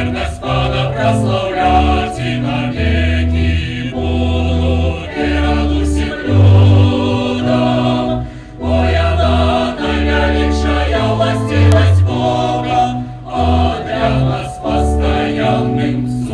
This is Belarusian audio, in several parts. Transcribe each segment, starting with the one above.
мир Господа прославлять и навеки будут и раду всем людям. Моя наивечная властивость Бога, а для нас постоянным судом.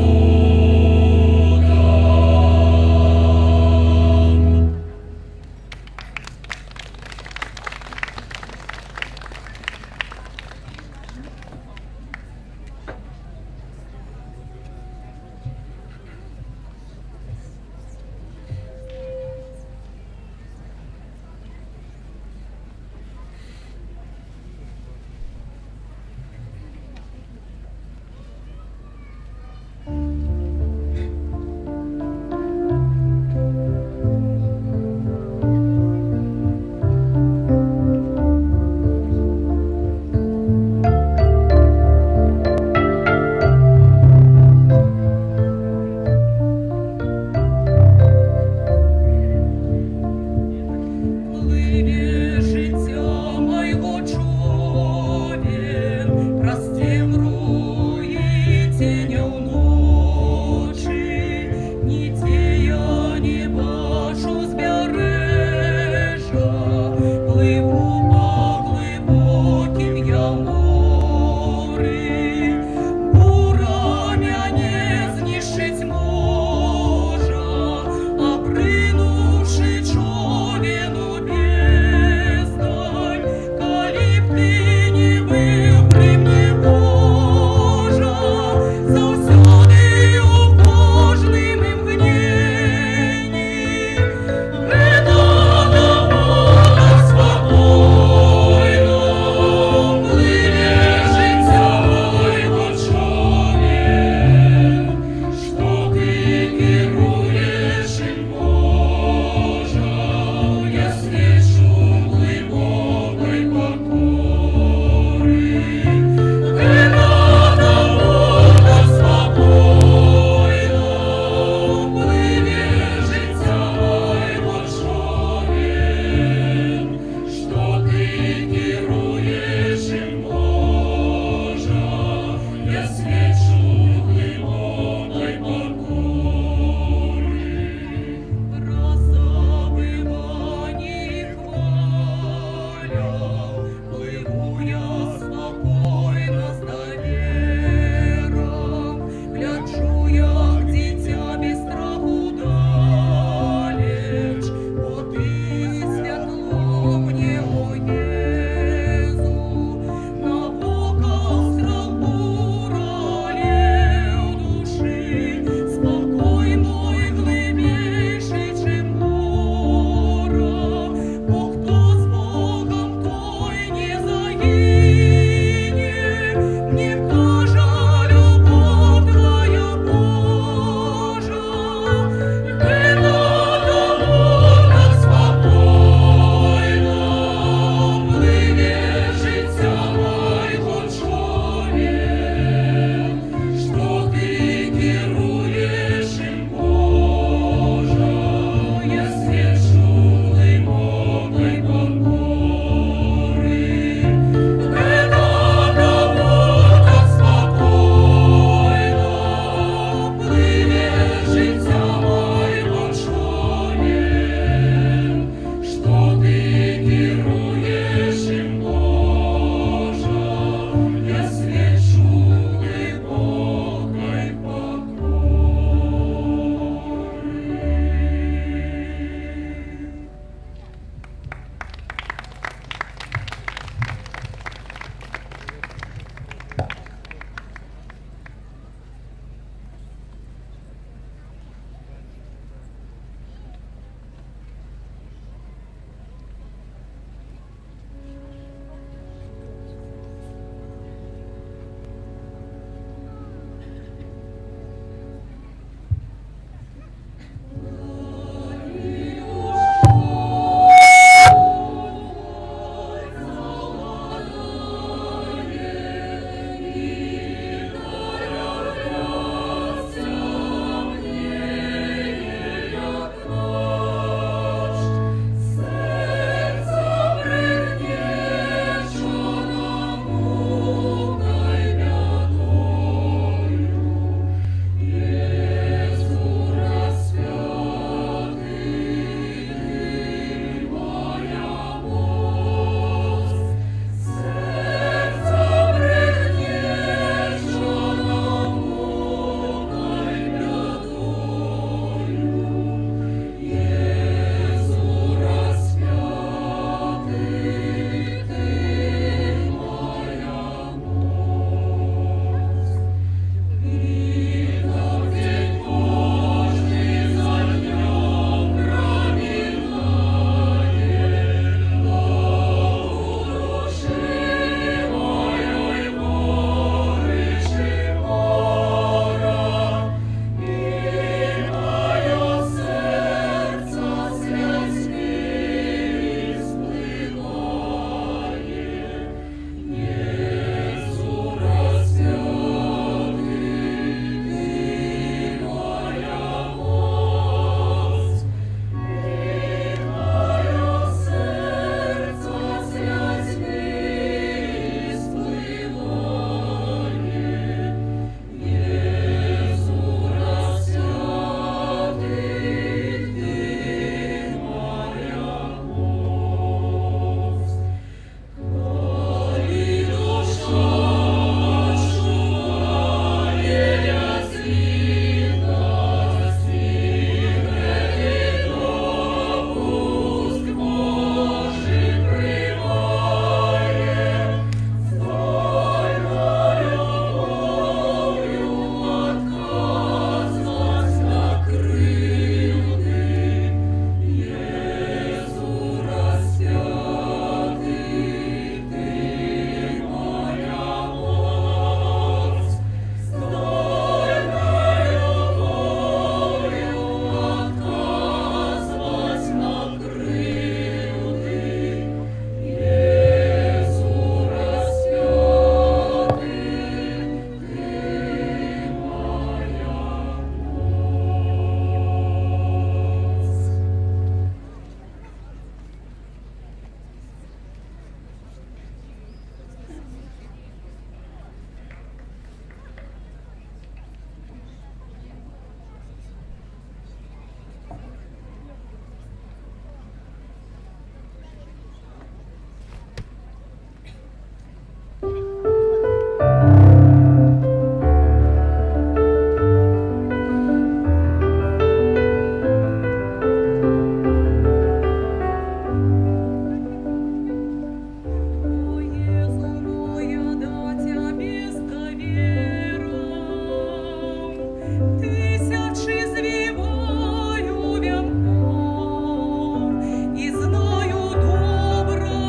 Тисячі звіваю вянком, і знаю добро,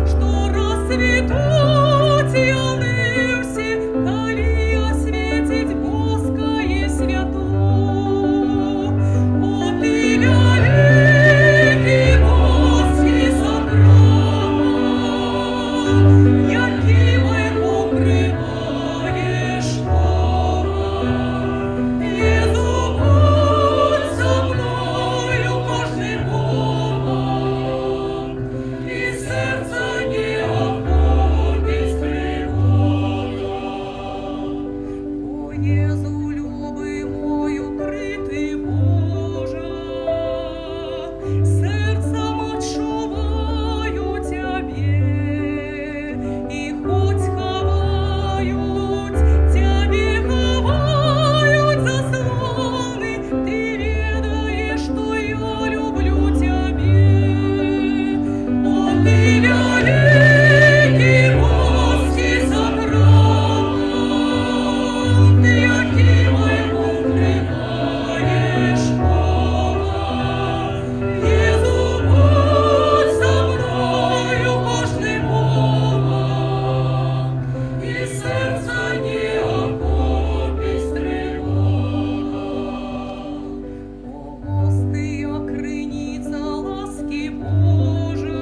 що розцвітуть яни всі, коли освітить воскає святу. О, ти великий Божий собрат, якими покриваєш Єзу, будь со мною кожним днем, і серце не охопить тривога. О, Єзу, любимою, крити Божа, серцем отчуваю Тебе, і хоть ховають, Тебе ховають заслони, Ти ведаєш, що я люблю Тебе. О, Ти великий Божий собрат, якими покриваєш Єзу, будь со мною кожним днем, і серце не охопить тривога. О, гостия криниця ласки Божої,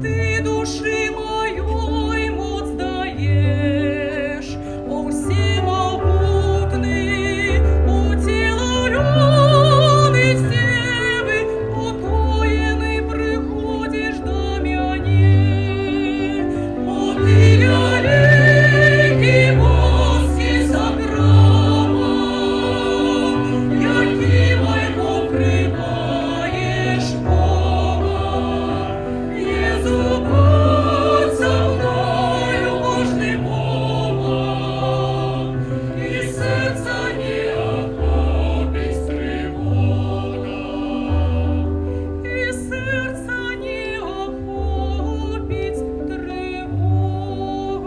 Ти душі моїй моць даєш, о, всемогутний, утілорений з Тебе, отоєний приходиш до мене. О, Ти великий Божий собрат, якими покриваєш Єзу, будь со мною кожним днем, і серце не охопить тривога. І серце не охопить тривога.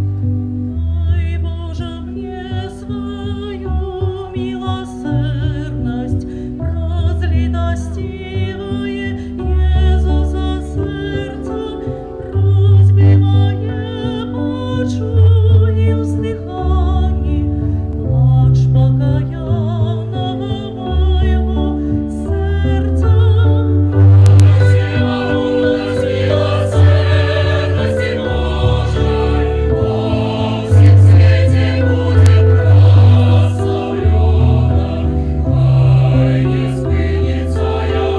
Дай, Боже, мне свою милосердность, разлитостивое Иисуса сердце, просьбы мои почуй и вздыхай, плач покаянного моего сердца. Всемогутность, милосердности Божией, во всем свете будет прославлена. Хай не спынется я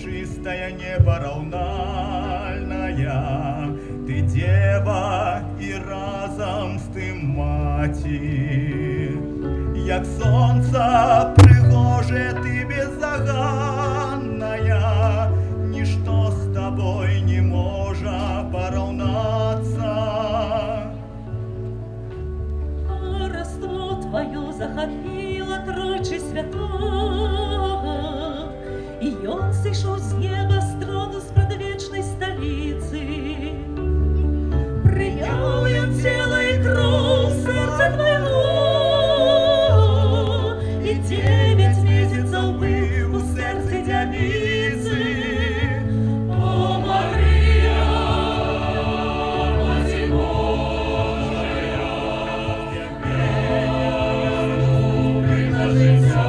чистая, непораўнальная, ты дева і разом з тим маті. Як сонце пригоже, ти беззаганная, ничто с тобой не може поравнаться. Божество Твое захопило Тройче Святого, и Он сошел с неба с трону с предвечной столицы. Приявлен тело и кровь сердца Твоего, и 9 месяцев был у сердца девицы. О, Мария, Матерь Божия, прикажися,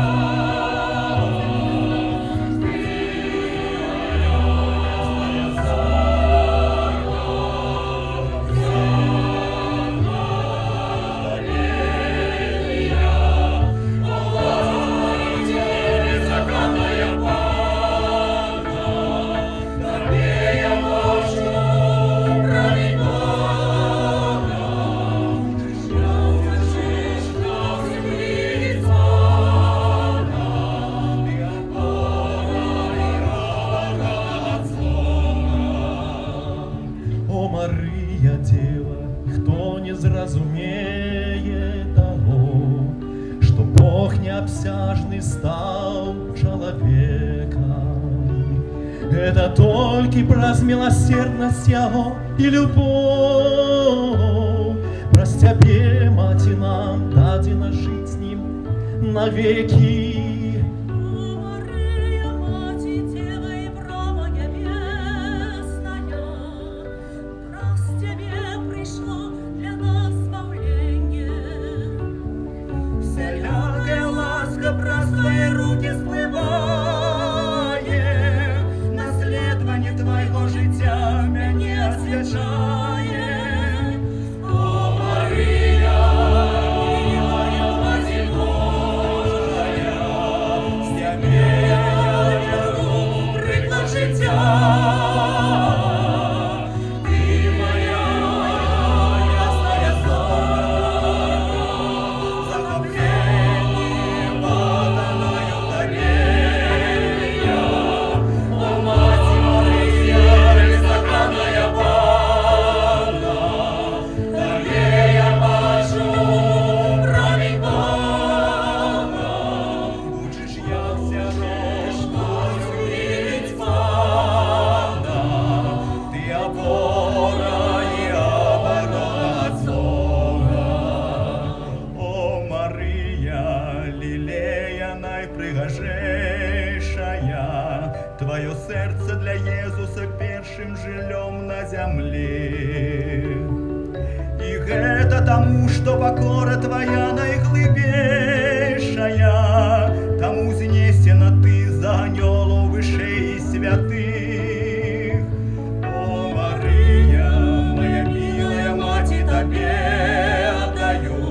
О, Мария, Дева, хто не зразумее того, что Бог необсяжный стал человеком. Это только праз милосердность Его и любовь. Праз Тебе, Мати, нам дадено жить с Ним навеки. О, Мария, Мати, Дева и Брама небесная, раз Тебе пришло для нас спасение. Всякая ласка праз Твои руки спливає, наследование Твоего життя мяне освячає. О, Мария, милая Матерь Божия, З Тебе я веру приклад життя. Ти моя ясная зоря, захопление поданою Тебе. О, Мать Мария, беззаконная Панна, Тебе я бачу промінь Бога. Учиш, як ся рожна Вірить Панна, Ти опора і оборона Бога. О, Мария, лилея найпригожейшая, Твое сердце для Иисуса первым жилем на земле. И это тому, что покора Твоя наиглыбейшая, тому знесена Ты за анёлов вышей святых. О, Мария, моя милая Мать, и Тебе отдаю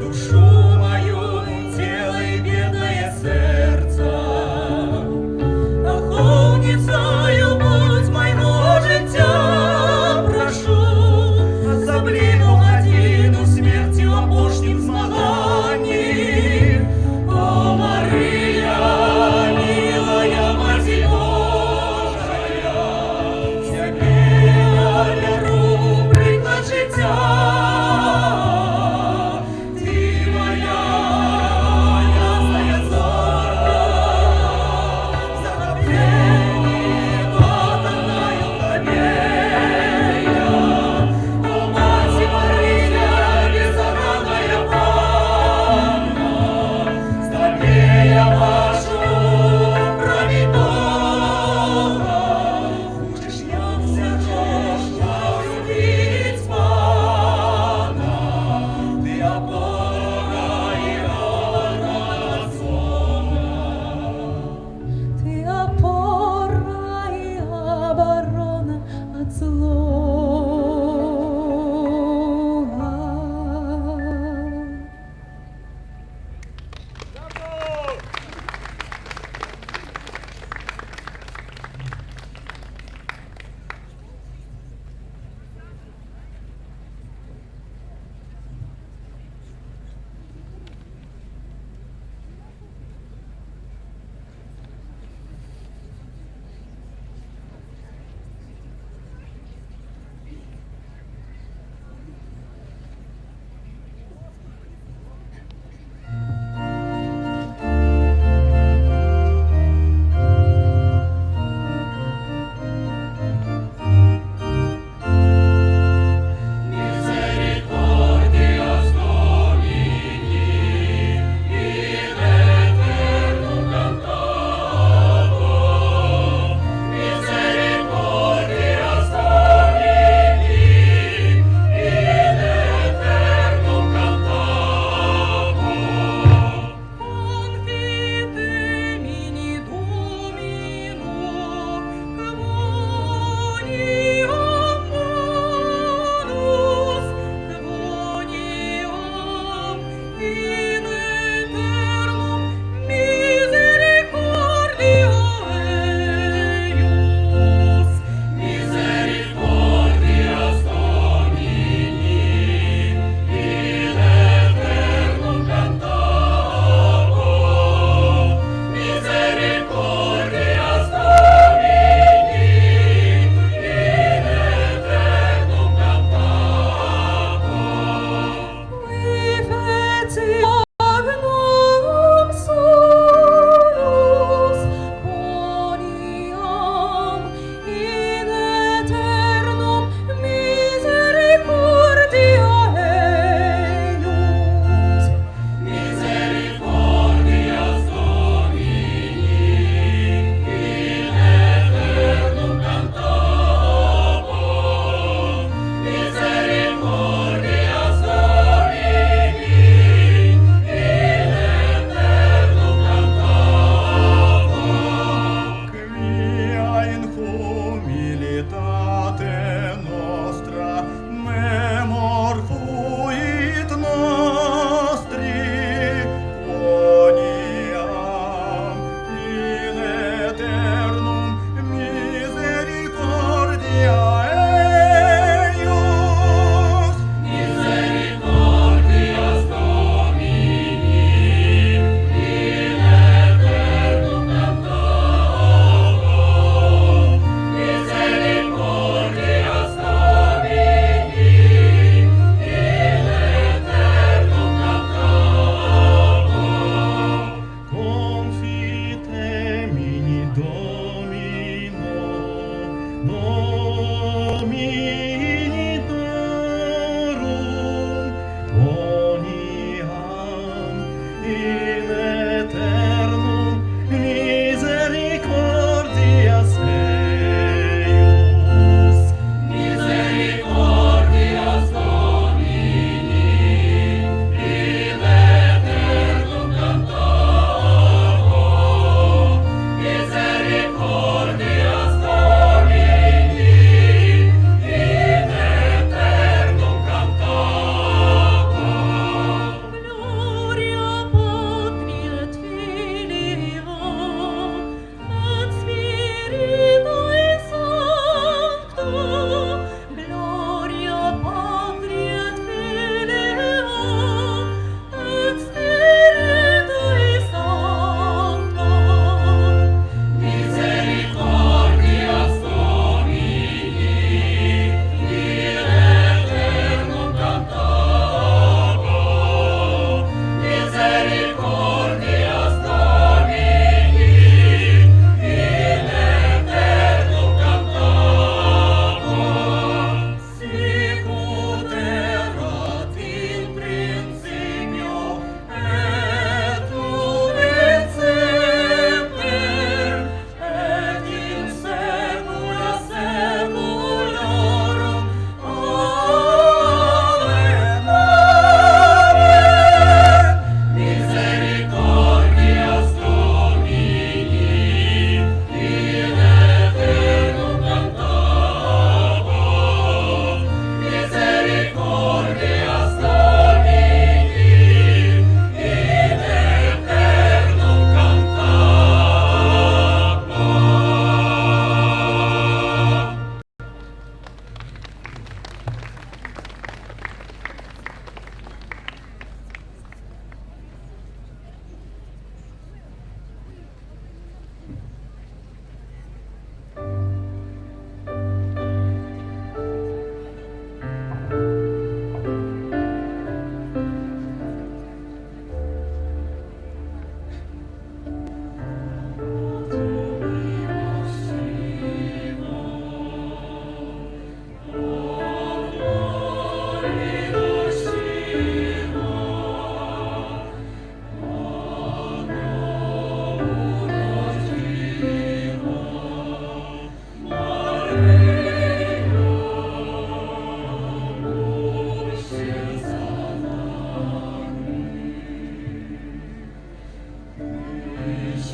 душу мою, тело и бедное сердце. Охотницею будь моего життя, прошу, Особливу годину смерти опошнім змаганні.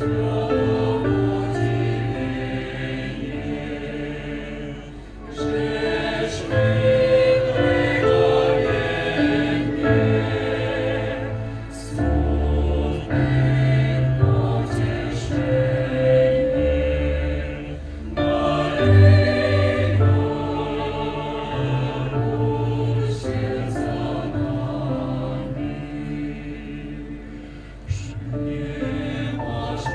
Nie masz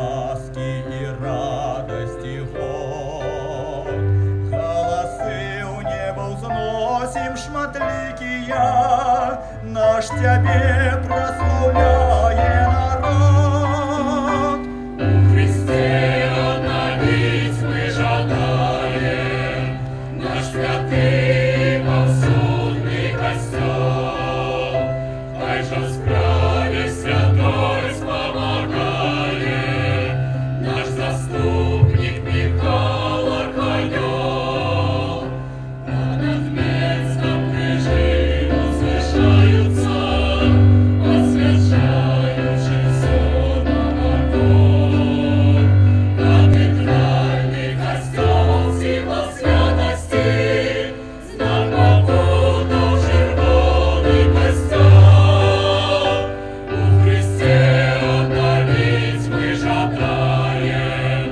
ласки и радости ход. Голосы у неба узносим шматликия, наш Тебе прославляє народ. У Христе одновіть ми жадаєм, наш святий повсюдний костьол, хай же в справі святой спомагає, наш заступник Михайло Архангел. Понад Менском крижи возвышаются, освящаючи все народ. Кафедральный костел сила святости, знак покутов червоний костел. У Христе обновить ми жадаєм,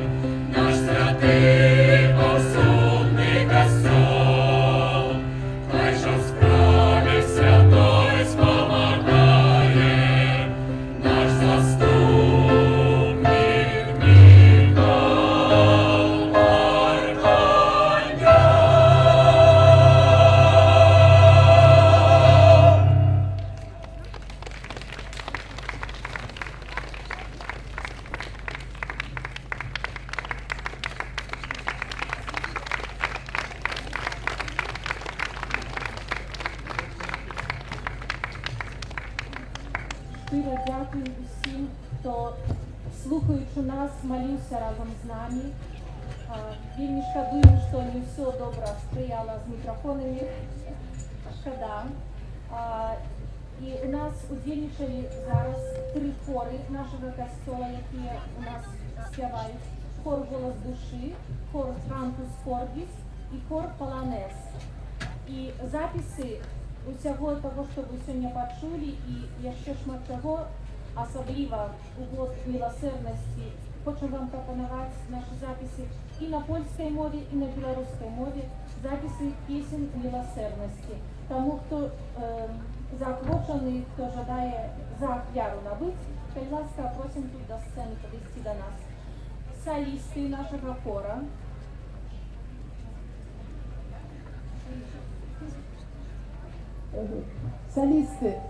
наш святий повсюдний костел. Хай же в справі святой спомагає, наш заступник Михаил Архангел. Щиро дякую усім, хто, слухаючи нас, молився разом з нами. Вельми шкодуємо, що не все добре сприяло з мікрофонами. Шкода. І у нас удзельничали зараз 3 хори нашого костьола, які у нас співають. Хор «Голос душі», хор «Cantus Cordis» і хор «Полонез». І записи усього того, що ви сьогодні почули, і ще шмат того, особливо у год милосердності, хочу вам пропонувати наші записи і на польській мові, і на білоруській мові, записи пісень милосердності. Тому, хто заохочений, хто жадає за ахвяру набити, будь ласка, просимо тут до сцени підійти до нас. Солісти нашого хора. Солисты.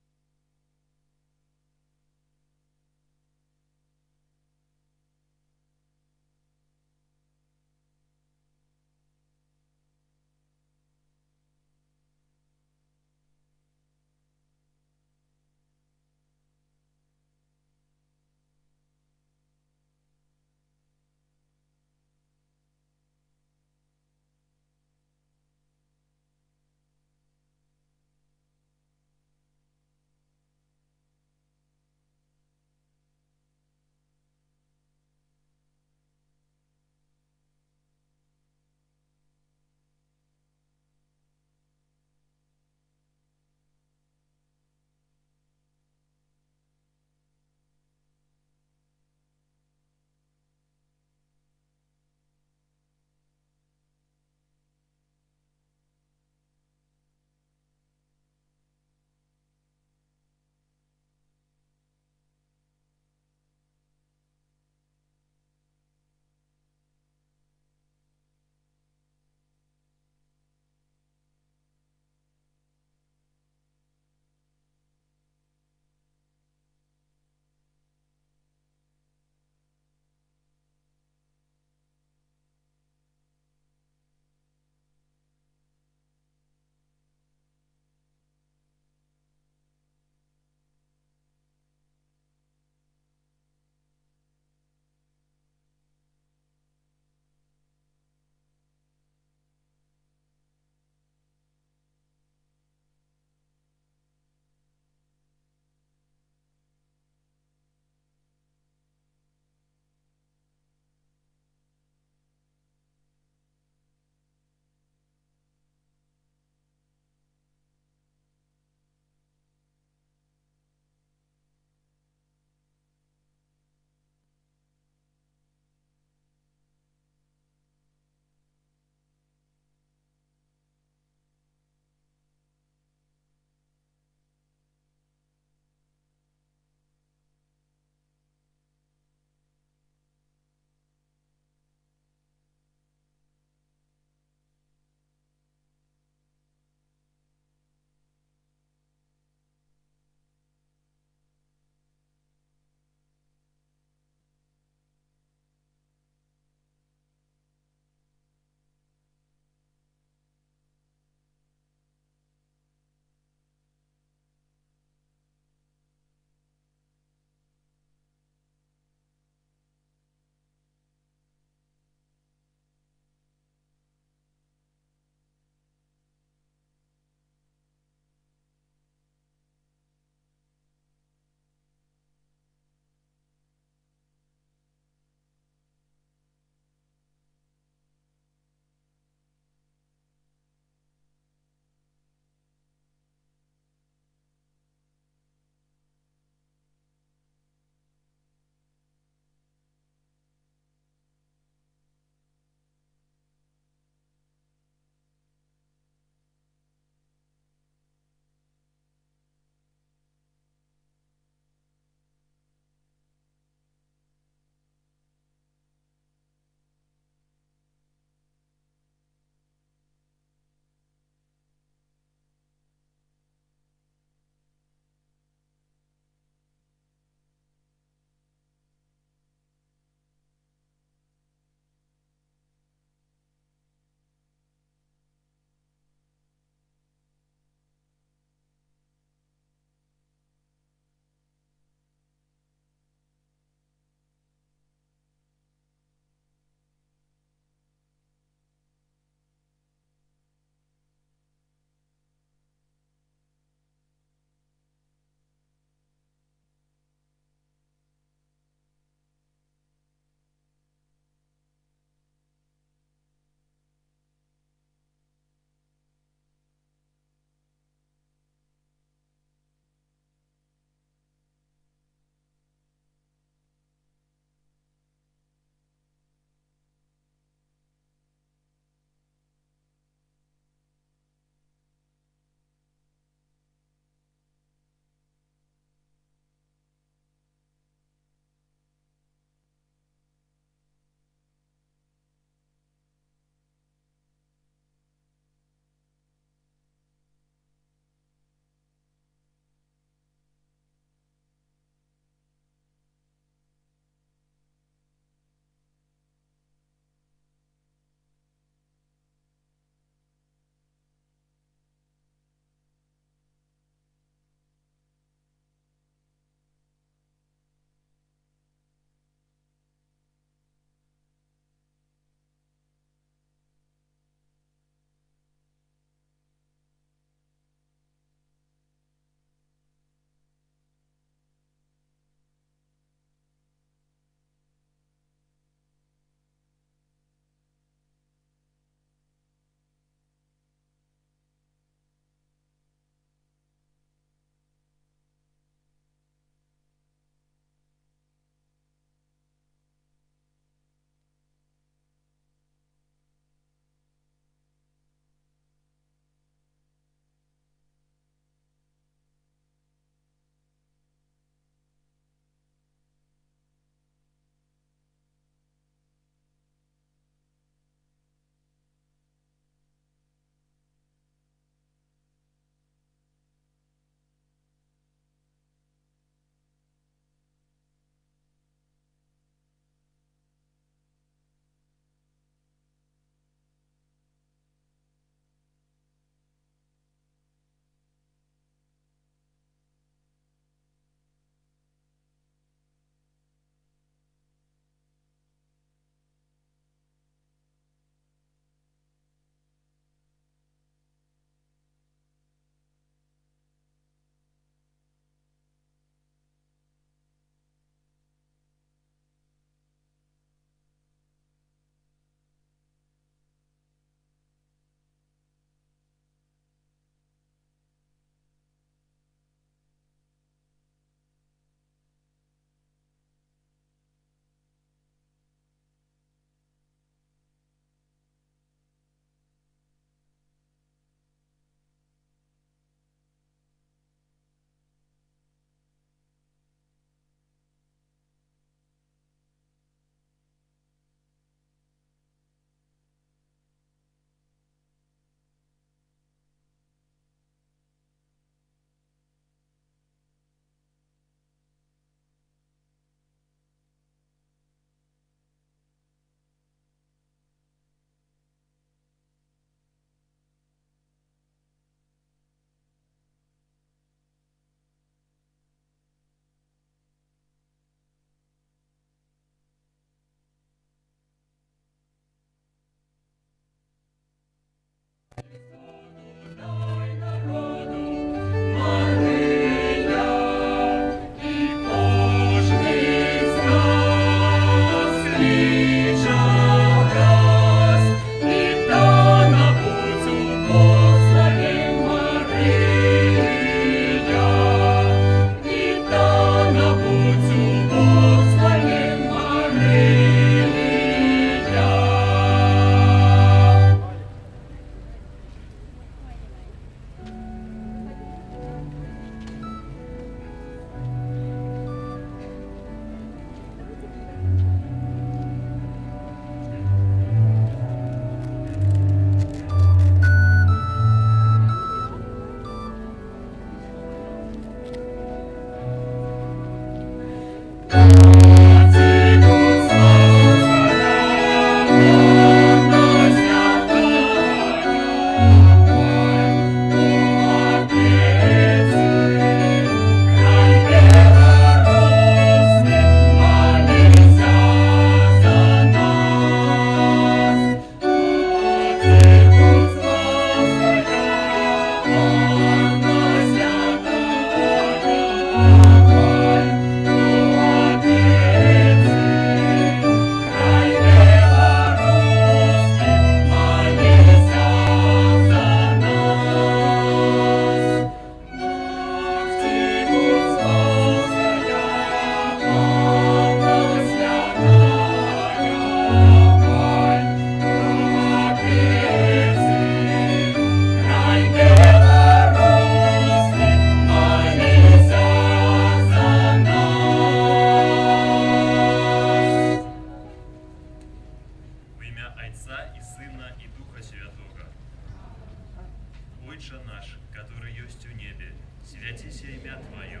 наш, который есть у небе, святися имя Твое,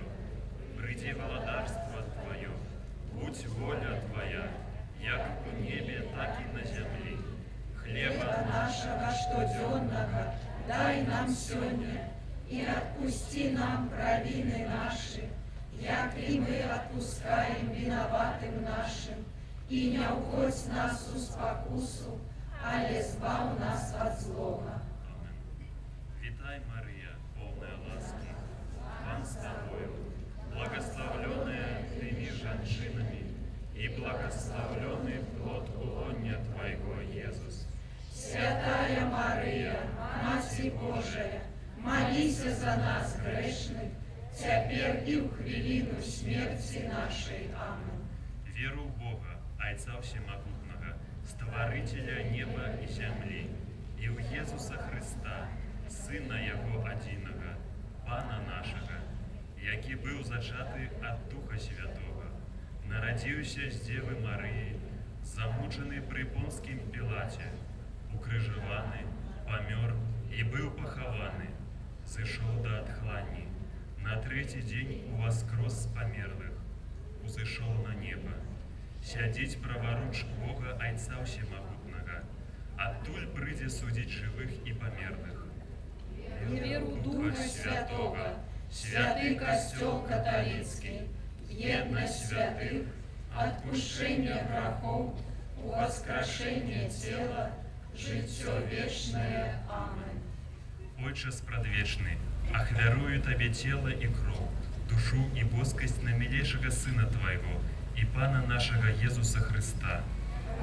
приди володарство Твое, будь воля Твоя, як у небе, так и на земле. Хлеба нашего штоденного дай нам сегодня, и отпусти нам провины наши, як и мы отпускаем виноватым нашим, и не угодь нас в спокусу, але избав нас от злого. Витай, Мария, полная ласки, Пан с тобою, благословленная ты между женщинами, и благословленный плод лоня Твоего, Иисус. Святая Мария, Мать Божия, молись за нас грешных, теперь и в хвилину смерти нашей. Аминь. Веру в Бога, Отца Всемогутного, Створителя неба и земли, и в Иисуса Христа, Сына Его Одиного, Пана нашего, який был зачатый от Духа Святого, народился с Девы Марии, замученный при Понским Пилате, укрыжеваны, помер и был похованы, зышел до отхлани, на третий день воскрес с померлых, узышел на небо, сядить праворуч Бога Отца Всемогутного, оттуль прыде судить живых и померлых. Веру Духа Святого, святый костел католицкий, едность святых, отпущение грехов, воскрешение тела, житье вечное. Аминь. Отче спрадвечный, ахвярую Тебе тело и кровь, душу и боскость намилейшего Сына Твоего и Пана нашего Иисуса Христа,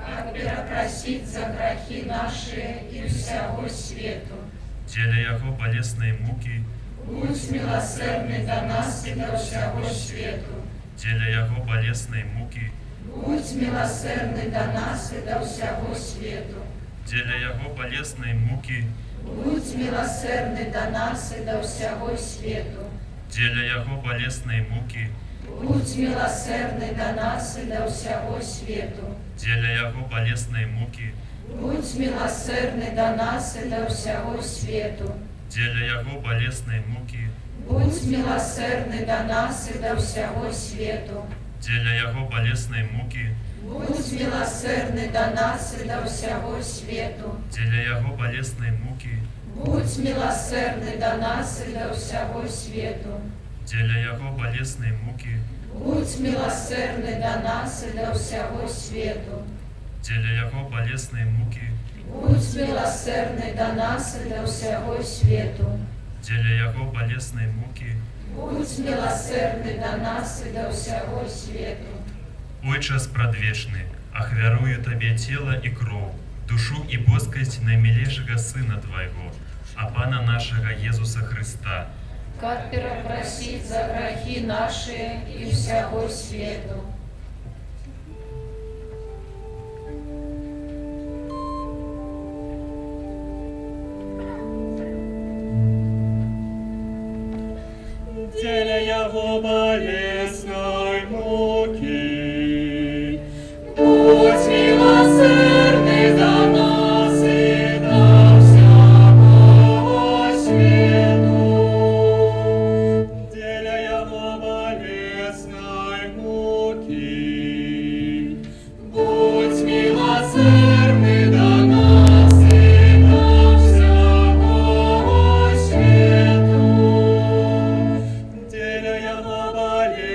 Как перепросить за грехи наши и всего свету. деля Его болесной муки, Будь милосердный до нас и до всего свету. деля Его болесной муки, Будь милосердный до нас и до всего свету. деля Его болесной муки, Будь милосердный до нас и до всего свету. деля Его болесной муки, Будь милосердный до нас и до всего свету. деля Его болесной муки, Будь милосердный до нас и до всего свету. деля Его болесной муки, Будь милосердный до нас и до всего свету. деля Его болесной муки, Будь милосердный до нас и до всего свету. деля Его болесной муки, Будь милосердный до нас и до всего свету. деля Его болесной муки, Будь милосердный до нас и до всего свету. деля Его болесной муки, Будь милосердный до нас и до всего свету. деля Его болесной муки, Будь милосердный до нас и до всего свету. Отче спрадвечный, ахвярую Тебе тело и кровь, душу и боскость наимилейшего Сына Твоего, а Пана нашего Иисуса Христа, Как перепросить за грехи наши и всего свету. деля Его болесной муки. Будь милосердный до нас и до всего свету. Деля Его болесной муки. Будь милосердный до нас и до всего свету. Деля Его болесной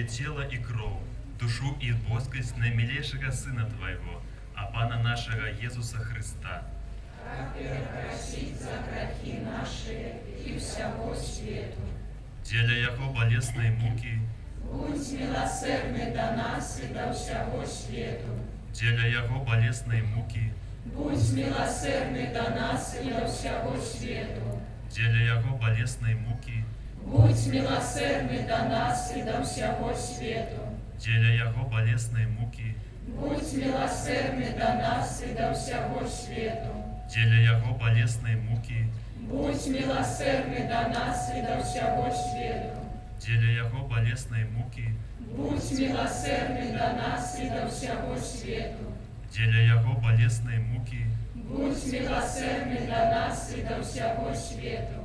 тело и кровь, душу и боскость наимилейшего Сына Твоего, а Пана нашего Иисуса Христа. Просить за грехи наши и всего свету. Деля Яко болезной муки, Будь милосердный до нас и до всего свету. деля Яко болезной муки, Будь милосердный до нас и до всего свету. деля Яко болезной муки, Будь милосердный до нас и до всего свету. деля Яко болезной муки, Будь милосердный до нас и до всего свету. деля Яко болезной муки, Будь милосердный до нас и до всего свету. деля Яко болезной муки, Будь милосердный до нас и до всего свету. деля Яко болезной муки, Будь милосердный до нас и до всего свету.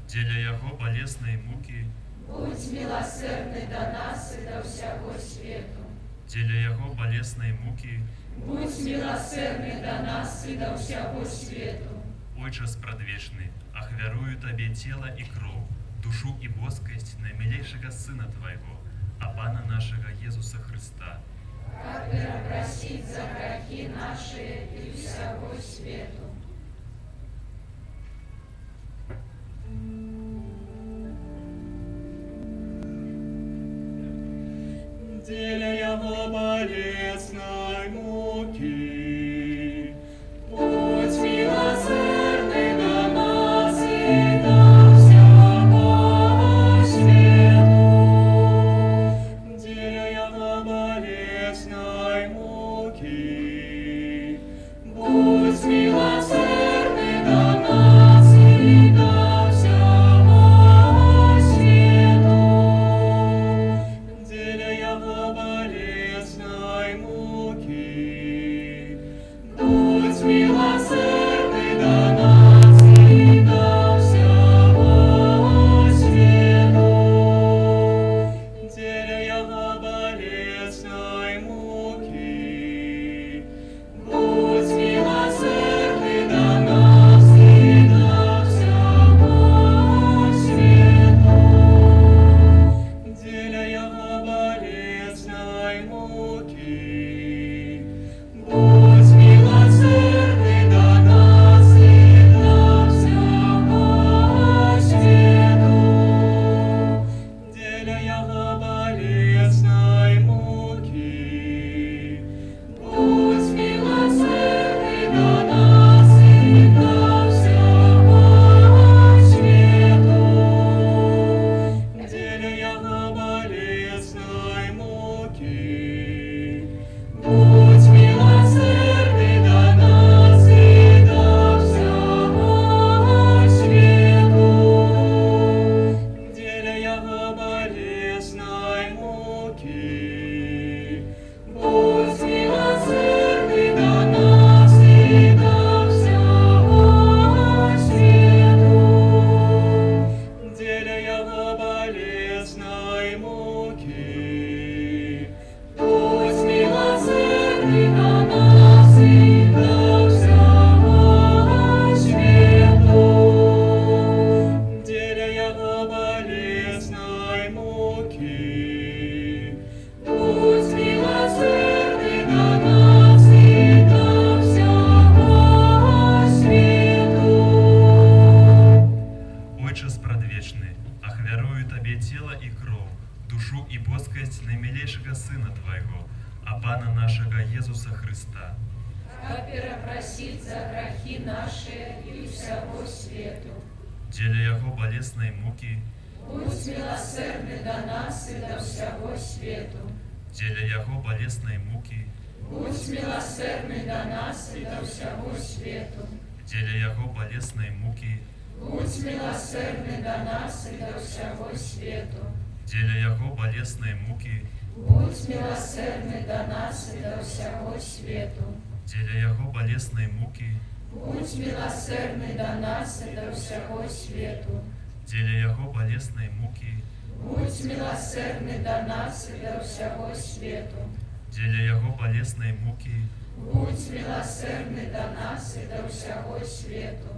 деля Яко болезной муки, Будь милосердный до нас и до всего свету. деля Яко болезной муки, Будь милосердный до нас и до всего свету. Отче предвечный, охвярую Тебе тело и кровь, душу и боскость наимилейшего Сына Твоего, а Пана нашего Иисуса Христа. Как просить за грехи наши и всего свету. Деля Яко болезной муки, будь милосердный до нас и до всего свету. Деля Яко болезной муки, будь милосердный до нас и до всего свету. Деля Яко болезной муки, будь милосердный до нас и до всего свету. Деля Яко болезной муки, будь милосердный до нас и до всего свету. Деля Яко болезной муки, будь милосердный до нас и до всего свету. Деля Яко болезной муки, будь милосердный до нас и до всего свету. Деля Яко болезной муки, будь милосердный до нас и до всего свету. Деля Яко болезной муки, будь милосердный до нас и до всего свету. Деля Яко болезной муки, будь милосердный до нас и до всего свету. Деля Яко болезной муки, будь милосердный до нас и до всего свету. Отче предвечный, охвярую Тебе тело и кровь, душу и боскость наимилейшего Сына Твоего, а Пана нашего Иисуса Христа. Как просить за грехи наши и всего свету. Деля Яко болезной муки, Будь милосердный до нас и до всего свету. деля Яко болезной муки, Будь милосердный до нас и до всего свету. деля Яко болезной муки, Будь милосердный до нас и до всего свету. деля Яко болезной муки, Будь милосердный до нас и до всего свету. деля Яко болезной муки, Будь милосердный до нас и до всего свету. деля Яко болезной муки, Будь милосердный до нас и до всего свету. деля Яко болезной муки, Будь милосердный до нас и до всего свету.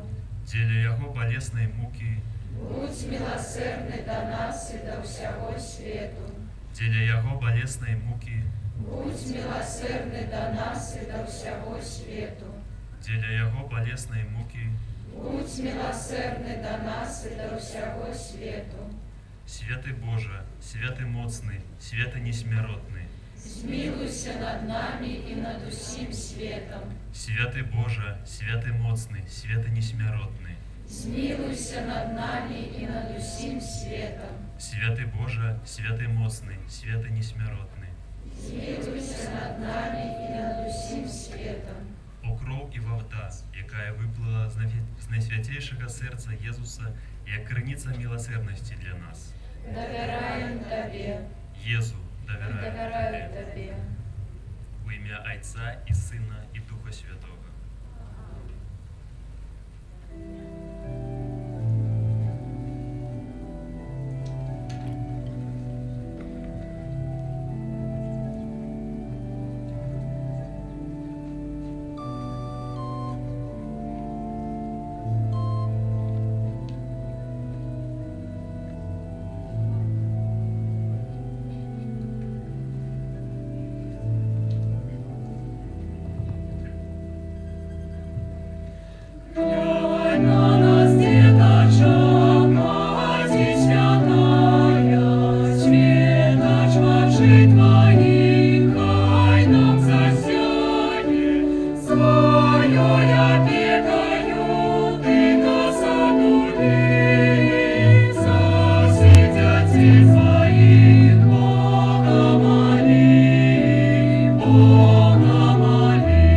деля Яко болезной муки, Будь милосердный до нас и до всего свету. Дзеля яго балеснай мукі, Будь милосердный до нас и до всего свету. дзеля яго балеснай мукі, Будь милосердный до нас и до всего свету. святы Божа, святы моцны, святы несмяротны, Змилуйся над нами и над усім светом. святы Божа, святы моцны, святы несмяротны, Змилуйся над нами и над усім светом. святы Божа, святы моцны, святы несмяротны. Змилуйся над нами и над усім светом. О кров і вода, якая виплила з найсвятейшого серця Єзуса, як криниця милосердності для нас. Доверяем Тебе, Єзу, довіряю доверяю Тобі. Тебе. У ім'я Отця і Сина і Духа Святого. Глянь на нас, деточок, Матерь святая, светоч очей Твоих, хай нам засяет, своей опекою Ты нас обнули, сосвети Твоих, Бога моли, Бога моли.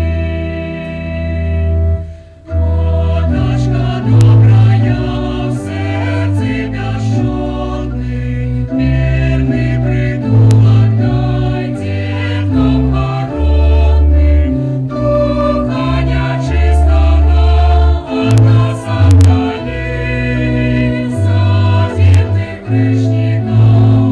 Маточка добрая, в сердце бесшотный, верный притулок дай деткам хоронным, духа нечистого от нас отдали, завзятых грешников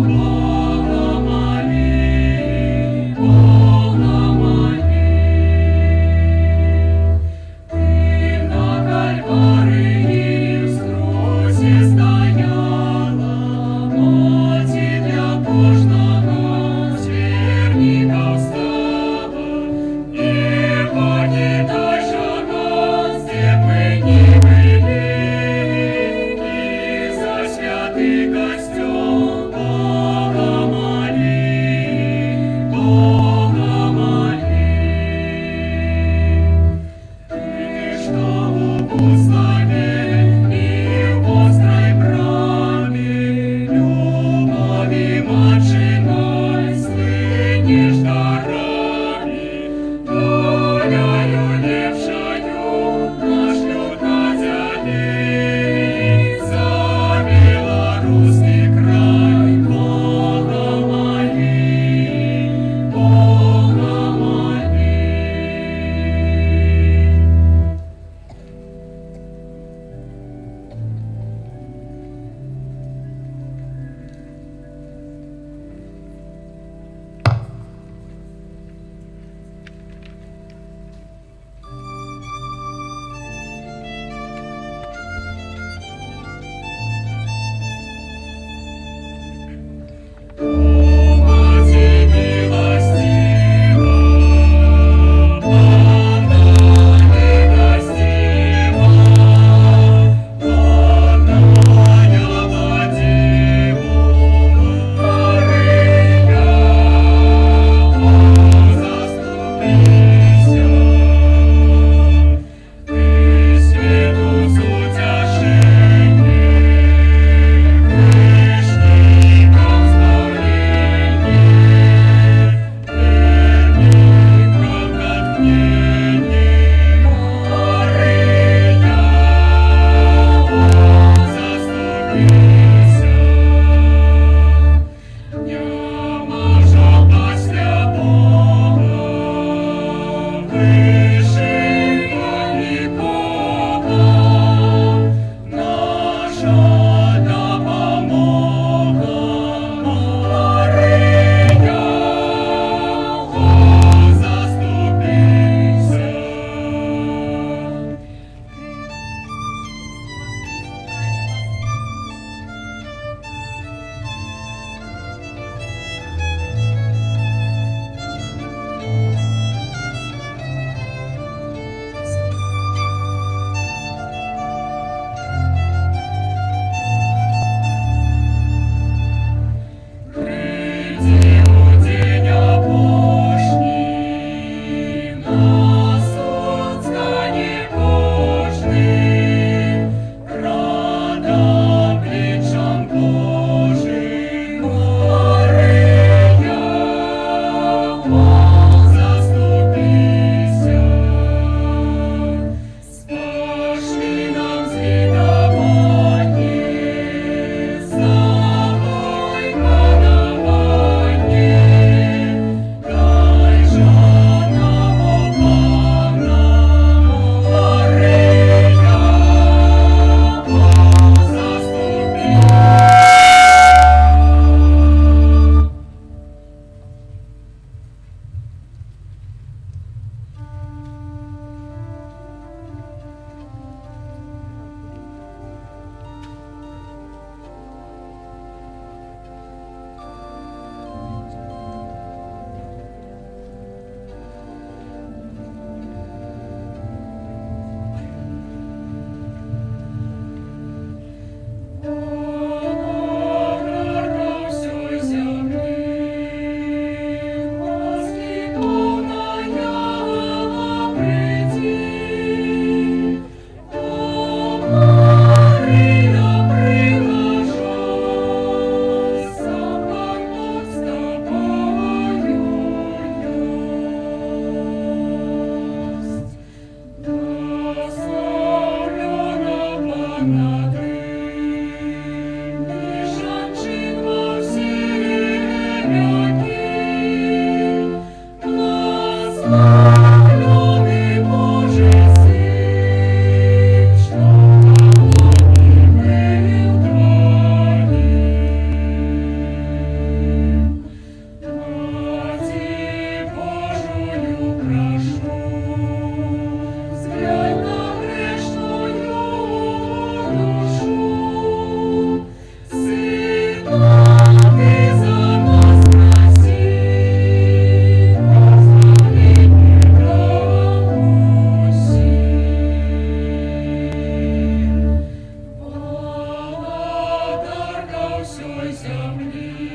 землі,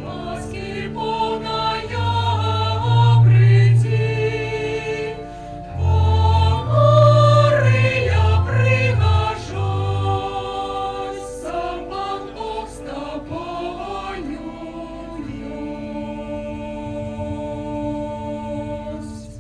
ласки повная приди, по Мария пригожусь, сам Пан Бог с тобою есть.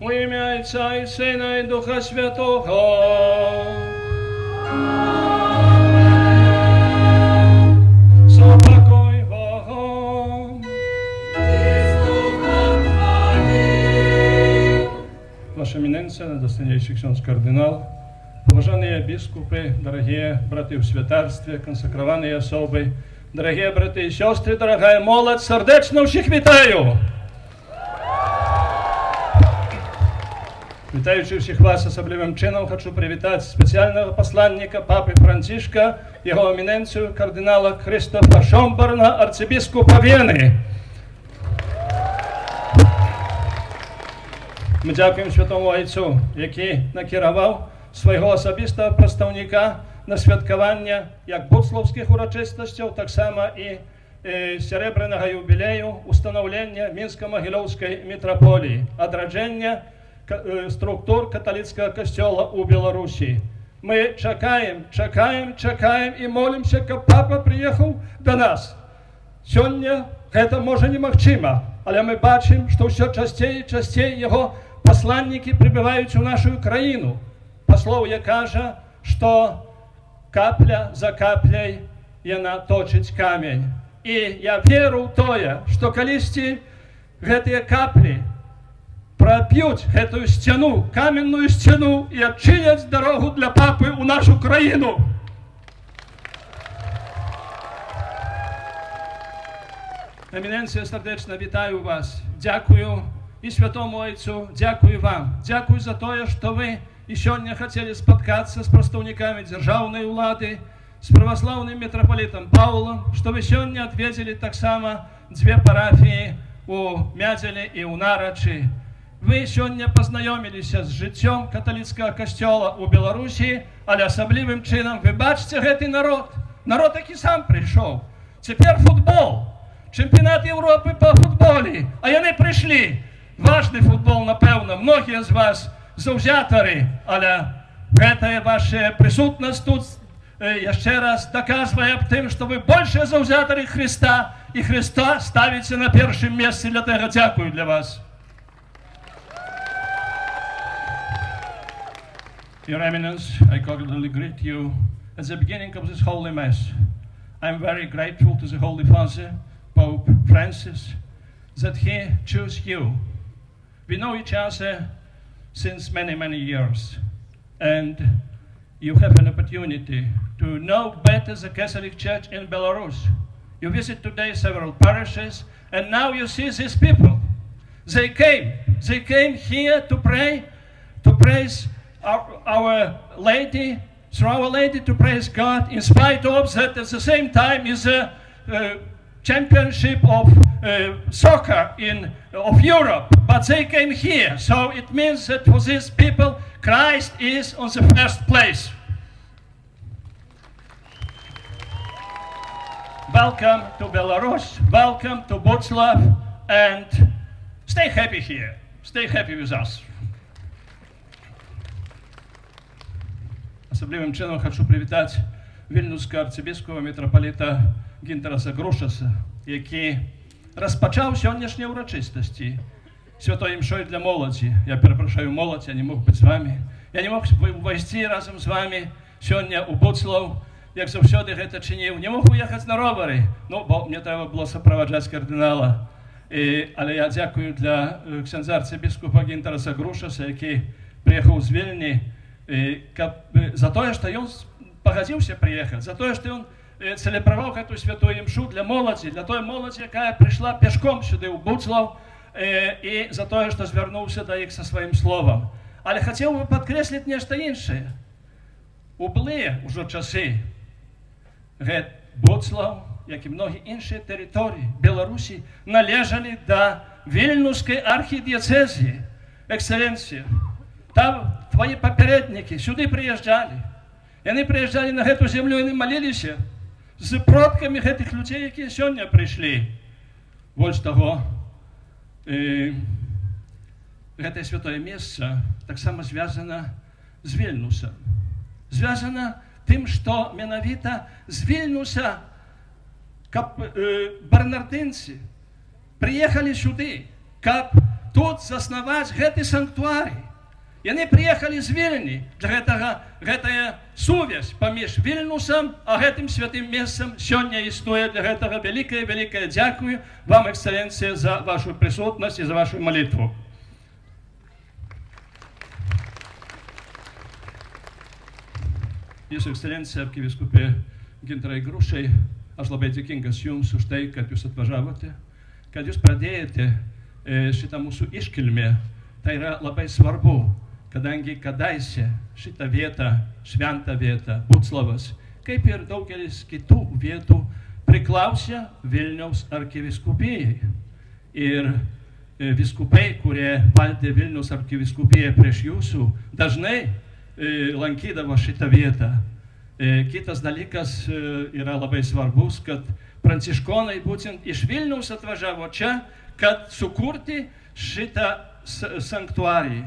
У ім'я Отця і Сина і Духа Святого. Спокой Богом. Ваша Еминенция, достойнейший ксенз кардинал, уважаемые бискупы, дорогие братья в святарстве, консекрованные особы, дорогие братья и сестры, дорогая молодь, сердечно всех витаю! Вітаючи всіх вас особливим чином, хочу привітати спеціального посланника Папи Францишка, його еміненцію кардинала Кристофа Шомборна, арцибіскупа Вени. Ми дякуємо Святому Отцю, який накерував свого особистого представника на святкування як буцловських урочистостей, так само і серебряного юбілею установлення Мінсько-Могилівської митрополії, одродження структур католицкого костела у Беларуси. Мы чекаем и молимся, щоб папа приехал до нас. Сегодня это може немагчыма, але ми бачимо, що все частей і частей його посланники прибывают в нашу країну. Послов'я каже, що капля за каплей яна точить камень. І я вірю в тое, що колись гэтые капли пробьют эту стену, каменную стену, и отчинят дорогу для папы у нашу країну. Еміненція, сердечно вітаю вас. Дякую і Святому Отцу, дякую вам. Дякую за то, что вы и сегодня хотели споткаться с представниками державной влады, с православным митрополитом Павлом, что вы сегодня ответили так само две парафии у Мядзелі и у Нарочи. Ви сьогодні познайомилися з життям католицького костела у Білорусі, але особливим чином ви бачите цей народ, який сам прийшов. Тепер футбол, чемпіонат Європи по футболі, а вони прийшли. Важний футбол, напевно, многі з вас завзятори, але ця ваша присутність тут ще раз доказує тим, що ви більше завзятори Христа, і Христа ставите на першому місці. Для того дякую для вас. Your Eminence, I cordially greet you at the beginning of this Holy Mass. I am very grateful to the Holy Father, Pope Francis, that he chose you. We know each other since many, many years, and you have an opportunity to know better the Catholic Church in Belarus. You visit today several parishes, and now you see these people. They came here to pray, to praise Our Lady, through Our Lady, to praise God, in spite of that at the same time is a championship of soccer of Europe, but they came here, so it means that for these people Christ is on the first place. Welcome to Belarus, welcome to Buclav, and stay happy here, stay happy with us. Особливим чином хочу привітати вільнюського арцибіскупа митрополита Гінтераса Грушаса, який розпочав сьогоднішні урочистості святої мшою для молоді. Я перепрошую молодь, я не мог бути з вами. Я не мог войти разом з вами сьогодні у Буцлав, як завжди це чинив. Не мог уїхати на ровери, бо мені треба було супроводжати кардинала. Але я дякую для ксенза арцибіскупа Гінтераса Грушаса, який приїхав з Вільні, за то, что он погодился приехать, за то, что он целеправил эту святую мшу для молоді, для той молоді, яка прийшла пішком сюди у Буцлав, і за то, що звернувся до їх зі своїм словом. Але хотів би підкреслити нечто інше. У були вже часи, Буцлав, як і многі інші території Білорусі, належали до Вільнюської архідієцезії. Екселенція, там твои попередники сюда приезжали. И они приезжали на эту землю, и они молились с продками этих людей, которые сегодня пришли. Больше того, это святое место так само связано с Вильнюсом. Связано тем, что менавіта з Вильнюса бернардинцы приехали сюда, как тут заснаваць гэты санктуарый. Яны прыехалі з Вільні. Гэтая сувязь паміж Вільнюсам а гэтым святым месцам сёння існуе. Для гэтага вялікае дзякую вам, эксцэленцыя, за вашу прысутнасць і за вашу малітву. Jūsu ekscelencija, arkivyskupė Gintarai Grušai, aš labai dėkingas Jums už tai, kad Jūs atvažiavote, kad Jūs pradėjote šitą mūsų iškilmę. Tai yra labai svarbu, kadangi kadaise šitą vietą, šventą vietą, Buclavas, kaip ir daugelis kitų vietų, priklausė Vilniaus arkivyskupijai. Ir vyskupai, kurie valdė Vilniaus arkivyskupijai prieš Jūsų, dažnai lankydavo šitą vietą. Kitas dalykas yra labai svarbus, kad pranciškonai būtent iš Vilniaus atvažiavo čia, kad sukurti šitą sanktuarį,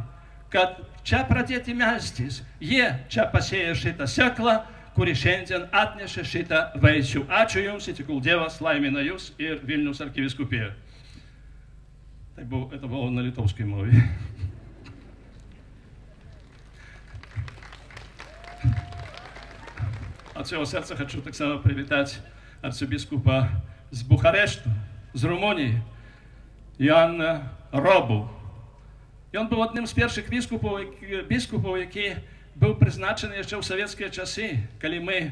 kad čia pradėti melstis. Jie čia pasėjo šitą sėklą, kuri šiandien atnešė šitą vaisių. Ačiū Jums ir tegul Dievas laimina Jūs ir Vilniaus arkivyskupiją. Это было на литовской мове. Od całego serca chcę tak samo przywitać arcybiskupa z Bukaresztu, z Rumunii, Jan Robu. I on był jednym z pierwszych biskupów, jaki był przeznaczony jeszcze w sowieckie czasy, kiedy my,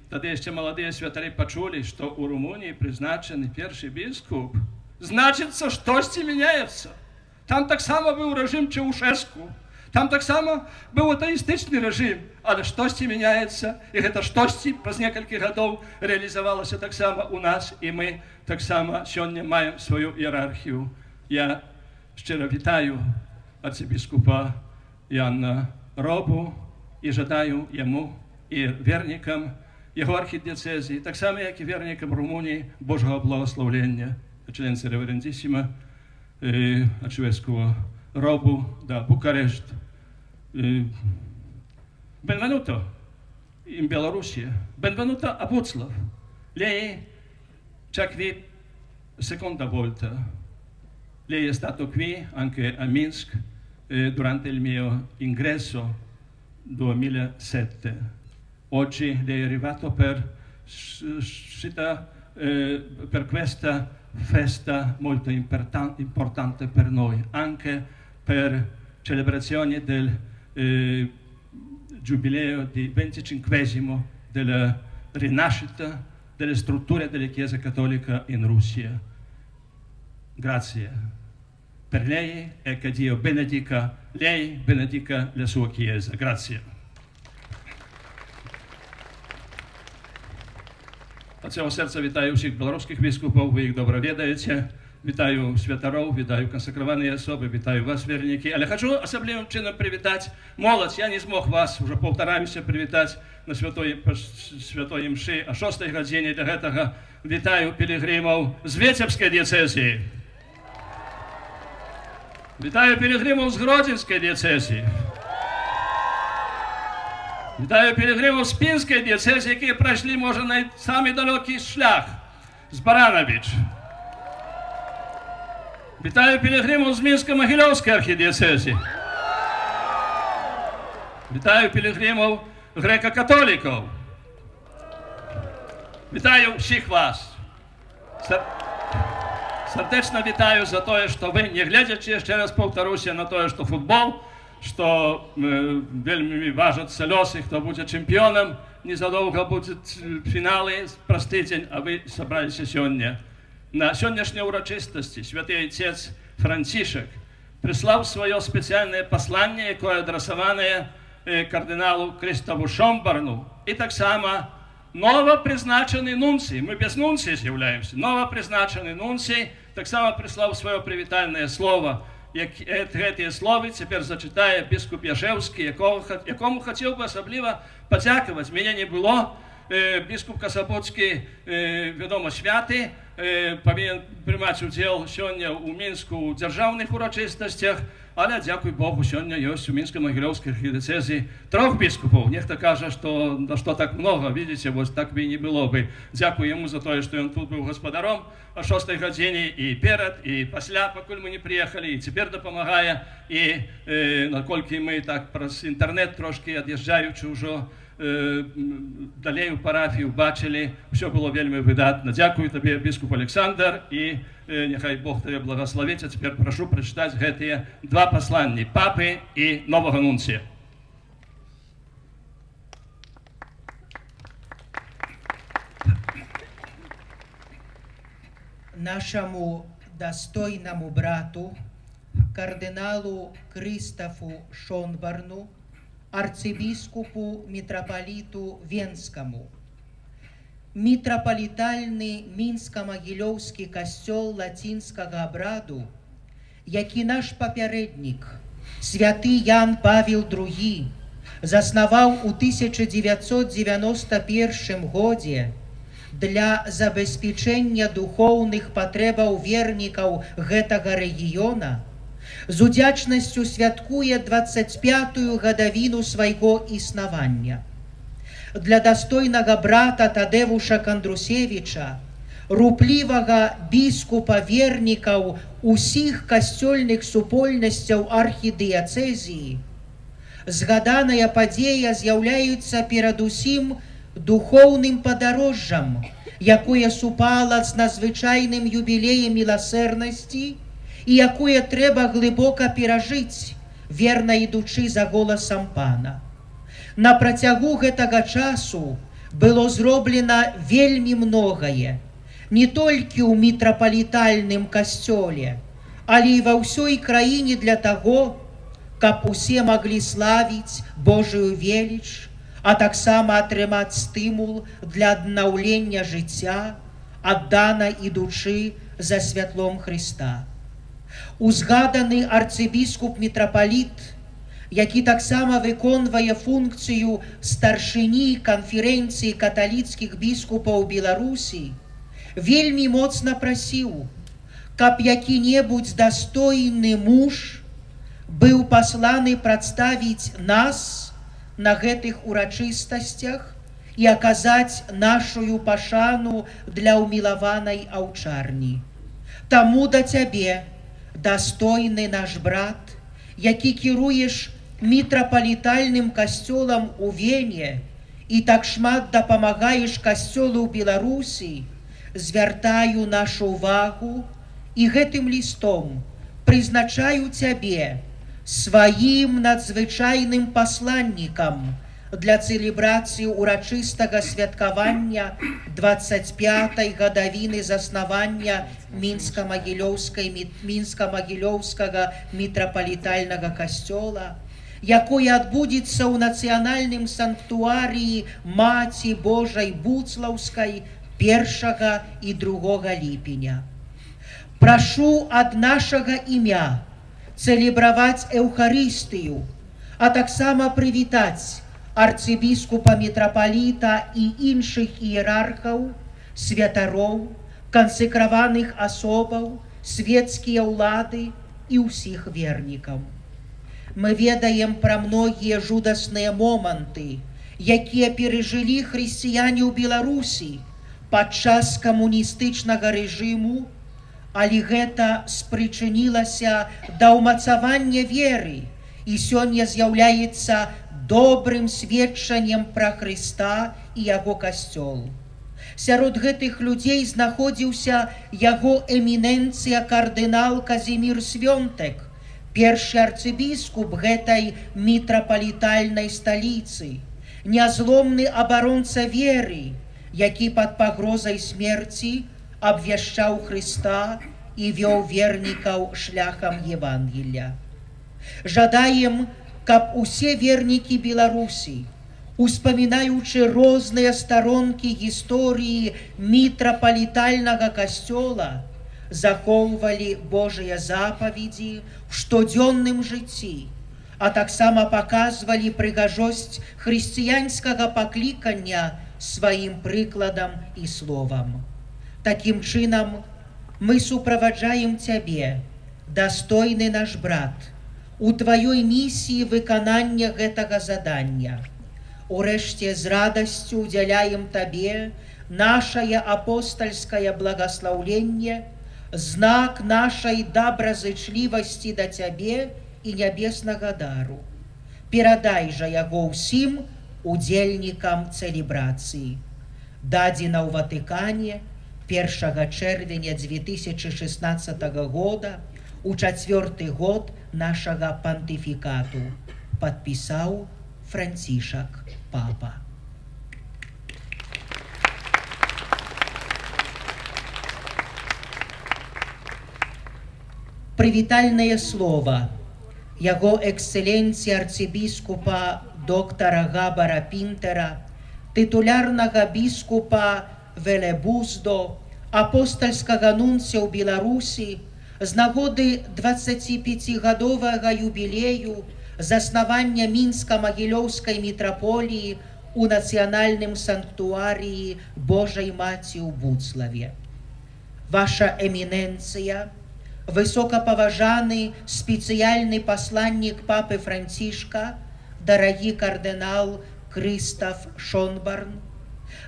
wtedy jeszcze młodzi świętari, poczuli, że u Rumunii przeznaczony pierwszy biskup, znaczy, że coś zmieniaється. Tam tak samo był reżim Ceausescu. Там так само був атеїстичний режим, але щось міняється, і це щось през кілька років реалізувалося так само у нас, і ми так само сьогодні маємо свою ієрархію. Я щиро вітаю арцибіскупа Яна Робу і жадаю йому і вірникам його архідієцезії, так само, як і вірникам Румунії, Божого благословення. Eccellenza Reverendissima, Arcivescovo Robu da Bucarest. Benvenuto in Bielorussia, benvenuto a Buclav. Lei c'è qui seconda volta. Lei è stato qui anche a Minsk durante il mio ingresso 2007. Oggi lei è arrivato per questa festa molto importante per noi, anche per celebrazione del giubileo di 25esimo della rinascita delle strutture della Chiesa Cattolica in Russia. Grazie per lei e che Dio benedica lei, benedica la sua Chiesa. Grazie. Od całego serca witaję wszystkich białoruskich biskupów, wy ich dobrze wiedacie. Witaję świętarów, witaję konsekrowane osoby, witaję was, wierniki. Ale chcę особливым czynem przywitać młodzież. Ja nie zmógł was już półtora miesiąca przywitać na świętej mszy o 6 godzinie. Dla tego witaję pielgrzymów z Wietebskiej diecezji. Witaję pielgrzymów z Grodzieńskiej diecezji. Witaję pielgrzymów z Pińskiej diecezji, які przeszli może najsamий daleki szlak z Baranowicz. Witaję pielgrzymów z Mińsko-Mogilowskiej archidiecezji. Witaję pielgrzymów greko-katolików. Witaję wszystkich was. Serdecznie witaję za to, że wy nie глядячи, jeszcze raz powtórzę, na to, że to futbol, что вельми важатся лёсы, кто будет чемпионом, незадолго будет финалы, простый день, а вы собрались сегодня. На сегодняшней урочистости святый отец Францишек прислал свое специальное послание, которое адресованное кардиналу Кристофу Шомбарну. И так само новопризначенный нунций, мы без нунции являемся, новопризначенный нунций так само прислал свое привитальное слово. Эти слова теперь зачитає біскуп Яшевський, якому хотів би особливо подякувати. Мене не було, біскуп Касабоцький, відомо, святий, павінен прымаць удзел сёння ў Мінску ў дзяржаўных урачыстасцях, але, дзякуй Богу, сёння ёсць у Мінска-Магілёўскай архідыцэзіі 3 біскупаў. Нехта кажа, што так много, видите, вось так бы і не было бы. Дзякуй яму за тое, што ён тут быў гаспадаром о 6 гадзіне і перад, і пасля, пакуль мы не прыехалі, і цяпер дапамагае. І наколькі мы так праз інтэрнэт трошкі ад'язджаючы ўжо далей у парафію бачылі, ўсё было вельмі выдатна. Дзякую табе, біскуп Александр, і няхай Бог табе благословіць. А цяпер прашу прачытаць гэтыя 2 пасланні папы і новага нунція. Нашему достойному брату, кардиналу Кристофу Шонборну, арцебіскупу митрополиту Венскому. Митрополитальный Мінска-Магілёўскі касцёл лацінскага абраду, які наш папярэднік, святы Ян Павел II, заснаваў у 1991 годзе для забеспячэння духоўных патрэбаў вернікаў гэтага рэгіёна, з удзячнасцю святкуе 25-ю гадавіну свайго існавання. Для дастойнага брата Тадэвуша Кандрусевіча, руплівага біскупа вернікаў усіх касцёльных супольнасцяў архідыяцэзіі, згаданая падзея з'яўляецца перадусім духоўным падарожжам, якое супала з надзвычайным юбілеем міласэрнасці і якое трэба глыбока перажыць, верна ідучы за голасам Пана. На працягу гэтага часу было зроблена вельмі многае, не толькі ў мітрапалітальным касцёле, але і ва ўсёй краіне для таго, каб усе маглі славіць Божую веліч, а таксама атрымаць стымул для аднаўлення жыцця, аддана ідучы за святлом Хрыста. Узгаданы арцыбіскуп-мітрапаліт, які таксама выконвае функцыю старшыні канферэнцыі каталіцкіх біскупаў Беларусі, вельмі моцна прасіў, каб які-небудзь дастойны муж быў пасланы прадставіць нас на гэтых урачыстасцях і аказаць нашую пашану для ўмілаванай аўчарні. Таму да цябе, дастойны наш брат, які кіруеш мітрапалітальным касцёлам у Вене і так шмат дапамагаеш касцёлу ў Беларусі, звяртаю нашу ўвагу і гэтым лістом прызначаю цябе сваім надзвычайным пасланнікам для цэлебрацыі урачыстага святкавання 25-й гадавіны заснавання Мінска-Магілёўскага мітрапалітальнага касцёла, якое адбудзецца ў нацыянальным санктуарыі Маці Божай Буцлаўскай 1 і 2 ліпеня. Прашу ад нашага імя цэлебраваць Эўхарыстыю, а таксама прывітаць арцыбіскупа-мітрапаліта і іншых іерархаў, святароў, кансекраваных асобаў, свецкія ўлады і ўсіх вернікаў. Мы ведаем пра многія жудасныя моманты, якія перажылі хрысціяне ў Беларусі падчас камуністычнага рэжыму, але гэта спрычынілася да ўмацавання веры і сёння з'яўляецца добрым сведчаннем пра Хрыста і яго касцёл. Сярод гэтых людзей знаходзіўся яго эміненцыя кардынал Казімір Свёнтек, першы арцыбіскуп гэтай мітрапалітальнай сталіцы, нязломны абаронца веры, які пад пагрозай смерці абвяшчаў Хрыста і вёў вернікаў шляхам Евангелля. Жадаем, каб усе вернікі Беларусі, успамінаючы розныя старонкі гісторыі мітрапалітальнага касцёла, захоўвалі Божыя запаведзі ў штодзённым жыцці, а таксама паказвалі прыгажосць хрысціянскага паклікання сваім прыкладам і словам. Такім чынам, мы суправаджаем Цябе, дастойны наш брат, у Тваёй місіі выканання гэтага задання. Урэшце з радасцю удзяляем Табе нашае апостальскае благаслаўленне, знак нашай добразычлівасці да Цябе і нябеснага дару. Перадай жа яго ўсім удзельнікам цэлебрацыі. Дадзена ў Ватыкане 1 чэрвеня 2016 года, у 4-й год нашага пантыфікату. Падпісаў Францішак Папа. Прывітальнае слова яго эксцэленцыі арцыбіскупа доктара Габара Пінтера, тытулярнага біскупа Велебуздо, апостальскага нунця ў Беларусі з нагоды 25-гадовага юбілею заснавання Мінска-Магілёўскай мітраполіі у нацыянальным санктуарыі Божай Маці ў Буцлаве. Ваша эміненцыя, высокапаважаны спецыяльны пасланнік папы Францішка, дарагі кардынал Крыстаф Шонбарн,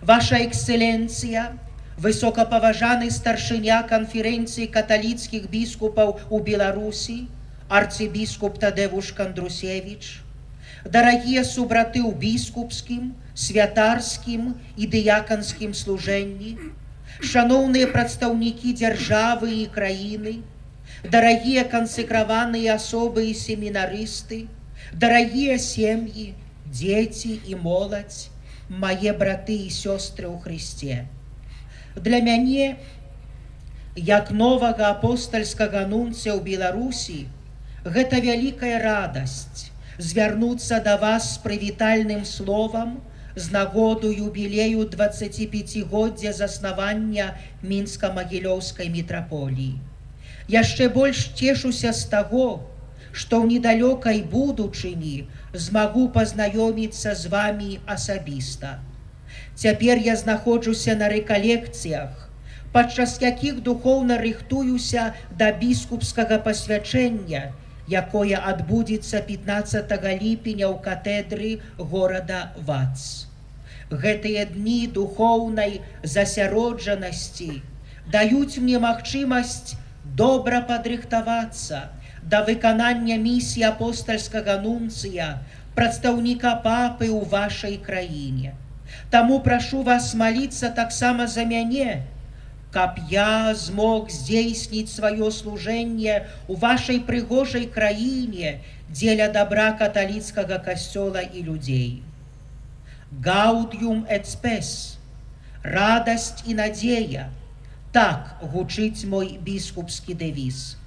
ваша эксцэленцыя, высокапаважаны старшыня канферэнцыі каталіцкіх біскупаў у Беларусі, арцыбіскуп Тадэвуш Кандрусевіч, дарагія субраты ў біскупскім, святарскім і дыяканскім служэнні, шаноўныя прадстаўнікі дзяржавы і краіны, дарагія кансекраваныя асобы і семінарысты, дарагія сем'і, дзеці і моладзь, мае браты і сёстры ў Хрысце. Для мяне, як новага апостальскага нунця ў Беларусі, гэта вялікая радасць звярнуцца да вас з прывітальным словам з нагоду юбілею 25-годдзя заснавання Мінска-Магілёўскай мітраполіі. Яшчэ больш цешуся з таго, што ў недалёкай будучыні змагу пазнаёміцца з вамі асабіста. Цяпер я знаходжуся на рэкалекцыях, падчас якіх духоўна рыхтуюся да біскупскага пасвячэння, якое адбудзецца 15 ліпеня ў катэдры горада Вац. Гэтыя дні духоўнай засяроджанасці даюць мне магчымасць добра падрыхтавацца да выканання місіі апостальскага нунцыя, прадстаўніка папы ў вашай краіне. Таму прашу вас маліцца таксама за мяне, каб я змог здзейсніць сваё служэнне ў вашай прыгожай краіне дзеля дабра каталіцкага касцёла і людзей. Гаўдіум эт спес, радасць і надзея, так гучыць мой біскупскі дэвіз.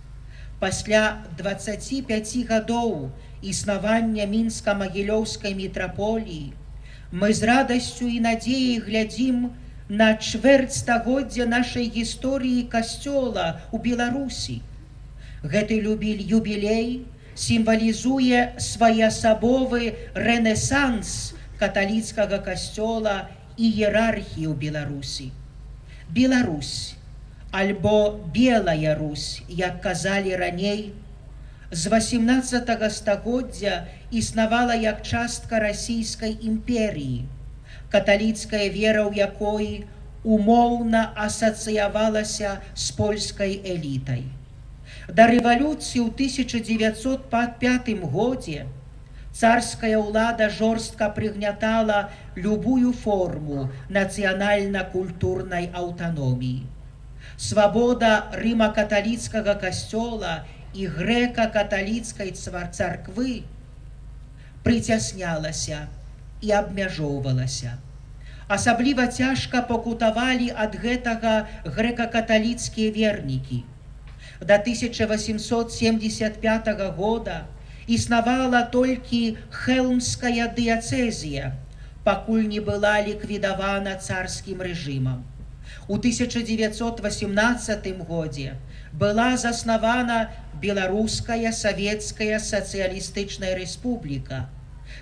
Пасля 25 гадоў існавання Мінска-Магілёўскай мітраполіі мы з радасцю і надзеяй глядзім на чвэрць стагоддзя нашай гісторыі касцёла ў Беларусі. Гэты юбілей сімвалізуе своеасабовы рэнесанс каталіцкага касцёла і іерархіі ў Беларусі. Беларусь, альбо Белая Русь, як казалі раней, з 18 стагоддзя існавала як частка расійскай імперіі, каталіцкая вера ў якой умоўна асацыявалася з польскай элітай. Да рэвалюцыі ў 1905 годзе царская ўлада жорстка прыгнятала любую форму нацыянальна-культурнай аўтаноміі. Свабода рыма-каталіцкага касцёла і грэка-каталіцкай царквы прыцяснялася і абмяжоўвалася. Асабліва цяжка пакутавалі ад гэтага грэка-каталіцкія вернікі. Да 1875 года існавала толькі Хелмская дыяцэзія, пакуль не была ліквідавана царскім рэжымам. У 1918 годзе была заснавана Беларуская савецкая сацыялістычная рэспубліка.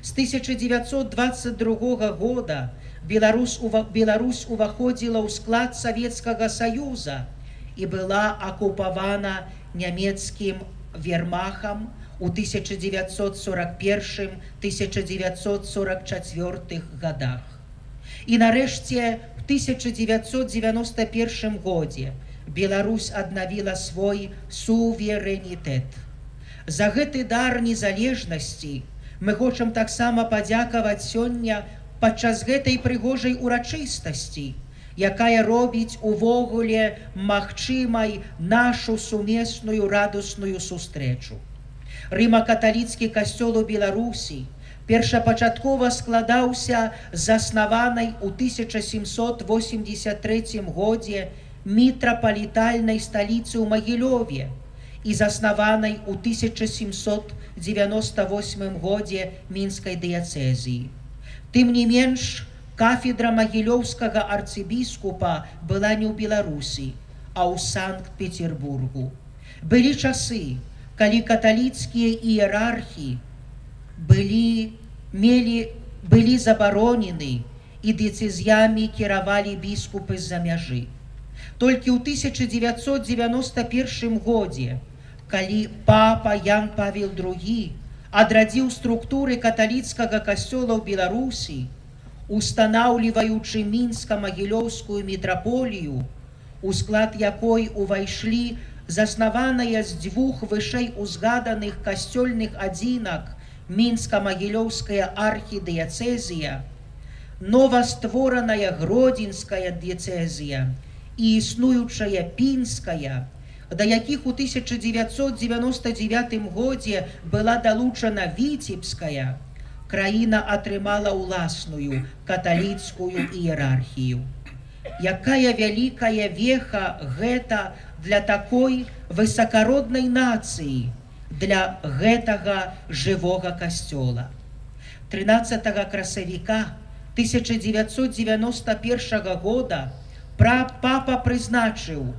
З 1922 года Беларусь уваходзіла ў склад Савецкага Саюза і была акупавана нямецкім вермахам у 1941-1944 годах. І нарэшце в 1991 годзе Беларусь аднавіла свой суверэнітэт. За гэты дар незалежнасці мы хочам таксама падзякаваць сёння падчас гэтай прыгожай урачыстасці, якая робіць увогуле магчымай нашу сумесную радасную сустрэчу. Рыма-каталіцкі касцёл у Беларусі першапачаткова складаўся з заснаванай у 1783 годзе мітрапалітальнай сталіцы ў Магілёве і заснаванай у 1798 годзе мінскай дыяцэзіі. Тым не менш, кафедра магілёўскага арцыбіскупа была не ў Беларусі, а ў Санкт-Петербургу. Былі часы, калі каталіцкія іерархі былі забаронены і дэцызіямі кіравалі біскупы з-за мяжы. Толькі ў 1991 годзе, калі папа Ян Павел II адрадзіў структуры каталіцкага касцёла ў Беларусі, устанаўліваючы мінска-магілёўскую мітраполію, у склад якой увайшлі заснаваная з дзвюх вышэй узгаданых касцёльных адзінак мінска-магілёўская архідыяцэзія, новаствораная гродзенская дыяцэзія і існуючая пінская, да якіх у 1999 годзе была далучана віцебская, краіна атрымала ўласную каталіцкую іерархію. Якая вялікая веха гэта для такой высакароднай нацыі, для гэтага жывога касцёла. 13 красавіка 1991 года папа прызначыў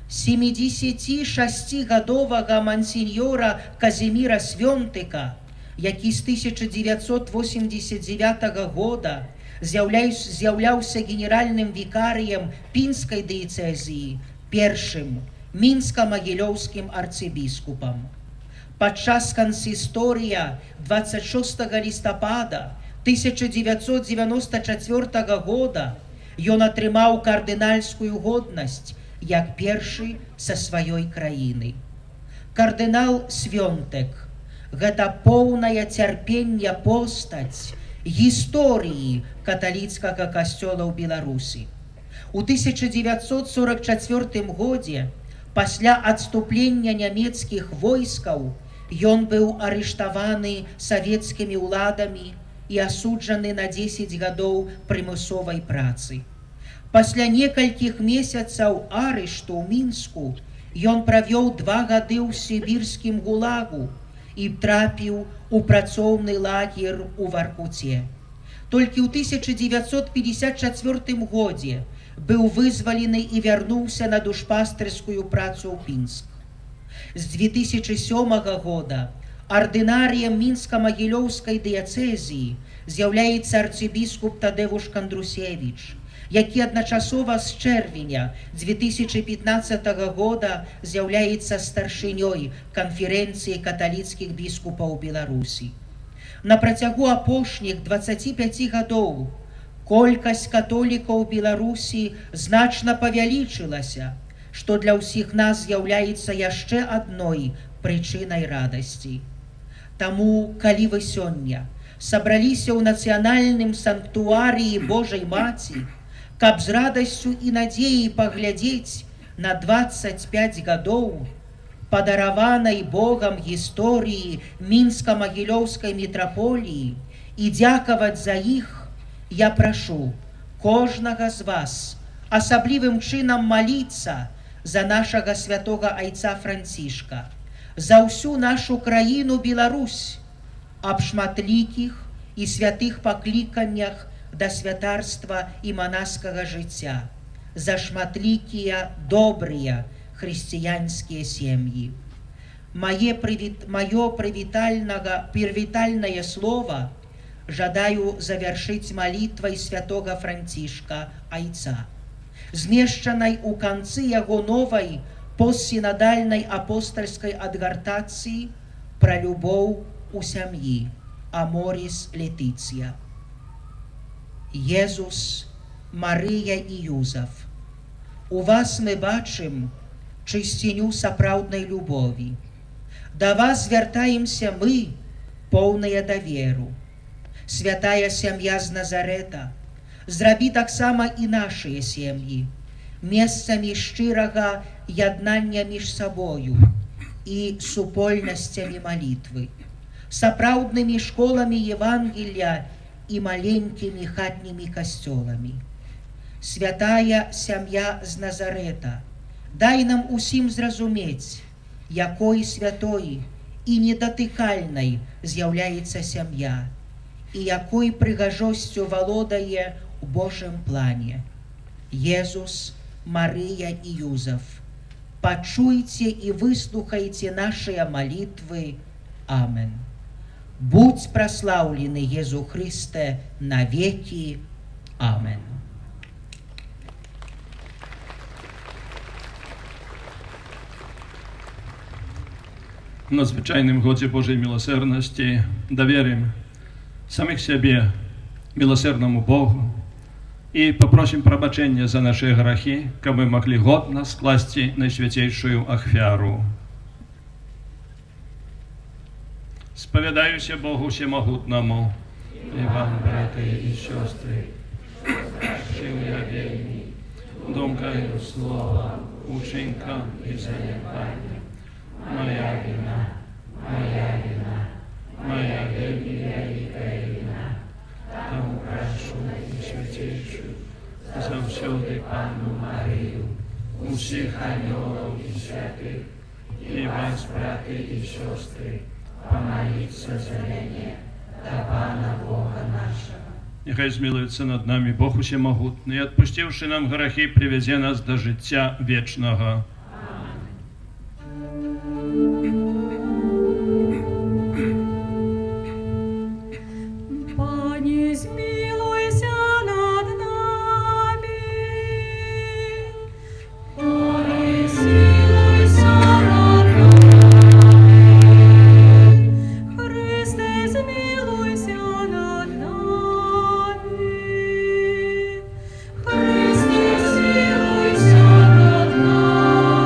76-гадовага мансіньора Казіміра Свёнтыка, які з 1989 года з'яўляўся генеральным вікарыем пінскай дыяцэзіі, першым мінска-магілёўскім арцыбіскупам. Падчас кансісторыя 26 лістапада 1994 года ён атрымаў кардынальскую годнасць як першы са сваёй краіны. Кардынал Свёнтык – гэта поўная цярпення постаць гісторыі каталіцкага касцёла ў Беларусі. У 1944 годзе, пасля адступлення нямецкіх войскаў, ён быў арыштаваны савецкімі ўладамі і асуджаны на 10 гадоў прымусовай працы. Пасля некалькіх месяцаў арышту ў Мінску ён правёў 2 гады ў сібірскім гулагу і трапіў у працоўны лагер у Варкуце. Толькі ў 1954 годзе быў вызвалены і вярнуўся на душпастырскую працу ў Пінск. З 2007 года ардынарыем мінска-магілёўскай дыяцэзіі з'яўляецца арцыбіскуп Тадэвуш Кандрусевіч, які адначасова з чэрвеня 2015 года з'яўляецца старшынёй канферэнцыі каталіцкіх біскупаў Беларусі. На працягу апошніх 25 гадоў колькасць католікаў Беларусі значна павялічылася, што для ўсіх нас з'яўляецца яшчэ адной прычынай радасці. Таму, калі вы сёння сабраліся ў нацыянальным санктуарыі Божай Маці, каб з радасцю і надзеяй паглядзець на 25 гадоў падараванай Богам гісторыі мінска-магілёўскай мітраполіі і дзякаваць за іх, я прашу кожнага з вас асаблівым чынам маліцца за нашага святога айца Францішка, за ўсю нашу краіну Беларусь, аб шматлікіх і святых пакліканнях да святарства і манаскага жыцця, за шматлікія добрыя хрысціянскія сем'і. Маё прывітальнае слова жадаю завершыць малітвай святога Францішка Айца, змешчанай у канцы яго новай постсінадальнай апостальскай адгартацыі пра любоў у сям'і Аморіс Летыцыя. Езус, Марыя і Юзаф, у вас мы бачым чысціню сапраўднай любові. Да вас звяртаемся мы, поўныя даверу. Святая сям'я з Назарэта, зрабі таксама і нашыя сем'і месцамі шчырага яднання між сабою і супольнасцямі малітвы, сапраўднымі школамі Евангелля і маленькімі хатнімі касцёламі. Святая сям'я з Назарэта, дай нам усім зразумець, якой святой і недатыкальнай з'яўляецца сям'я і якой прыгажосцю валодае у Божым плане. Езус, Марыя і Юзаф, пачуйце і выслухайце нашыя малітвы. Амен. Будь праслаўлены Езу Христе навеки. Амен. В надзвичайнім годзе Божої милосердності доверим самих себе милосердному Богу и попросим пробачения за наши грехи, как мы могли годно скласти наисвятейшую ахвяру. Споведаюся Богу Всемогутному и вам, братья и сестры, прощил я вельми, думкою, словом, учинком и занепанием. Моя вина, моя вельми великая вина. Тому прошу Святейшую, завсёды Панну Марию, усіх ангелов и святых, и вас, братья и сестры, помолиться за меня, до Пана Бога нашего. Нехай змилуется над нами Бог Всемогутный, и отпустивший нам грехи, привезе нас до життя вечного. Пане, змилуйся над нами. Пане, змилуйся над нами. Христе, змилуйся над нами. Христе, змилуйся над нами.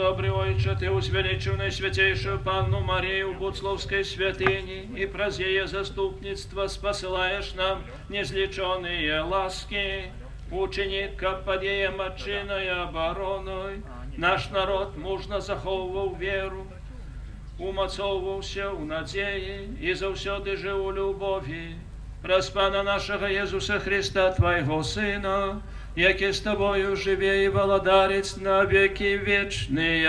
добрый Ойче, Ты узвеличив Наисвятейшую Панну Марию в Буцловской святыне, и праз ее заступництво спосылаешь нам неизлеченные ласки. Ученика под ее мочиной обороной наш народ мужно заховывал веру, умацовывался у надеи и завсёды жил у любови. Праз Пана нашего Иисуса Христа, Твоего Сына, яки с Тобою живе и володарец на веки вечные.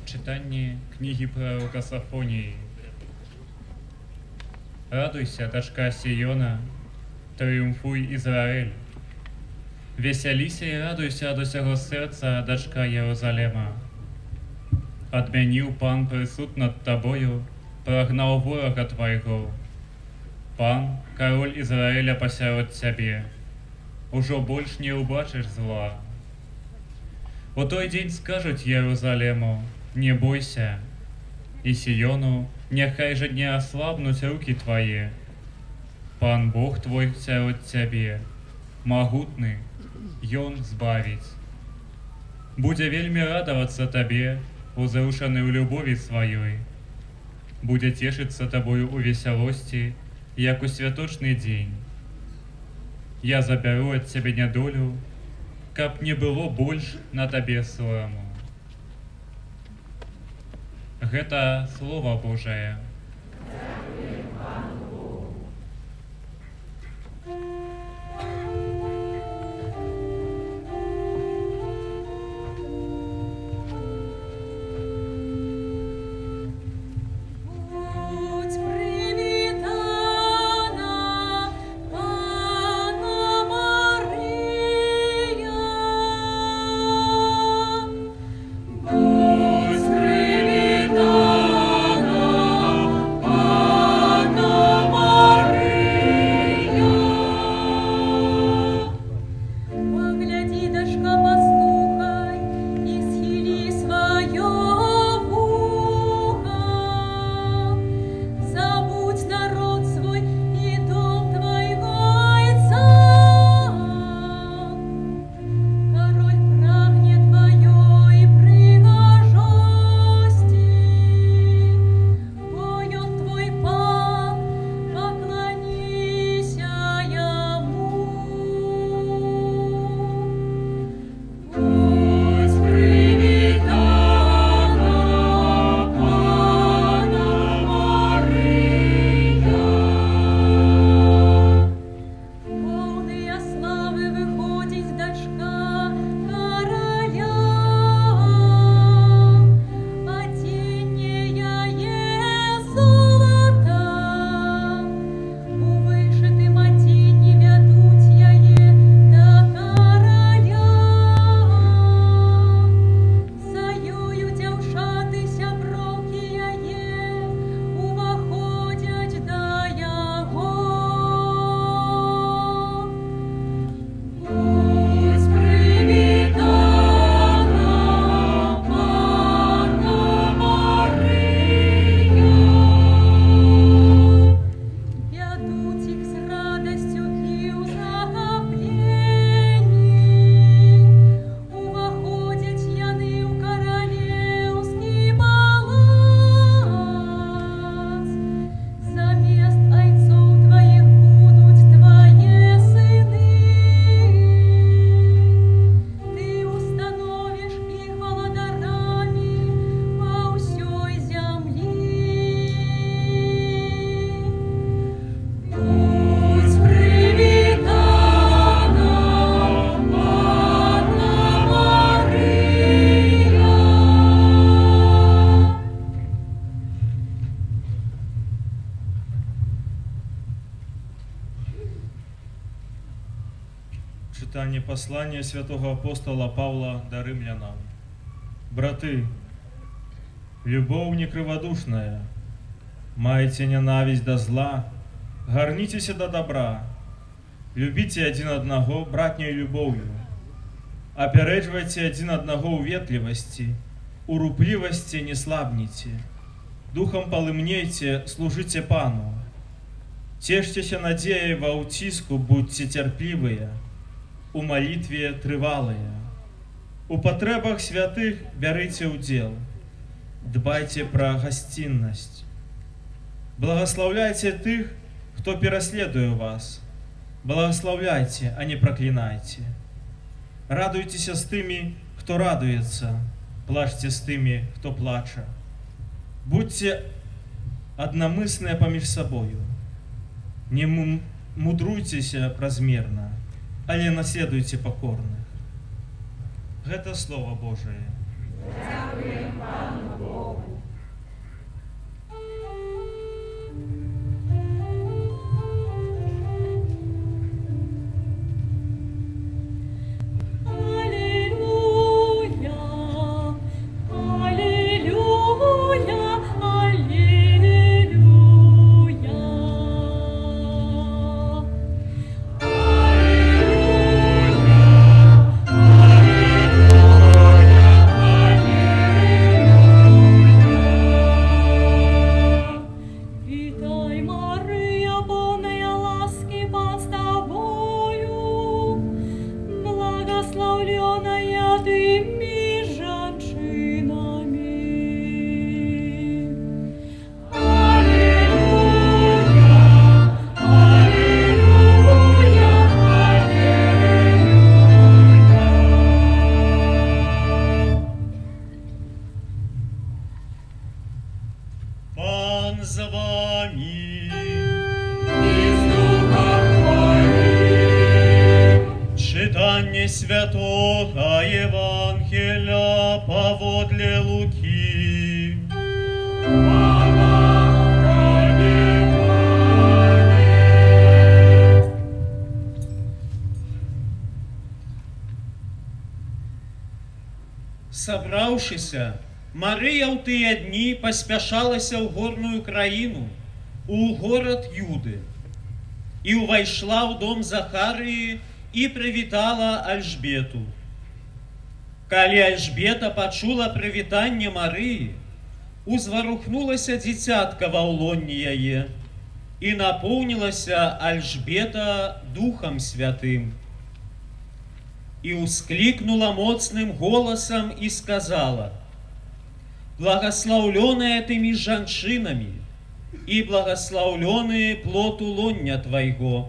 Читание книги пророка Сафонии. Радуйся, дочка Сиона, триумфуй, Израиль. Веселися и радуйся до сего сердца, дочка Иерусалима. Отменил Пан присуд над тобою, прогнал ворога твоего. Пан, король Израиля, посеред тебе. Уже больше не убачишь зла. У той день скажут Иерусалиму: не бойся, и Сиону: нехай же не ослабнут руки твои. Пан Бог твой серед тебе, могутный, и Он збавить. Буде вельми радоваться тебе, узрушенной в любови своей. Буде тешиться тобою у веселости, як у святочный день. Я заберу от тебе недолю, каб не было больше на тебе сорому. Гэта Слово Божие. Будь привітана, Панна Марія. Будь привітана, Панна Марія. Погляди, дочка, послухай, і схили своє вухо. Забудь народ свой и дом твоего отца. Король прагнет твоей пригожости. Воет твой Пан, поклонися ему. Будь привітана, Панна Марія. Полная славы выходит дочка короля. Оденея е золота, у вышитым оденье ведут я е до короля. За ёю дівчатися броки я е, уваходять до яго. Будь привітана, Панна Марія. Ведуть їх з радостю і у захопленні. Уваходять яны у королевский палац. Замест ойцов твоих будуть твои сыны. Ты установишь их володарами по всей земли. Будь привітана, Панна Марія. Читание послания святого апостола Павла до римлянам. Браты, любовь не криводушная, маете ненависть до зла, горнитесь до добра, любите один одного братней любовью, Апярэджвайце адзін аднаго ў ветлівасці, у руплівасці не слабніце, духам палымнейце, служыце Пану. Цешцеся надзеяй ва ўціску, будьце цярплівыя, у малітве трывалыя. У патрэбах святых бярыце ўдзел, дбайце пра гасціннасць. Благаслаўляйце тых, хто пераследуе вас. Благаслаўляйце, а не праклінайце. Радуйцеся з тымі, хто радуецца, плачце з тымі, хто плача. Будьце аднамысныя паміж сабою. Не мудруйцеся празмерна, але наследуйце пакорных. Гэта Слова Божае. Дякуем Пану Богу. Пан з вами. Читання Святого Євангелія паводле Луки. Сабраўшыся, Марыя ў тыя дні паспяшалася ў горную краіну, у горад Юды, і ўвайшла ў дом Захарыі і прывітала Альжбету. Калі Альжбета пачула прывітанне Марыі, узварухнулася дзіцятка ва ўлонні яе, і напоўнілася Альжбета Духам Святым. І ўсклікнула моцным голасам і сказала: «Благословленная ты між жанчынамі, і благословлены плод улоння твайго.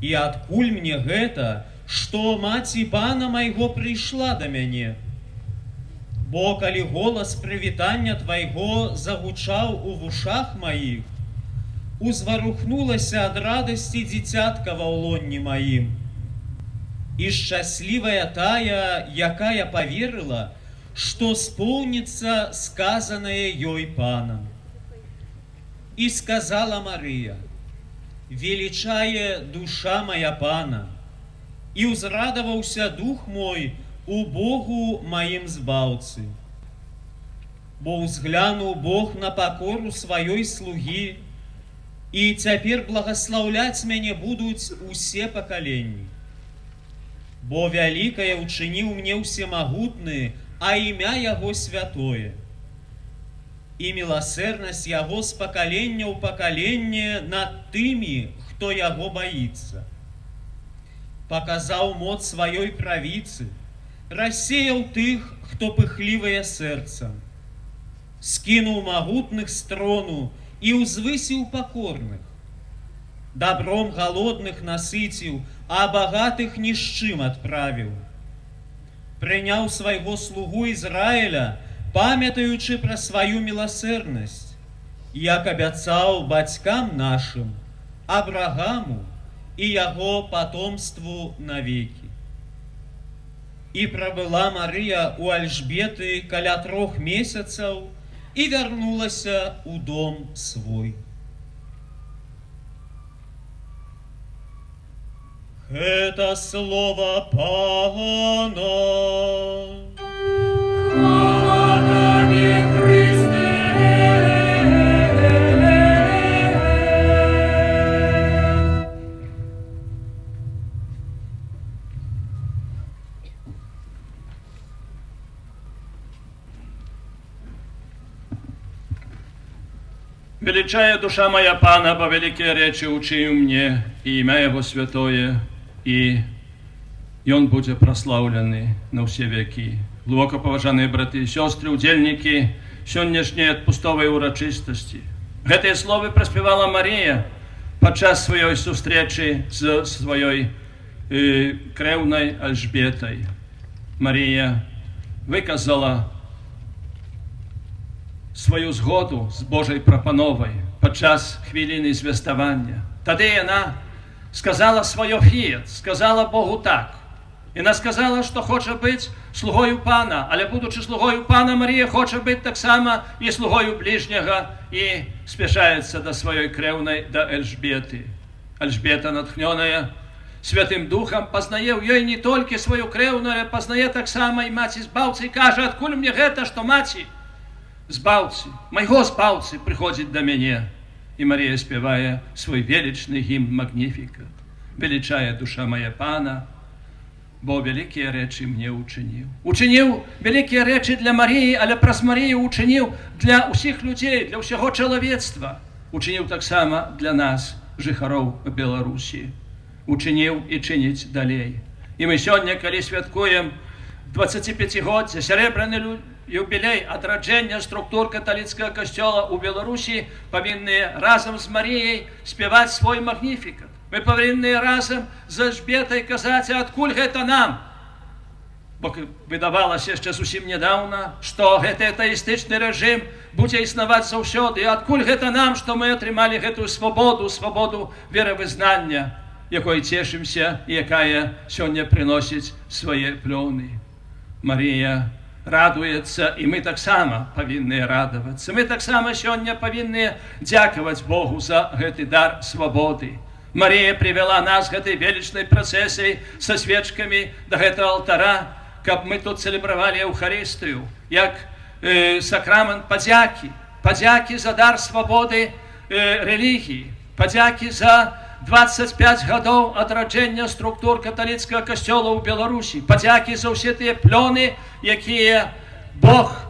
І адкуль мне гэта, што маці Пана майго прыйшла да мяне? Бо калі голас прывітання твайго загучаў у вушах маіх, узварухнулася ад радасці дзіцятка ва ўлонні маім. І шчаслівая тая, якая паверыла, што споўніцца сказанае ёй Панам». І сказала Марыя: «Велічае душа моя Пана, і ўзрадаваўся дух мой у Богу маім збаўцы. Бо ўзглянуў Бог на пакору сваёй слугі, і цяпер благаслаўляць мяне будуць усе пакаленні. Бо вялікае ўчыніў мне ўсемагутны, а імя Яго святое. І міласэрнасць Яго з пакалення ў пакаленне над тымі, хто Яго баіцца. Паказаў моц сваёй правіцы, рассеяў тых, хто пыхлівыя сэрцам, скінуў магутных з трону і ўзвысіў пакорных, добром голодных насыціў, а багатых ні з чым адправіў. Прыняў свайго слугу Ізраіля, памятаючы пра сваю міласэрнасць, як абяцаў бацькам нашым, Абрагаму і яго патомству навекі. І прабыла Марыя у Альжбеты каля 3 месяцаў і вярнулася ў дом свой. Это слово Пана. Хвала Тобі, Христе! Величая душа моя Пана, бо великие речи учил мне, и имя Его святое, и Он будет прославленный на все веки. Глубоко поважанные браты и сестры, удельники сённяшней отпустовой урочистости. Гэтые словы проспевала Мария подчас своей встречи с своей кревной Альжбетой. Мария выказала свою згоду з Божою пропановою подчас хвилини звестування. Тоді вона сказала своє фієт, сказала Богу так. І вона сказала, що хоче бути слугою Пана, але будучи слугою Пана, Марія хоче бути так само і слугою ближнього, і спішається до своєї кревної, до Ельжбети. Ельжбета, натхнена Святим Духом, познає в їй не тільки свою кревну, але познає так само і Маті Збавця, і каже, откуль мені гэта, що Маті Збавцы, майго Збавцы приходит до меня. И Мария, спевая свой величный гимн Магнификат, величая душа моя Пана, бо великие речи мне учинил. Учинил великие речи для Марии, але праз Марию учинил для усіх людей, для всего человечества. Учинил так само для нас, жихаров Беларуси. Учинил и чинить далей. И мы сегодня, коли святкуем 25-годзе, серебряный юбилей адраджэння структур католицкого костела у Беларуси, повинны разом с Марией спевать свой магнификат. Мы повинны разом с Альжбетой казать, откуль гэта нам. Бо выдавалось еще зусім недавно, что гэты атеистичный режим будзе існаваць заўсёды. И откуль гэта нам, что мы атрымали гэтую свободу, свободу веравызнання, якой цешимся и якая сегодня приносит свои плоны. Мария радуется, и мы так само повинны радоваться. Мы так само сегодня повинны дяковать Богу за гэты дар свободы. Мария привела нас к этой величной процессии со свечками до гэтого алтара, как мы тут целебровали Евхаристию, як сакрамент подяки. Подяки за дар свободы религии. Подяки за 25 годов адраджэння структур католицкого костела у Беларуси. Подяки за все те плёны, якія Бог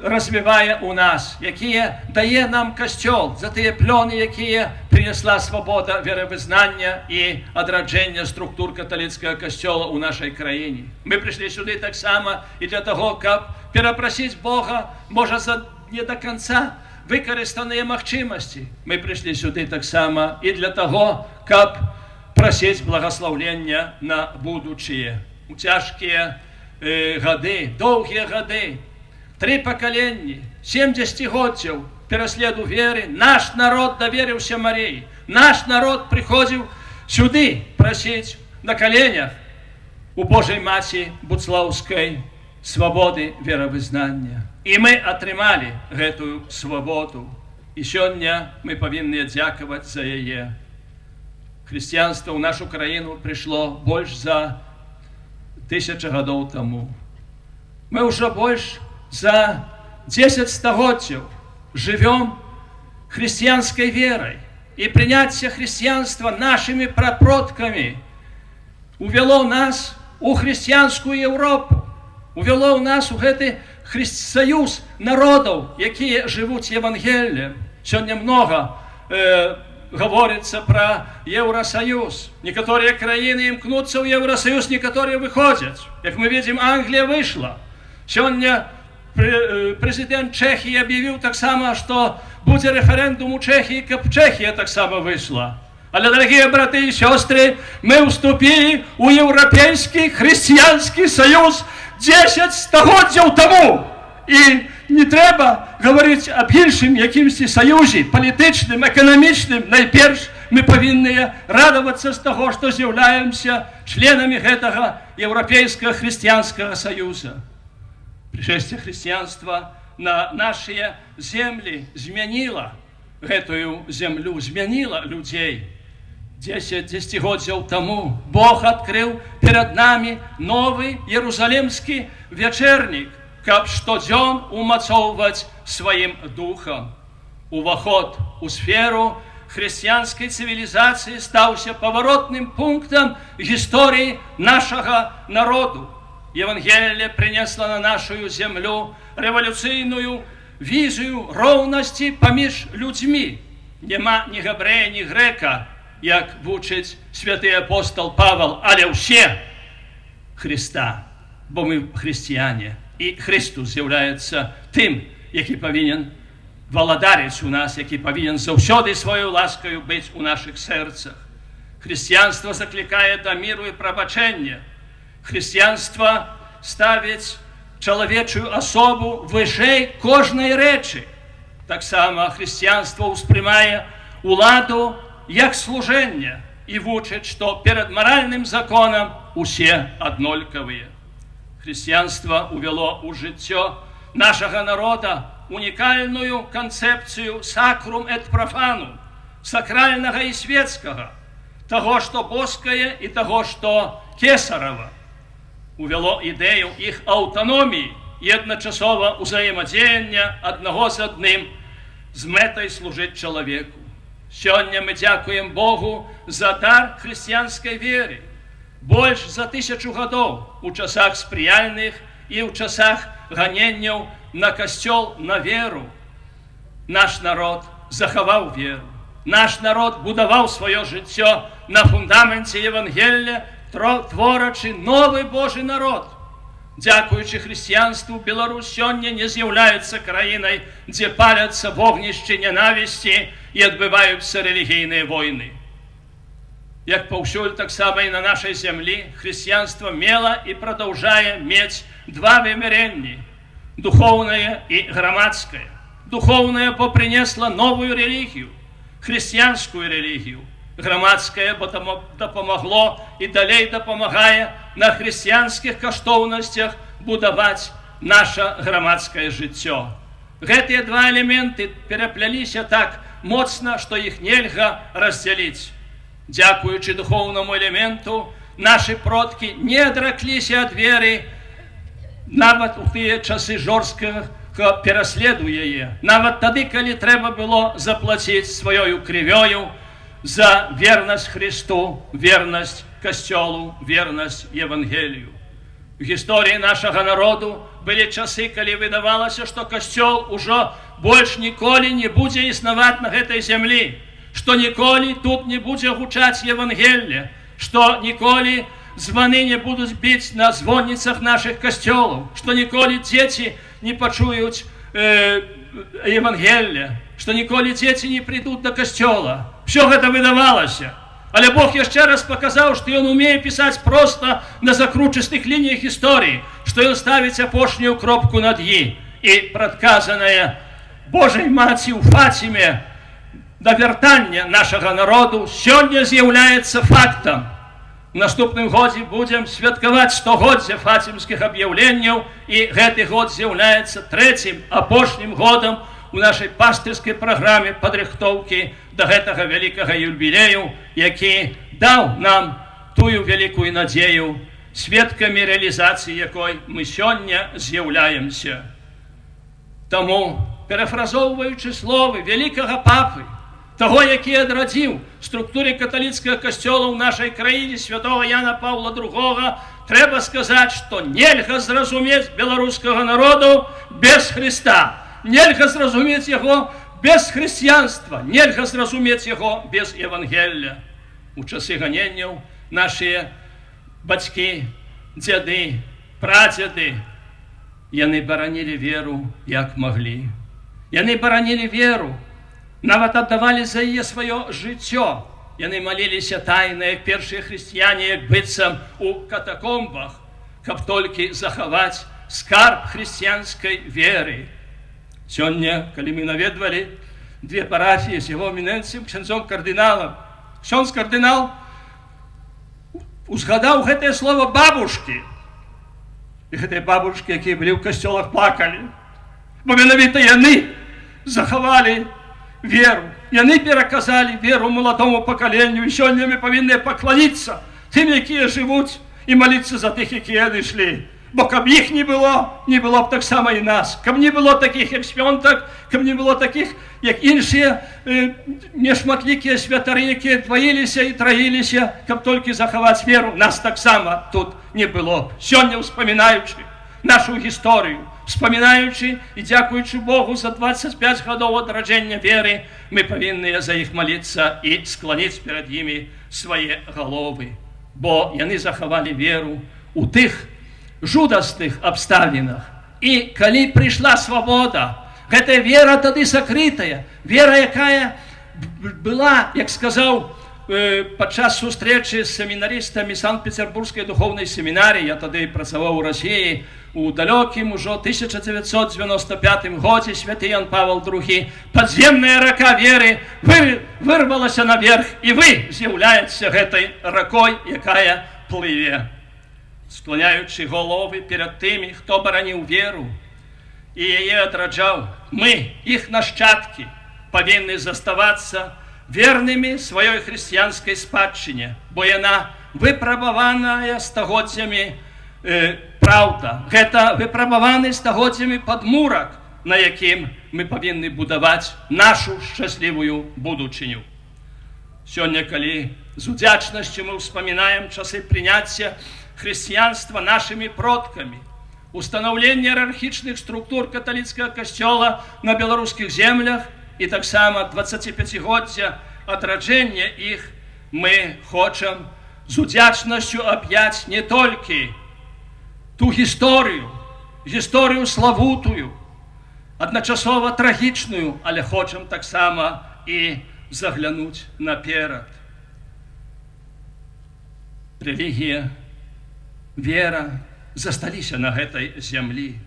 развивае у нас, якія дае нам костел, за те плёны, якія принесла свобода веравызнання и адраджэння структур католицкого костела у нашей краине. Мы пришли сюда так само и для того, как перепросить Бога, может, за не до конца выкарыстаныя магчымасці. Мы пришли сюда так само и для того, как просить благословления на будущее. У тяжкие годы, долгие годы, 3 поколения, 70 годцев переследу веры, наш народ доверился Марии. Наш народ приходил сюда просить на коленях у Божьей Маті Буцлаўскай свободы веравызнання. И мы атрымали гэтую свободу. И сегодня мы повинны дякаваць за яе. Христианство в нашу краину пришло больше за 1000 годов тому. Мы уже больше за 10 стагоддзяў живем христианской верой. И принятие христианства нашими прапродками увело нас у христианскую Европу, увело нас у гэты союз народов, якія живут Евангелием. Сегодня много говорится про Евросоюз. Некоторые краины имкнутся в Евросоюз, некоторые выходят. Как мы видим, Англия вышла. Сегодня президент Чехии объявил так само, что будет референдум у Чехии, как Чехия так само вышла. Але, дорогие браты и сестры, мы вступили в Европейский христианский союз 10 стагоддзяў тому. И не треба говорить об іншым якімсьці союзе, політычным, экономичным. Найперш мы повинны радоваться с того, что являемся членами этого Европейского христианского союза. Пришествие христианства на наши земли змянило эту землю, змянило людей. 10 десятигоддзяў тому Бог открыл перед нами новый Иерусалимский вечерник, как штодзён умацоўваць своим духом. Уваход у сферу христианской цивилизации стался поворотным пунктом истории нашего народу. Евангелие принесло на нашу землю революционную візію роўнасці паміж людзьмі. Няма ні габрэя, ні грэка, як вучыць святы апостол Павел, але ўсе Христа, бо мы хрысціяне. І Христос з'яўляецца тым, які павінен валадарыць у нас, які павінен заўсёды сваёй ласкаю быць у нашых сэрцах. Хрысціянства заклікае да міру і прабачэння. Хрысціянства ставіць чалавечую асобу вышэй кожнай рэчы. Таксама хрысціянства ўспрымае уладу як служэнне і вучыць, што перад маральным законам усе аднолькавыя. Хрысціянства увяло ў жыццё нашага народа унікальную канцэпцыю сакрум эт профанум, сакральнага і светскага, таго, што боскае і таго, што кесарава. Увяло ідэю іх аўтаноміі і адначасова ўзаемадзеяння аднаго з адным з мэтай служыць чалавеку. Сёння мы дзякуем Богу за дар хрысціянскай веры. Больш за 1000 гадоў у часах спрыяльных і ў часах ганенняў на касцёл, на веру. Наш народ захаваў веру. Наш народ будаваў сваё жыццё на фундаменце Евангелля, творачы новы Божы народ. Дзякуючы хрысціянству, Беларусь сёння не з'яўляецца краінай, дзе паляцца вогнішчы нянавісці і адбываюцца рэлігійныя войны. Як паўсюль, таксама і на нашай зямлі, хрысціянства мела і прадаўжае мець два вымярэнні – духоўнае і грамадскае. Духоўнае, бо прынесла новую рэлігію, хрысціянскую рэлігію. Грамадскае, бо дапамагло і далей дапамагае на хрысціянскіх каштоўнасцях будаваць наша грамадскае жыццё. Гэтыя два элементы перапляліся так моцна, што іх нельга раздзяліць. Дзякуючы духоўнаму элементу, нашы продкі не адракліся ад веры нават у тыя часы жорсткага пераследу яе, нават тады, калі трэба было заплаціць сваёю крывёю за вернасць Христу, вернасць касцёлу, вернасць Евангелію. У гісторыі нашага народу былі часы, калі выдавалася, што касцёл ужо больш ніколі не будзе існаваць на гэтай зямлі, што ніколі тут не будзе гучаць Евангелле, што ніколі званы не будуць біць на звонніцах нашых касцёлаў, што ніколі дзеці не пачуюць Евангелле, што ніколі дзеці не прыйдуць да касцёла. Всё гэта выдавалася. Але Бог яшчэ раз паказаў, што Ён умее пісаць проста на закручыстых лініях гісторыі, што Ён ставіць апошнюю кропку над «і». І прадказанае Божай Маці ў Фаціме да вяртання нашага народу сёння з'яўляецца фактам. У наступным годзе будзем святкаваць 100годдзе фацімскіх аб'яўленняў, і гэты год з'яўляецца трэцім, апошнім годам у нашай пастырскай праграме падрыхтоўкі да гэтага вялікага юбілею, які даў нам тую вялікую надзею, сведкамі рэалізацыі якой мы сёння з'яўляемся. Таму, перафразоўваючы словы вялікага папы, таго, які адрадзіў структуры каталіцкага касцёла ў нашай краіне святого Яна Паўла II, трэба сказаць, што нельга зразумець беларускага народу без Хрыста. Нельга зразумець яго без хрысціянства, нельга зразумець яго без Евангелля. У часы ганенняў нашыя бацькі, дзяды, прадзеды, яны баранілі веру, як маглі. Яны баранілі веру, нават аддавалі за яе сваё жыццё. Яны маліліся тайна, як першыя хрысціяне, як быццам у катакомбах, каб толькі захаваць скарб хрысціянскай веры. Сёння, калі мы наведвалі две парафіі з яго эмінэнцыям, ксяндзом кардыналам, ксёндз кардынал узгадаў гэтае слово «бабушкі». І гэтыя бабушкі, якія былі ў касцёлах, плакалі, бо менавіта яны захавалі веру. Яны пераказалі веру маладому пакаленню, і сёння мы павінны пакланіцца тым, якія жывуць, і маліцца за тых, якія адышлі. Бо каб іх не было б таксама і нас. Каб не было такіх, як Свёнтак, каб не было такіх, як іншыя нешматлікія святары, якія дваіліся і траіліся, каб толькі захаваць веру, нас таксама тут не было. Сёння, успамінаючы нашу гісторыю. Вспамінаючы і дзякуючы Богу за 25 гадоў адраджэння веры, мы павінны за іх маліцца і скланіць перад імі свае галовы, бо яны захавалі веру у тых жудасных абставінах. І калі прыйшла свабода, гэтая вера тады сакрытая, вера, якая была, як сказаў, падчас сустрэчы з семінарыстамі Санкт-Петербургскай духовнай семінарыі, я тады працаваў у Расіі, у далёкім ужо 1995 годзе святы Ян Павел II, падземная рака веры вырвалася наверх, і вы з'яўляецеся гэтай ракой, якая плыве, скланяючы головы перад тымі, хто бараніў веру і яе адраджаў. Мы, іх нашчадкі, павінны заставацца вернымі сваёй хрысціянскай спадчыне, бо яна выпрабаваная стагоддзямі праўда. Гэта выпрабаваны стагоддзямі падмурак, на якім мы павінны будаваць нашу шчаслівую будучыню. Сёння, калі з удзячнасцю мы ўспамінаем часы прыняцця хрысціянства нашымі продкамі, устанаўлення іерархічных структур каталіцкага касцёла на беларускіх землях і таксама 25-годдзя адраджэння іх, мы хочам з удзячнасцю аб'яць не толькі ту гісторыю славутую, адначасова трагічную, але хочам таксама і заглянуць наперад. Рэлігія, вера засталіся на гэтай зямлі,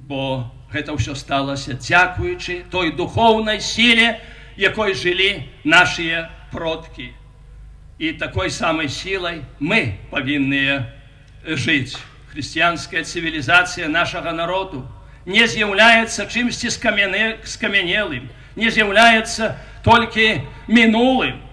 бо гэта ўсё сталася дзякуючы той духоўнай сіле, якой жылі нашыя продкі. І такой самай сілай мы павінныя жыць. Хрысціянская цывілізацыя нашага народу не з'яўляецца чымсьці скамянелым, не з'яўляецца толькі мінулым.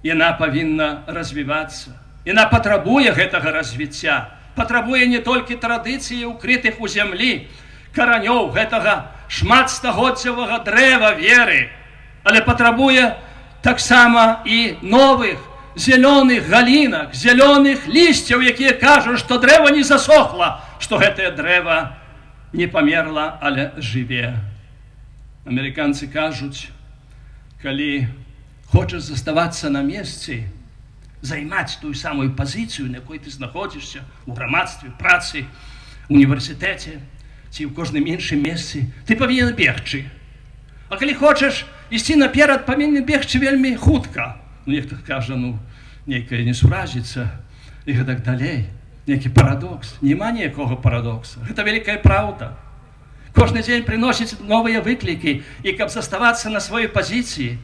Яна павінна развівацца. Яна патрабуе гэтага развіцця, патрабуе не толькі традыцыі, укрытых у зямлі, каранёў гэтага шматстагоддзявага дрэва веры, але патрабуе таксама і новых зялёных галінак, зялёных лісцяў, якія кажуць, што дрэва не засохла, што гэтае дрэва не памерла, але жыве. Амерыканцы кажуць, калі хочаш заставацца на месцы, займаць тую самую пазіцыю, на якой ты знаходзішся у грамадстве, працы, універсітэце ці ў кожным іншым месцы, ты павінен бегчы. А калі хочаш ісці наперад, павінен бегчы вельмі хутка. Нехто кажа, нейкая несуразіца і гэтак далей. Нейкі парадокс. Нема ніякога парадокса. Гэта вялікая праўда. Кожны дзень прыносіць новыя выклікі, і каб заставацца на сваёй пазіцыі,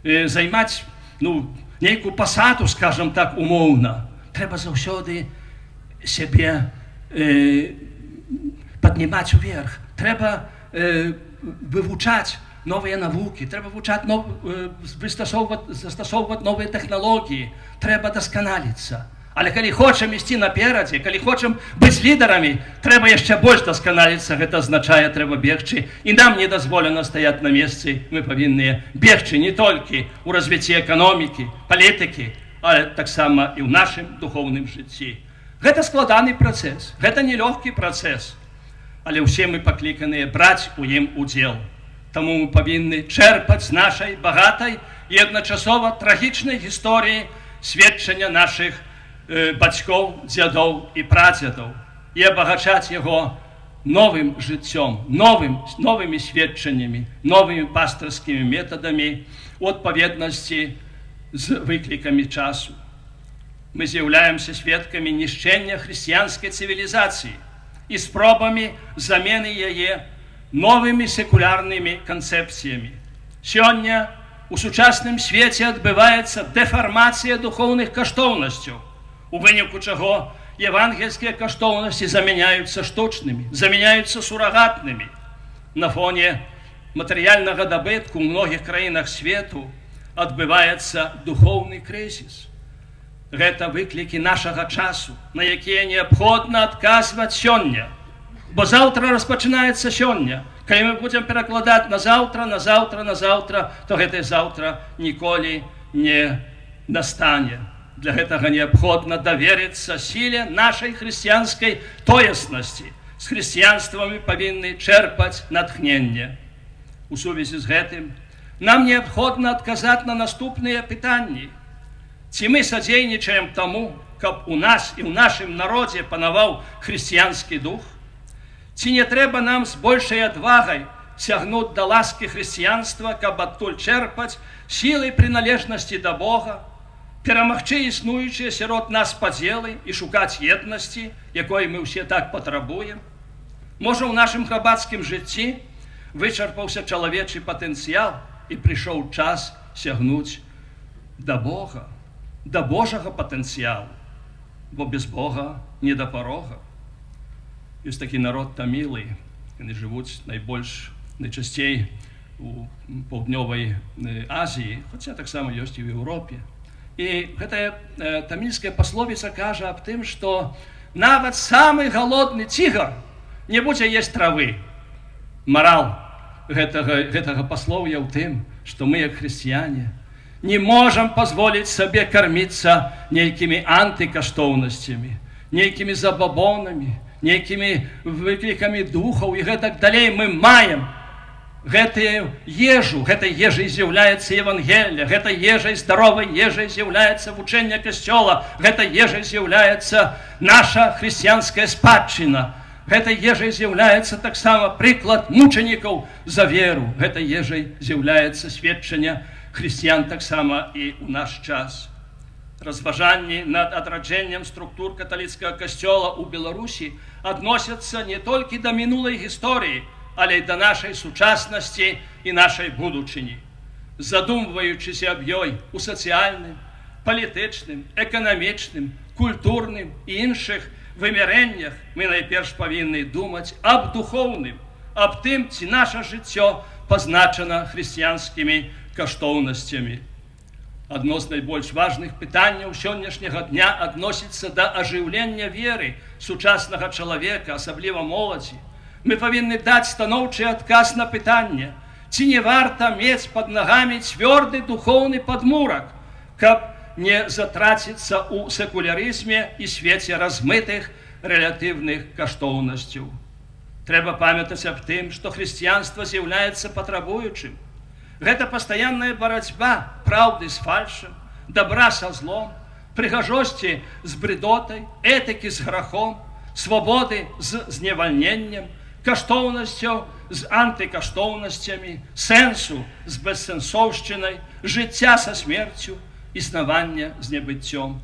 займаць нейкую пасаду, скажам так, умоўна, трэба заўсёды сябе паднімаць уверх. Трэба вывучаць новыя навукі, трэба застасоўваць новыя тэхналогіі, трэба дасканаліцца. Але калі хочам ісці наперадзе, калі хочам быць лідарамі, трэба яшчэ больш дасканаліцца, гэта азначае, трэба бегчы. І нам не дазволена стаяць на месцы, мы павінны бегчы не толькі ў развіцці эканомікі, палітыкі, але таксама і ў нашым духоўным жыцці. Гэта складаны працэс, гэта нелёгкі працэс, але ўсе мы пакліканыя браць у ім удзел. Таму мы павінны чэрпаць з нашай багатай і адначасова трагічнай гісторыі сведчання нашых бацькоў, дзядоў і прадзедаў і абагачаць яго новым жыццём, новымі сведчаннямі, новымі пастырскімі метадамі у адпаведнасці з выклікамі часу. Мы з'яўляемся сведкамі нішчэння хрысціянскай цывілізацыі і спробамі замены яе новымі секулярнымі канцэпцыямі. Сёння у сучасным свеце адбываецца дэфармацыя духоўных каштоўнасцяў, у выніку чаго евангельскія каштоўнасці замяняюцца штучнымі, замяняюцца сурагатнымі. На фоне матэрыяльнага дабытку ў многіх краінах свету адбываецца духоўны крызіс. Гэта выклікі нашага часу, на якія неабходна адказваць сёння. Бо заўтра распачынаецца сёння. Калі мы будзем перакладаць на заўтра, то гэтае заўтра ніколі не настане. Для гэтага неабходна даверыцца сіле нашай хрысціянскай тоеснасці, з хрысціянствам павінны чэрпаць натхненне. У сувязі з гэтым нам неабходна адказаць на наступныя пытанні. Ці мы садзейнічаем таму, каб у нас і ў нашым народзе панаваў хрысціянскі дух? Ці не трэба нам з большай адвагай сягнуць да ласкі хрысціянства, каб адтуль чэрпаць сілай прыналежнасці да Бога, перамагчы існуючыя сярод нас падзелы і шукаць еднасці, якой мы ўсе так патрабуем? Можа, ў нашым грабацкім жыцці вычарпаўся чалавечы патэнцыял і прыйшоў час сягнуць да Бога, да Божага патэнцыялу, бо без Бога не да парога. Ёсць такі народ тамілы, яны жывуць найчасцей у паўднёвай Азіі, хаця таксама ёсць і ў Еўропе. І гэтая тамільская пасловіца кажа аб тым, што нават самы галодны цігар не будзе есць травы. Марал гэтага паслоўя ў тым, што мы, як хрысціяне, не можам пазволіць сабе карміцца нейкімі антыкаштоўнасцямі, нейкімі забабонамі, нейкімі выклікамі духаў і гэтак далей. Мы маем гэтую ежу, гэтай ежай з'яўляецца Евангелие, гэтай ежай, здаровай ежай з'яўляецца вучэнне Касцёла, гэтай ежай з'яўляецца наша хрысціянская спадчына, гэтай ежай з'яўляецца таксама прыклад мучанікаў за веру, гэтай ежай з'яўляецца сведчанне хрысціян таксама і ў наш час. Разважанні над адраджэннем структур каталіцкага касцёла ў Беларусі адносяцца не толькі да мінулай гісторыі, але й да нашай сучаснасці і нашай будучыні. Задумваючыся аб ёй у сацыяльным, палітычным, эканамічным, культурным і іншых вымярэннях, мы найперш павінны думаць аб духоўным, аб тым, ці наша жыццё пазначана хрысціянскімі каштоўнасцямі. Адно з найбольш важных пытанняў сённяшняга дня адносіцца да ажыўлення веры сучаснага чалавека, асабліва моладзі. Мы павінны даць станоўчы адказ на пытанне, ці не варта мець пад нагамі цвёрды духоўны падмурак, каб не затраціцца ў секулярызме і свеце размытых рэлятыўных каштоўнасцяў. Трэба памятаць аб тым, што хрысціянства з'яўляецца патрабуючым. Гэта пастаянная барацьба праўды з фальшам, добра са злом, прыгажосці з брыдотай, этыкі з грахом, свабоды з зневальненнем, каштоўнасцяў з антыкаштоўнасцямі, сэнсу з бессэнсоўшчынай, жыцця са смерцю, існавання з небыццём.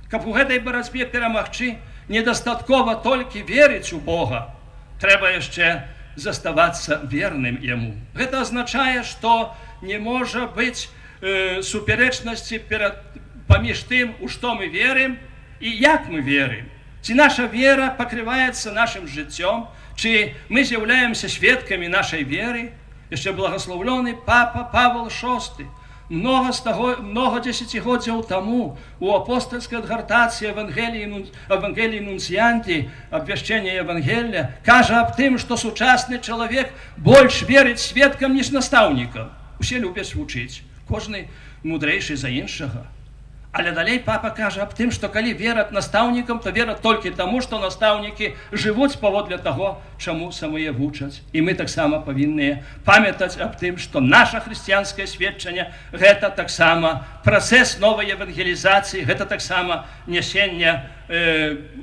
Каб у гэтай барацьбе перамагчы, недастаткова толькі верыць у Бога, трэба яшчэ заставацца верным яму. Гэта азначае, што не можа быць супярэчнасці паміж тым, у што мы верым і як мы верым. Ці наша вера пакрываецца нашым жыццём, ці мы з'яўляемся сведкамі нашай веры. Яшчэ благаслаўлёны папа Павел VI много дзесяцігоддзяў таму у апостальскай адгартацыі Евангелii Нунціанті, абвяшчэння Евангелия, кажа аб тым, што сучасны чалавек больш верыць сведкам, ніж настаўнікам. Усе любяць вучыць, кожны мудрэйшы за іншага. Але далей папа кажа аб тым, што калі вераць настаўнікам, то вераць толькі таму, што настаўнікі жывуць паводле таго, чаму самыя вучаць. І мы таксама павінны памятаць аб тым, што наша хрысціянскае сведчанне – гэта таксама працэс новай евангелізацыі, гэта таксама нясенне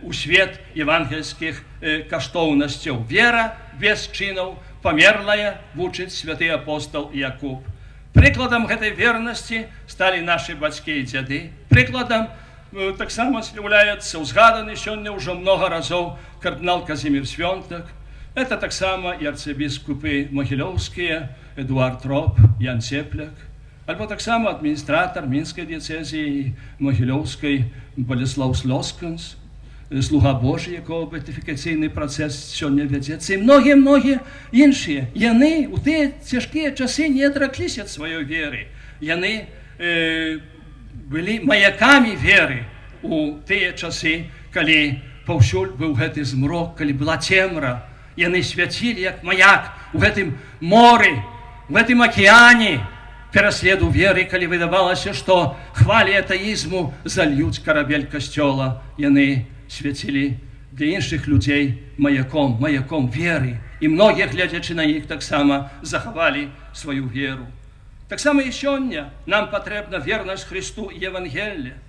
у свет евангельскіх каштоўнасцяў. Вера без чынаў памерлая, вучыць святы апостол Якуб. Прыкладам гэтай вернасці сталі нашы бацькі і дзяды. Прыкладам таксама з'яўляецца узгаданы сёння ўжо многа разоў кардынал Казімір Свёнтак. Это таксама і арцыбіскупы магілёўскія Эдуард Роб, Ян Цепляк, альбо таксама адміністратар мінскай дыяцэзіі магілёўскай Болеслаў Слосканс, слуга Божий, якого бетифікаційний процес сьогодні ведеться, і многі інші. Яны у ті тяжкі часи не отреклись від своєї віри. Яны були маяками віри у ті часи, коли повсюль був гэты змрок, коли була темра. Яны святили, як маяк у гэтым морі, в гэтым океані пераследу веры, коли видавалося, що хвалі атеїзму зальють корабель костьола. Яны святили для іншых людзей маяком веры. І многія, глядзячы на іх, таксама захавалі сваю веру. Таксама і сёння нам патрэбна вернасць Христу і Евангелія.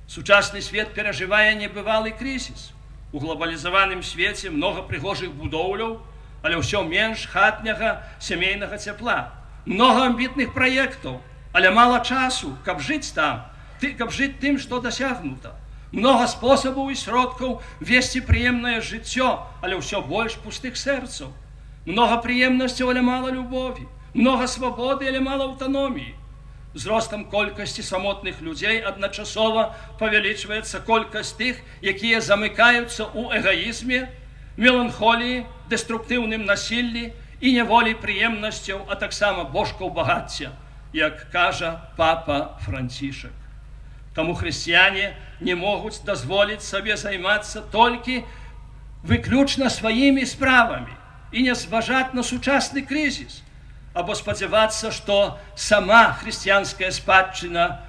Сучасны свет перажывае небывалы крызіс. У глобалізаваным свеце многа прыгожых будоўляў, але ўсё менш хатняга сямейнага цяпла. Многа амбітных праектаў, але мала часу, каб жыць там, каб жыць тым, што дасягнута. Многа спосабаў і сродкаў весці прыемнае жыццё, але ўсё больш пустых сэрцаў. Многа прыемнасцяў, але мала любові. Многа свабоды, але мала аўтаноміі. З ростам колькасці самотных людзей адначасова павялічваецца колькасць тых, якія замыкаюцца ў эгаізме, меланхоліі, дэструктыўным насіллі і няволі прыемнасцяў, а таксама божкаў багацця, як кажа папа Францішак. Таму хрысціяне не могуць дазволіць сабе займацца толькі выключна сваімі справамі і не зважаць на сучасны крызіс, або спадзявацца, што сама хрысціянская спадчына,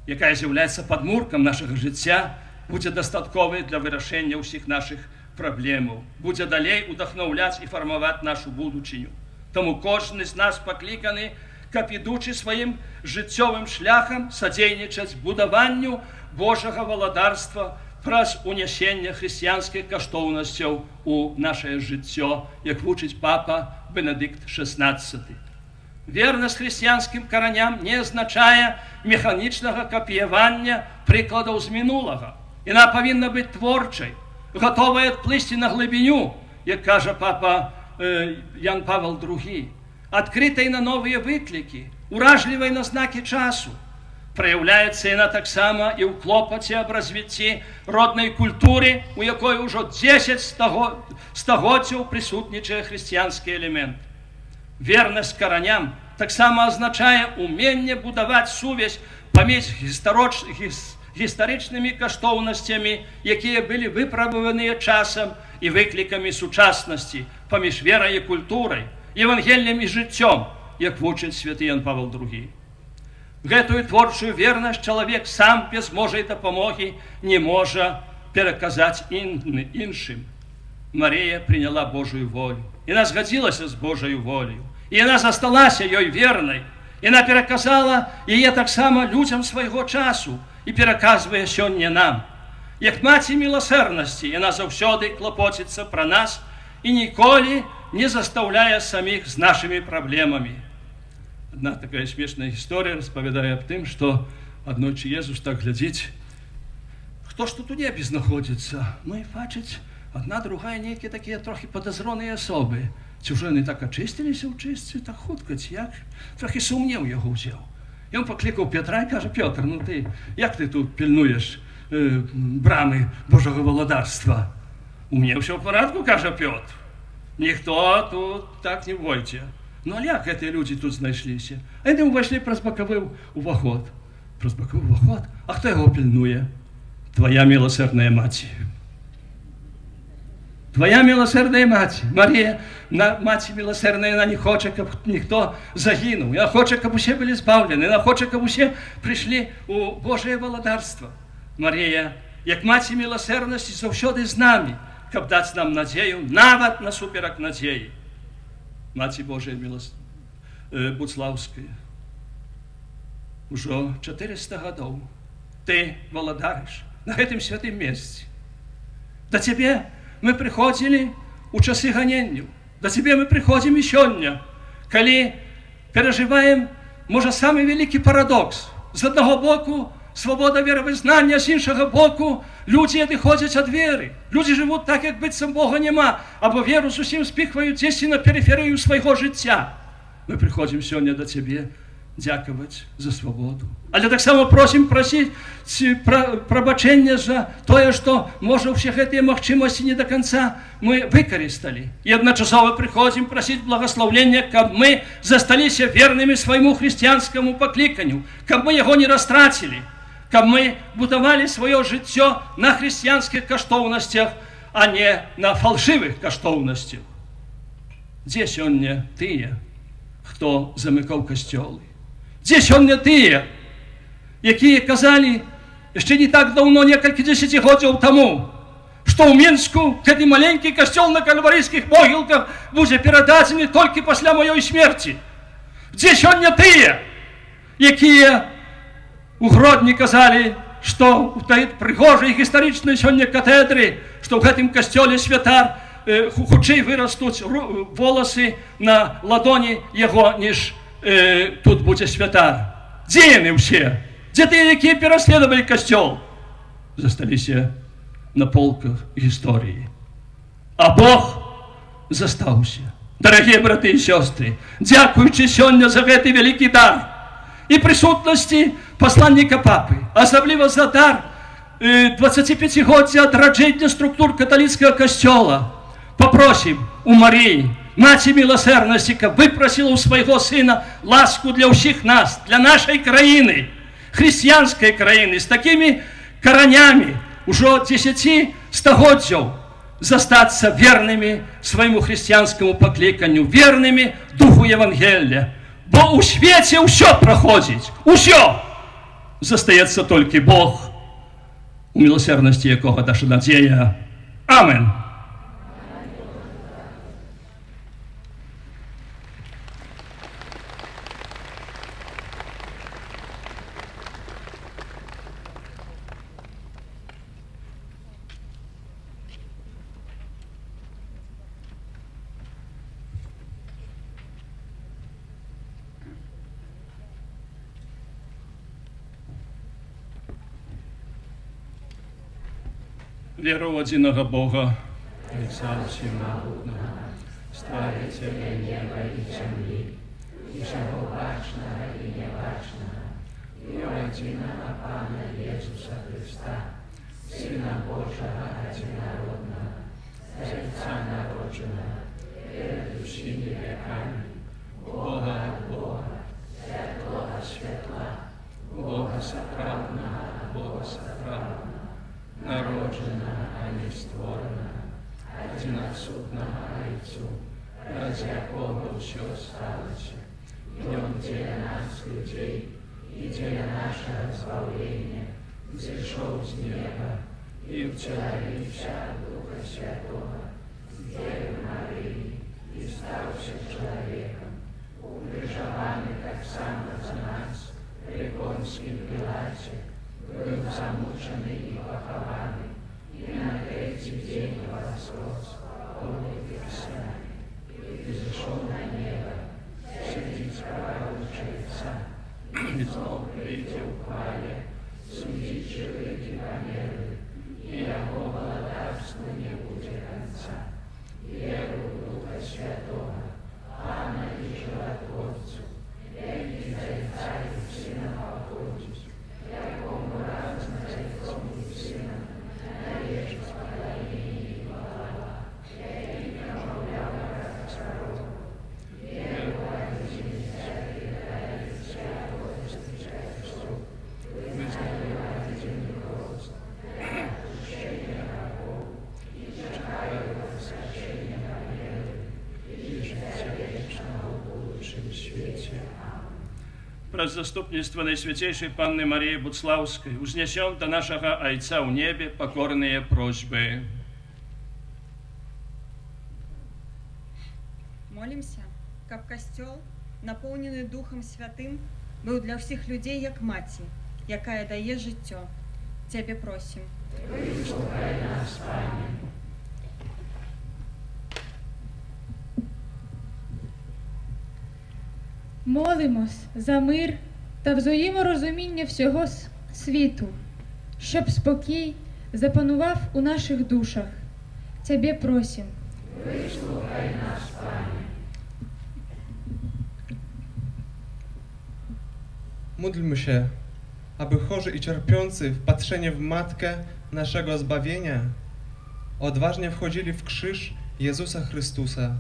якая з'яўляецца падмуркам нашага жыцця, будзе дастатковай для вырашэння ўсіх нашых праблемаў, будзе далей удахнаўляць і фармаваць нашу будучыню. Таму кожны з нас пакліканы, каб ідучы сваім жыццёвым шляхам садзейнічаць будаванню Божага валадарства праз унясення хрысціянскіх каштоўнасцяў у нашае жыццё, як вучыць папа Бенедыкт XVI. Вернасць хрысціянскім караням не азначае механічнага капіявання прыкладаў з мінулага. Яна павінна быць творчай, гатовая адплысці на глыбіню, як кажа папа Ян Павел II, адкрытай на новыя выклікі, уражлівай на знакі часу. Праяўляецца яна таксама і ў клопаце аб развіцці роднай культуры, у якой ужо 10 стагоддзяў прысутнічае хрысціянскі элемент. Вернасць караням таксама азначае уменне будаваць сувязь паміж гістарычнымі каштоўнасцямі, якія былі выпрабаваныя часам і выклікамі сучаснасці, паміж верай і культурай, евангеллем і жыццём, як вучыць святы Ян Павел II. Гэтую творчую вернасць чалавек сам без Божай дапамогі не можа пераказаць іншым. Марія прыняла Божую волю. Яна згадзілася з Божаю волею. І яна засталася ёй вернай. Яна пераказала яе таксама людзям свайго часу і пераказвае сёння нам. Як маці міласэрнасці, яна заўсёды клапоціцца пра нас і ніколі не застаўляе саміх з нашымі праблемамі. Одна такая смешная гісторыя распавядае аб тым, што аднойчы Езус так глядзіць, хто ж тут у небе знаходзіцца? Ну і бачыць, адна, другая, нейкія такія трохі падазроныя асобы. Ці ўжо яны так ачысціліся ў чысці, так хутка, ці як? Трохі сумнеў яго ўзяў. Ён паклікаў Петра і кажа: Пётр, ну ты, як ты тут пільнуеш брамы Божага валадарства? У мяне ўсё ў парадку, кажа Пётр. Ніхто тут так не войдзе. Ну, але як гэтыя людзі тут знайшліся? А яны ўвайшлі праз бакавы ўваход. Праз бакавы ўваход? А хто яго пільнуе? Твая міласэрная маці. Твая міласэрная маці. Марія, маці міласэрная, яна не хоча, каб ніхто загінуў. Яна хоча, каб усе былі збаўлены. Яна хоча, каб усе прыйшлі ў Божае валадарства. Марія, як маці міласэрнасці, заўсёды з намі, каб даць нам надзею, нават насуперак надзеі. Маці Божая Буцлаўская. Ужо 400 гадоў ты валадарыш на гэтым святым месцы. Да цябе мы прыходзілі ў часы ганенняў. Да цябе мы прыходзім і сёння, калі перажываем, можа, самы вялікі парадокс. З аднаго боку свабода веравызнання, з іншага боку людзі адыходзяць ад веры. Людзі жывуць так, як быццам Бога няма, або веру зусім спіхваюць дзесьці на перыферыю свайго жыцця. Мы прыходзім сёння да цябе дзякаваць за свабоду. Але таксама просім прасіць прабачэння за тое, што, можа, ўсе гэтыя магчымасці не да канца мы выкарысталі. І адначасова прыходзім прасіць благаслаўлення, каб мы засталіся вернымі свайму хрысціянскаму пакліканню, каб мы яго не растрацілі, каб мы будавалі сваё жыццё на хрысціянскіх каштоўнасцях, а не на фальшывых каштоўнасцях. Дзе сёння тыя, хто замыкаў касцёлы? Дзе сёння тыя, якія казалі яшчэ не так даўно, некалькі дзесяцігоддзяў таму: што ў Мінску гэты маленькі касцёл на кальварыйскіх могілках будзе перададзены толькі пасля маёй смерці. Дзе сёння тыя, якія у Гродні казалі, што ў той прыгожай гістарычнай сёння катедры, што ў гэтым касцёле святар хутчэй вырастуць воласы на ладоні яго, ніж тут будзе святар. Дзе яны ўсе? Дзе тыя, якія пераследавалі касцёл? Засталіся на полках гісторыі. А Бог застаўся. Дарагія браты і сёстры, дзякуючы сёння за гэты вялікі дар і прысутнасці пасланніка папы, асабліва за дар 25-годдзя адраджэння структур каталіцкага касцёла, папросім у Марыі, Маці міласэрнасці, каб выпрасіла ў свайго сына ласку для ўсіх нас, для нашай краіны, хрысціянскай краіны, з такімі каранямі ўжо 10 стагоддзяў застацца вернымі свайму хрысціянскаму пакліканню, вернымі духу Евангелля. Бо ў свеце ўсё праходзіць, усё! Застаецца толькі Бог, у міласэрнасці якога наша надзея. Амен. Веру в одиного Бога, Отца Всемогутного, Створителя неба и земли, и всего бачного и небачного, и в единого Пана Иисуса Христа, Сына Божьего Одинородного, Отца народженного, перед всеми веками, Бога от Бога, светлого светла, Бога справного, Бога справного, народженого, а не створенного, одиносудного Отцу, ради якого все сталося, и Он для нас, людей, и для нашего избавления, зашел с неба и втелился от Духа Святого, с Девы Марии, и стался человеком, убежаванный, как сам из нас, при Понтском Пилате, был замученный и похованный, и на третий день воскрес, полный Писаний, и зашел на небо, сидит праворучия Отца, и снова придя в хвале, судить живых и померлых, и его володарству не будет конца. Веру в Духа Святого, Ана и Животворцу, веки Отца и Сына походить, якому разно с Отцом и Сыном належит поклонение и хвала, и промовляла как царов. Веру в один всякий дарит святого встречательству, вызнаю один рост, отпущение рабов, и чекаю воскрешения померлых, и життя вечного в будущем свете. Праз заступніцтва Найсвятейшей Панны Марии Буцлаўскай узнесем до нашего Отца в небе покорные просьбы. Молимся, каб касцёл, наполненный Духом Святым, был для всех людей як маці, якая дае жыццё. Цябе просим. Выслухай нас, Пане. Молимось за мир та взаєморозуміння всього світу, щоб спокій запанував у наших душах. Тебе просим. Wyslухaj nas, Panie. Módlmy się, aby chorzy i cierpiący w patrzenie w Matkę naszego zbawienia odważnie wchodzili w krzyż Jezusa Chrystusa.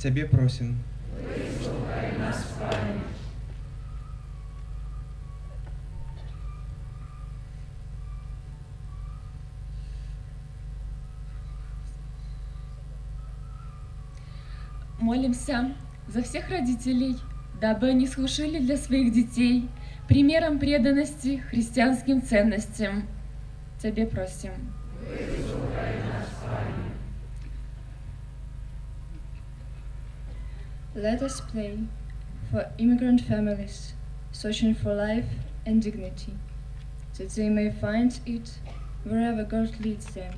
Ciebie prosim. Wyslухaj nas, Panie. Молимся за всех родителей, дабы они служили для своих детей примером преданности христианским ценностям. Тебе просим. Выслухай Let us pray for immigrant families searching for life and dignity, that they may find it wherever God leads them,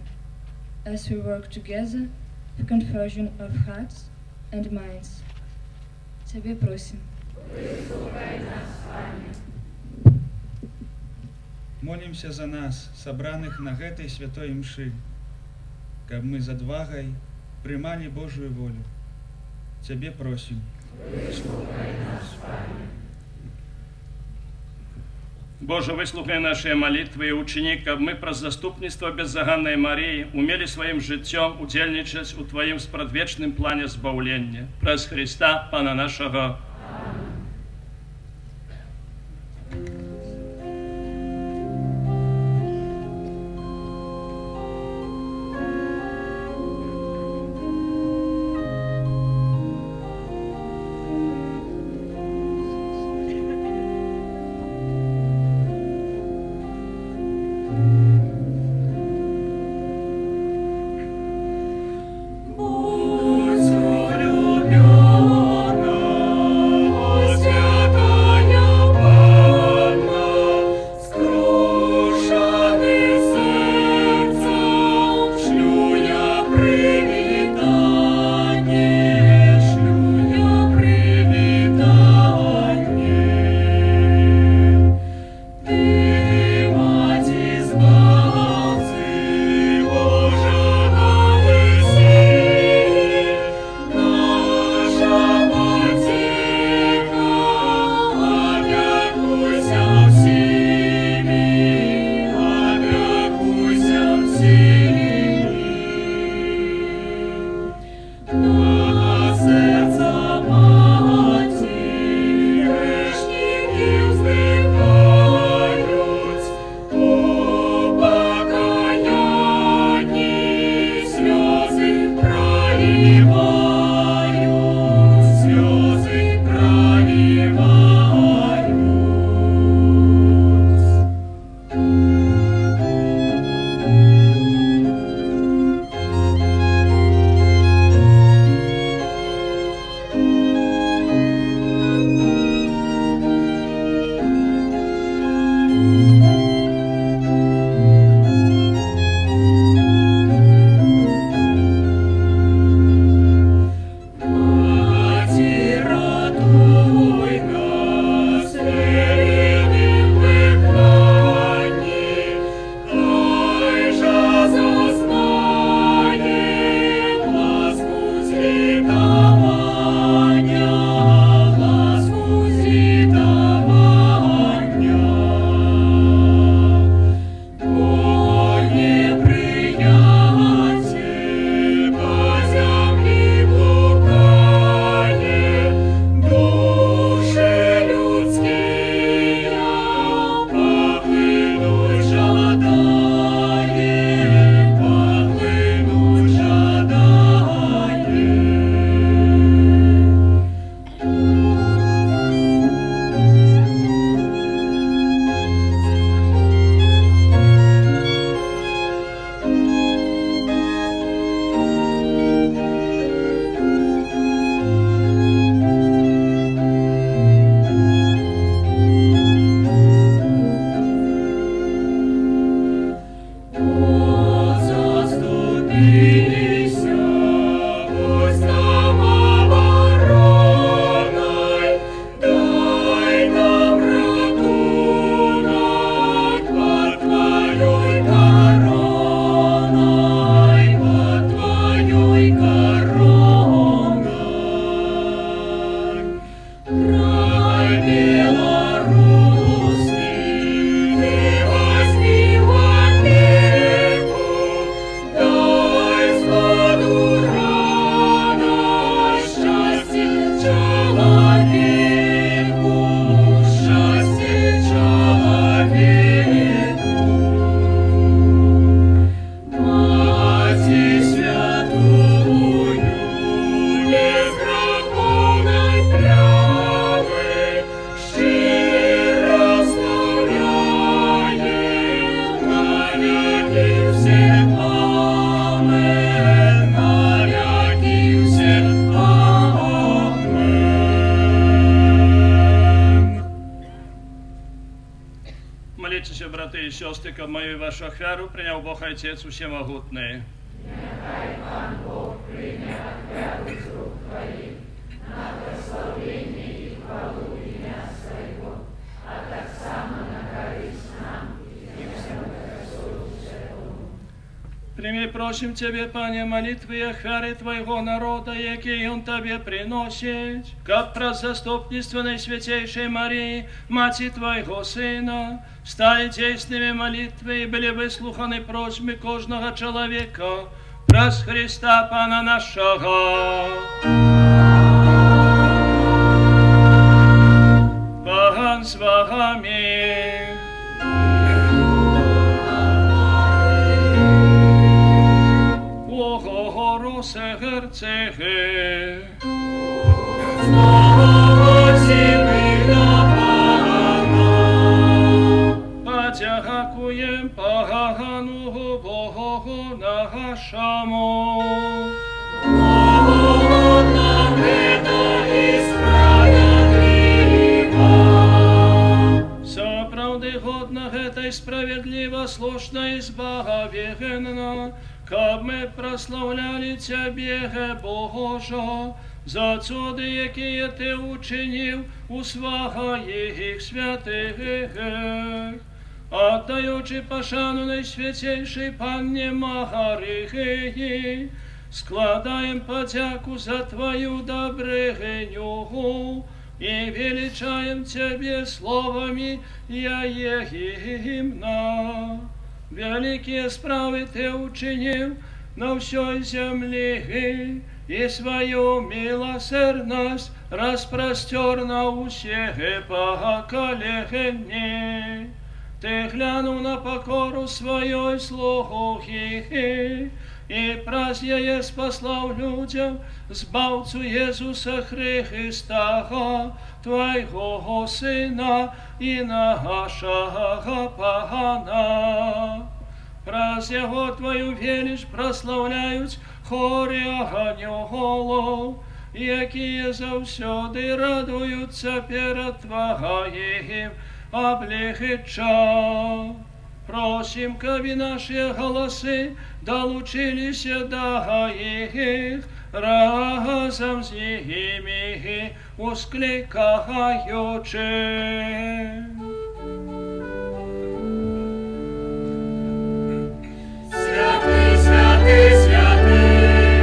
as we work together for conversion of hearts and minds. Тебе просим. Молимся за нас, собраных на гэтай святой мшы, каб мы з адвагай прымалі Божую волю. Цябе просім. Боже, выслухай наши молитвы и учини, каб мы праз заступніцтва беззаганнай Марии умели своим жыццём удзельнічаць у Твоим спрадвечным плане збаўлення. Праз Христа, Пана нашага. Будь улюблена, святая Панна, скрушены сердцем, шлю я привітання, Ти, Маті Збавці Божого Месії, наша потіха, опікуйся всіми, опікуйся всіми. На серця Маті грішників здихають, у покаянні сльози проливають, сльози проливають. siostry, как мою вашу ахвяру принял Бог Отец Всемогутный. Нехай Пан Бог прийме ахвяру з рук Твоїх на прославлення і хвалу ім'я Своєго, а так само на користь нам і всьому Христу Святому. Прими, просим Тебе, Пане, молитвы и ахвяры Твоего народа, якие Он Тебе приносит, как про заступництво Наисвятейшей Марии, Мати Твоего Сына, стали действенными молитвы и были выслуханы просьбы кожного человека, праз Христа Пана нашего. Пан с вами. Ого, серцеги. Подякуєм погану Богу нашому. Соправды годно это и справедливо, слушно и избавенно, как мы прославляли Тебе, Боже, за чуди, які Ти учинив у своїх святих, отдаючи пошану Найсвятейшей Панне Марії, складаем подяку за Твою добрыню и величаем Тебе словами гимна. Великие справы Ты учинил на всей земле, и свою милосердность распростер на всех поколения. Ты глянул на покору своей слуги, и празднее спасла людям Збавцу Иисуса Христа, Твоего Сына и нашего Пана. Праз Его Твою велич прославляють хорі ангелов, які завсюди радуються перед Твоїм обличчям. Просим, каби наши голоси долучилися до их, разом с ними ускликаючи. Святий, святий, святий,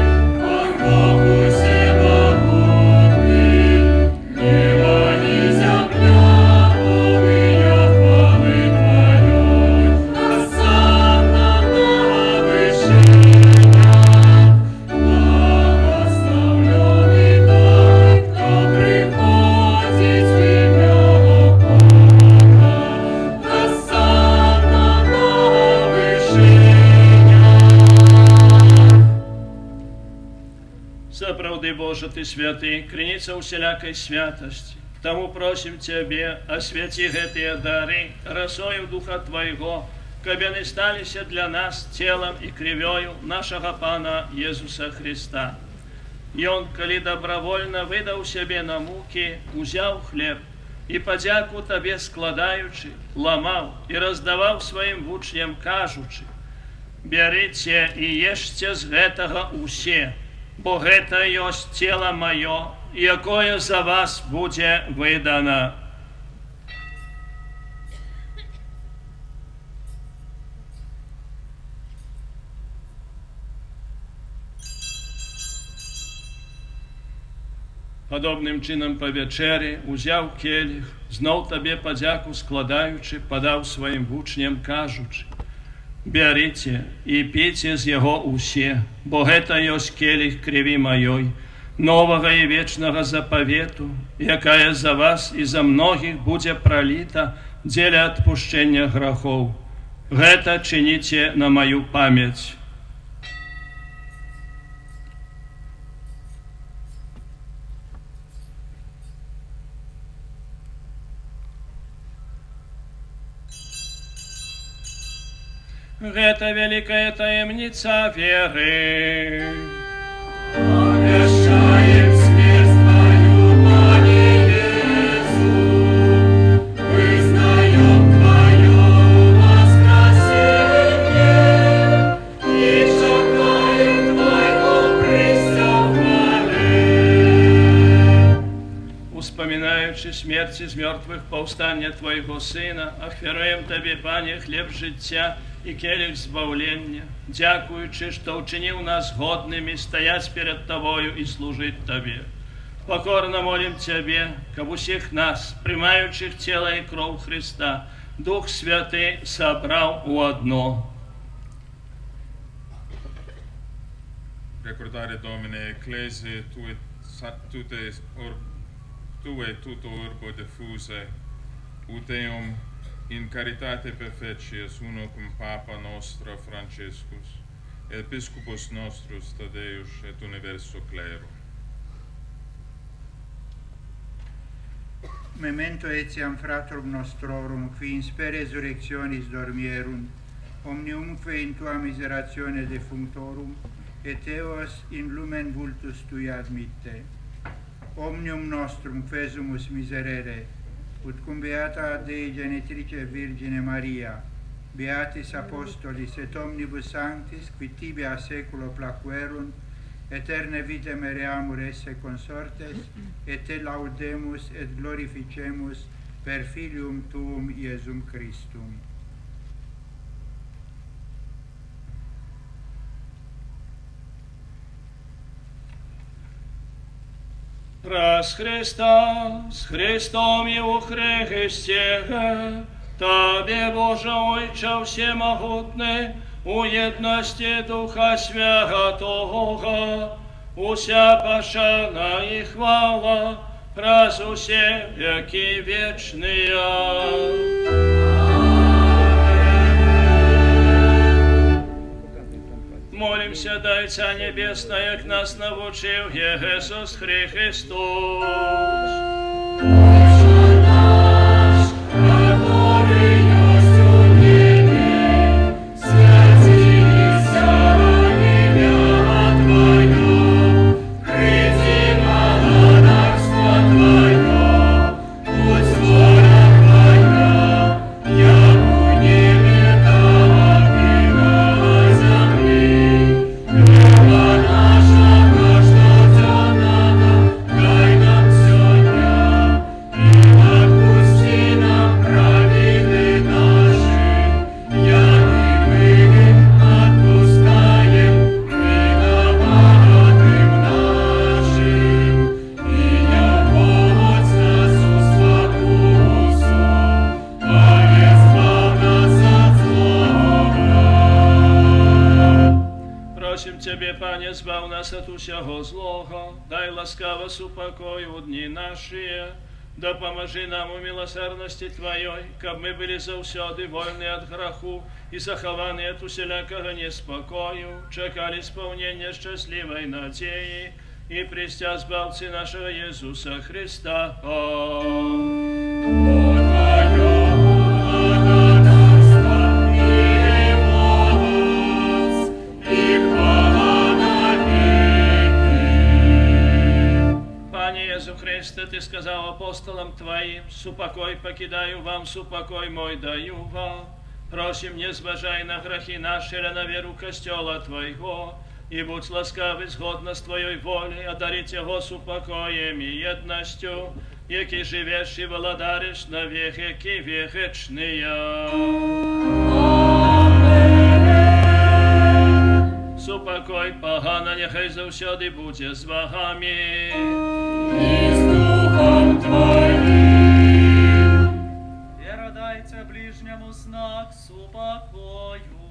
Бог всемогутний, небо і земля повиння хвали Твоєї, осанна на вишинях, благословлений той, хто приходить в ім'я Бога, осанна на вишинях. Заправды, Боже, Ты святый, криница усялякой святости. Тому просим Тебе, освяти эти дары, росою Духа Твоего, кабы они сталися для нас телом и кровью нашего Пана Иисуса Христа. И Он, коли добровольно выдал себе на муки, узял хлеб и подяку Тебе складаючи, ломал и раздавал своим учням, кажучи: «Берите и ешьте з гэтага усе, бо гэта ёсць тело мое, якое за вас будзе выдано». Подобным чином по вечері узяв келіх, знов Тебе подяку складаючи, подав своїм учням, кажучи: «Берите і пейте з його усе, бо гэта ёсць келіх крови моей, нового и вечного заповету, якая за вас и за многих будет пролита для отпущения грехов. Это чините на мою память». Это великая таемница веры. Обещаем смерть Твою, Пане Иисус, вызнаем Твое воскресение. смерти з мертвых повстання Твоего Сына, ахвяруем Тебе, Пане, хлеб життя и келих збавлення, дякуючи, что учинил нас годными стоять перед Тобою и служить Тебе. Покорно молим Тебе, как у всех нас, примающих тело и кровь Христа, Дух Святый собрал у одно. Recordare Domine Ecclesiae tue tuto urbo diffuse, ut eum in caritate perfecias uno cum Papa nostro Franciscus, Episcopus nostrum Tadeus et universo clero. Memento etiam fratorum nostrorum, qui in spe resurrectionis dormierunt, omniumque in tua miseratione defunctorum, et eos in lumen vultus tui admitte. Omnium nostrum quesumus miserere, ut cum beata Dei genitrice Virgine Maria, beatis apostolis et omnibus sanctis, qui tibi a seculo placuerunt, eterne vitam ereamur esse consortes, et te laudemus et glorificemus per Filium Tuum Iesum Christum. Раз Христа, с Христом и у Христе, Тебе, Боже Отче всемогутный, у едности Духа Святого, уся пошана и хвала, раз усе веки вечные. Молимся, дай Царь Небесное, к нас навучил Иисус Христос. Збав нас от усього злого, дай ласкаво супокою дни наши, да поможи нам у милосердности Твоей, как мы были завсёды вольны от греху и захованы от усілякого неспокою, чекали исполнения счастливой надеи и пристя збавцы нашего Иисуса Христа. Христе, Ты сказал апостолам Твоим, супокой покидаю вам, супокой мой даю вам. Просим, не зважай на грехи наши, а на веру костела Твоего, и будь ласкавый сгодно с Твоей волей, одарить его супокоем и едностью, яки живешь и владаришь на веки вечные. Супокой погана, нехай завсёды буде з вами. Вера дайте ближнему знак супокою.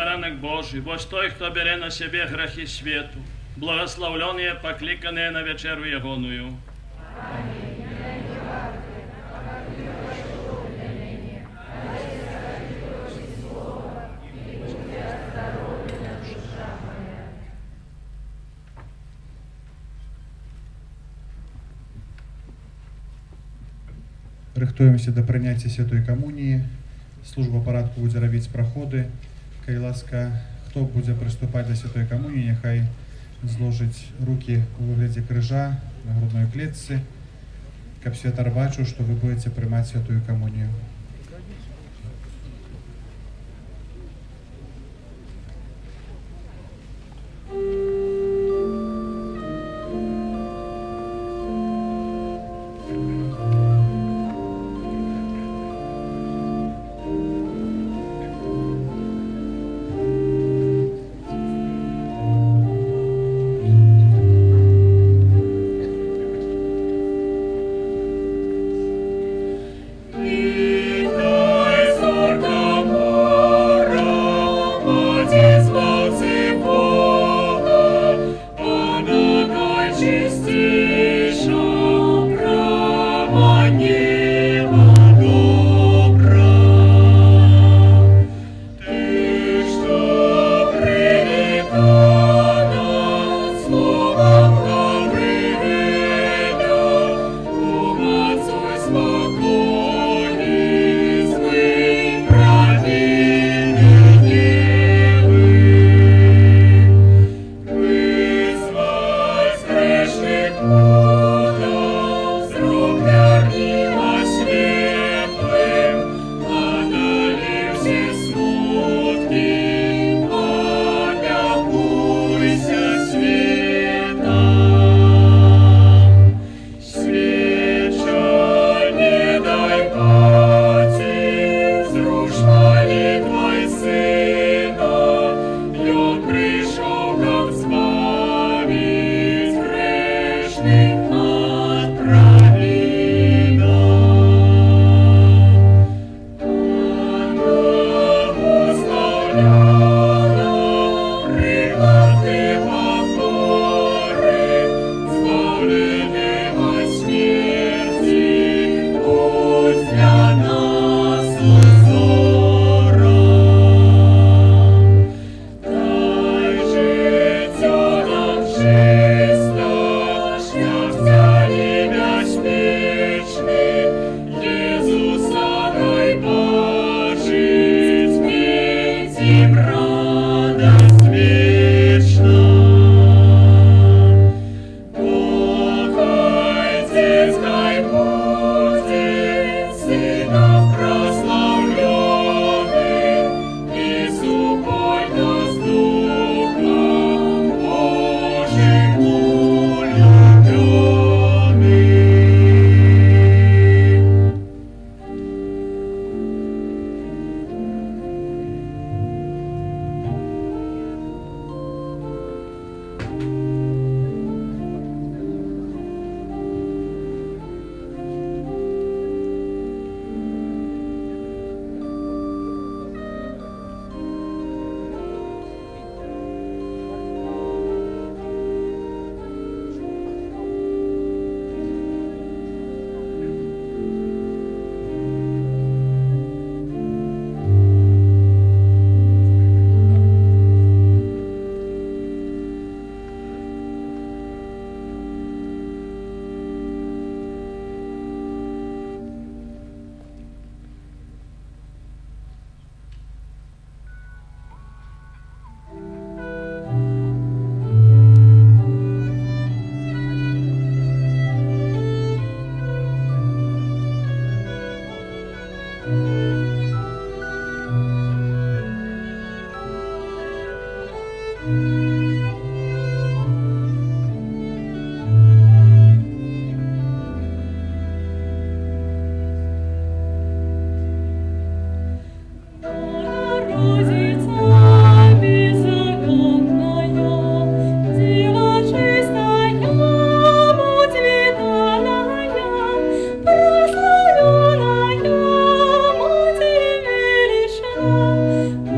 баранок Божий, бо той, хто бере на себе грехи світу, благословленные, покликанные на вечеру Ягоную. Рыхтуемся до прыняцця святой камуніі. Служба парадку будзе рабіць праходы. Калі ласка, хто будзе прыступаць да святой камуніі, няхай зложыць рукі у выглядзе крыжа на грудной клетцы, каб святар бачыў, што вы будзеце прымаць святую камунію.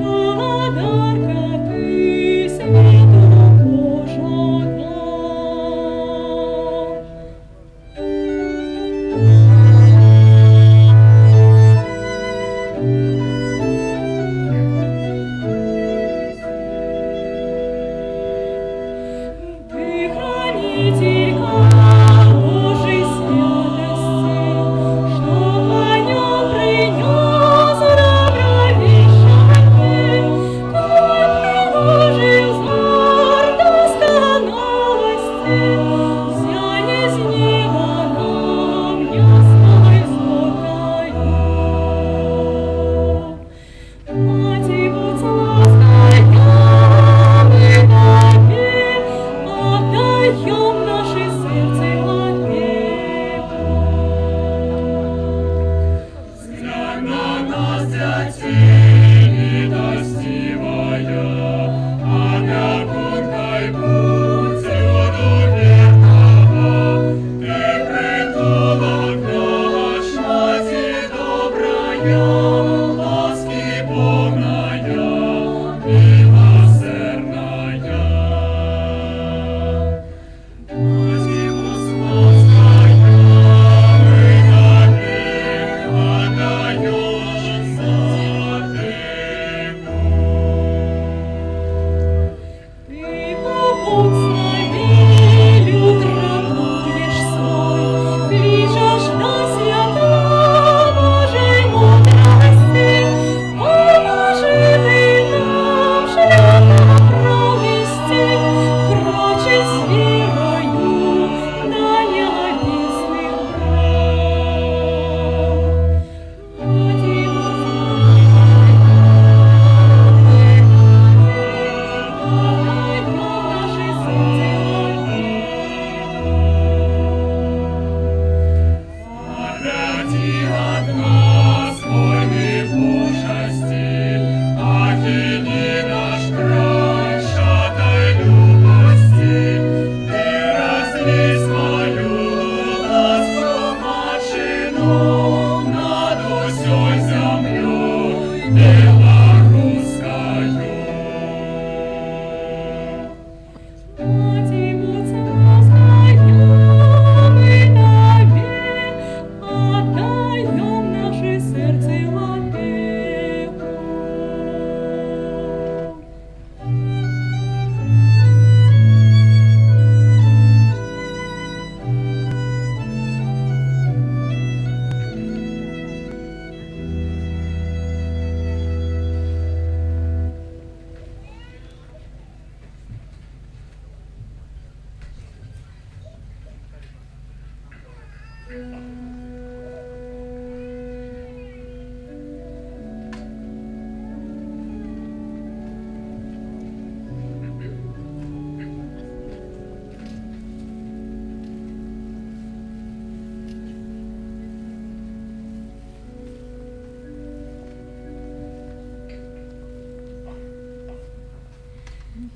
Молодар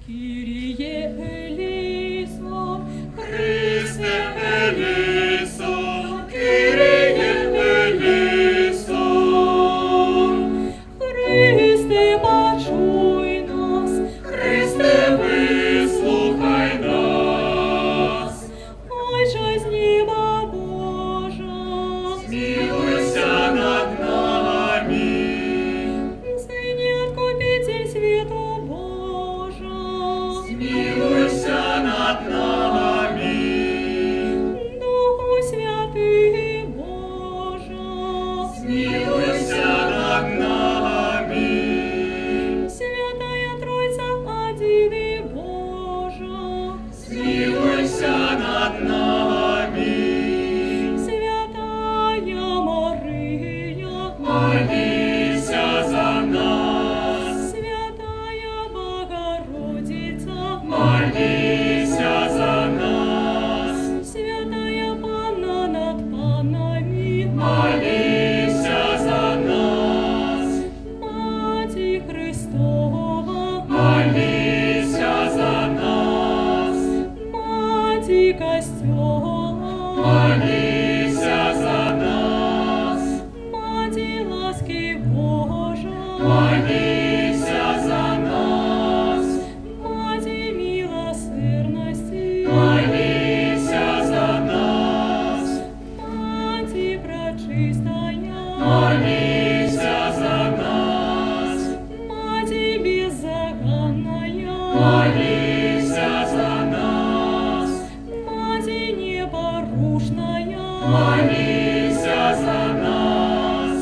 Kyrie eleison, Christe eleison, Kyrie eleison. Христе, почуй нас, Христе, вислухай нас. Отче з неба Божа, Змилуйся над нами. Сыне Откупитель світу Божа, Змилуйся над нами. Духу Святий Божа, Змилуйся над нами. Святая Тройця, Одиви Божа, Змилуйся над нами. Святая Мария, Молися за нас. Святая Богородица, Молися за нас. Святая Панна над панами, Молися за нас. Мати Христова, Молися за нас. Мати Костьола, Молися за нас. Мати ласки Божа, Молися за нас. Мати милосердности, Молися за нас. Мати пречистая, Молися за нас. Мати беззаганная, Молися за нас. Мати непорушная, Молися за нас.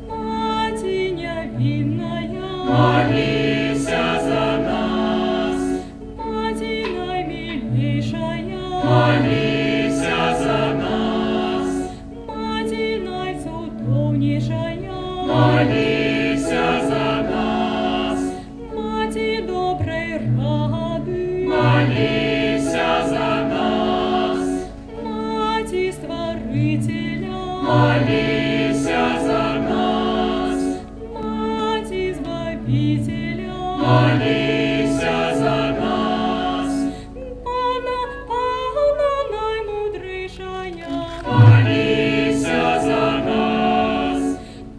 Мати невинная, Молися за нас. Мати наимилейшая, Молися за нас. Мати найцудовнейшая, Молися за нас. Мати доброй рады, Молися за нас. Мати Створителя, Молися за нас. Мати Избавителя, Молися за нас. Пана наимудрейшая, Молися за нас.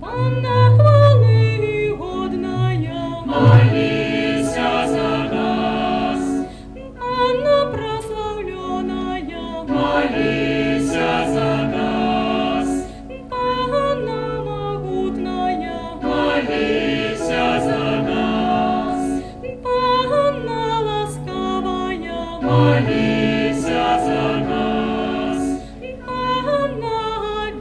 Пана хвалы годная, Молися за нас. Пана прославленная, Молися за нас. Пана могутная, Молися за нас. Пана ласковая, Молися за нас. Пана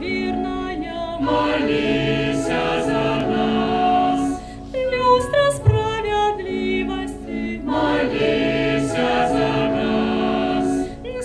верная, Молися за нас. люстра справедливости, Молися за нас.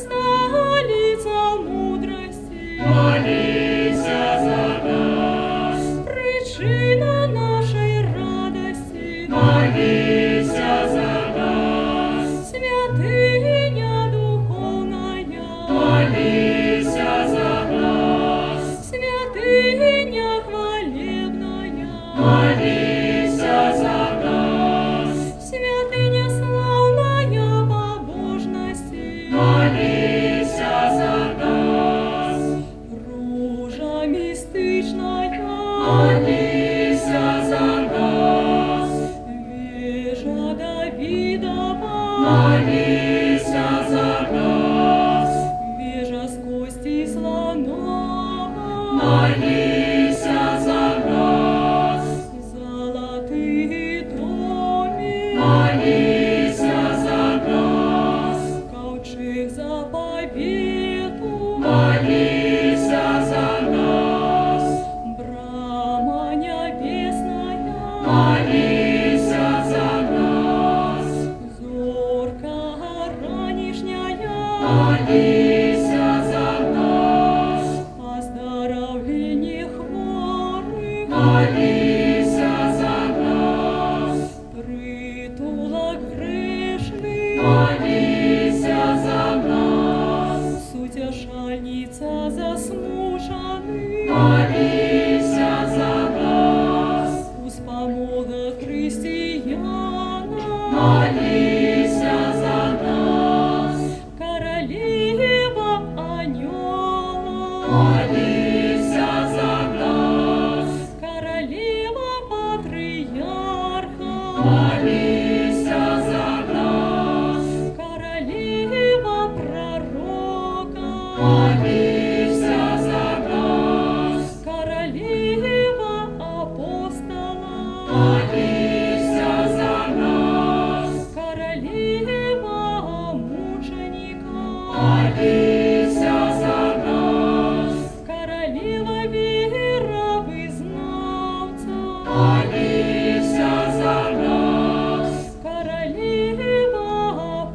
столица мудрости, Молися за нас. причина нашей радости, Молися за нас. святыня духовная, Молися за нас. святыня хвалебная, Молися за нас. святыня славная побожности, Молися за нас. ружа мистичная, Молися за нас. вежа Давидова, Молися за нас. вежа с кости слонова, Молися за нас. золотые доми, Молися за нас. ковчег заповету, Молися за нас. брама небесная, Молися за нас. зорка ранешняя, Молися за нас. притулок грешный, молися за нас. Утешальница засмученных, молися за нас. Успомога христиана, молися за нас. Королева анёла, молися за нас. Королева патриарха, молися за нас. Королева пророка, молися за нас. Королева апостола, молися за нас. Королева мученика, молися за нас. Королева веровызнавца, молися за нас. Королева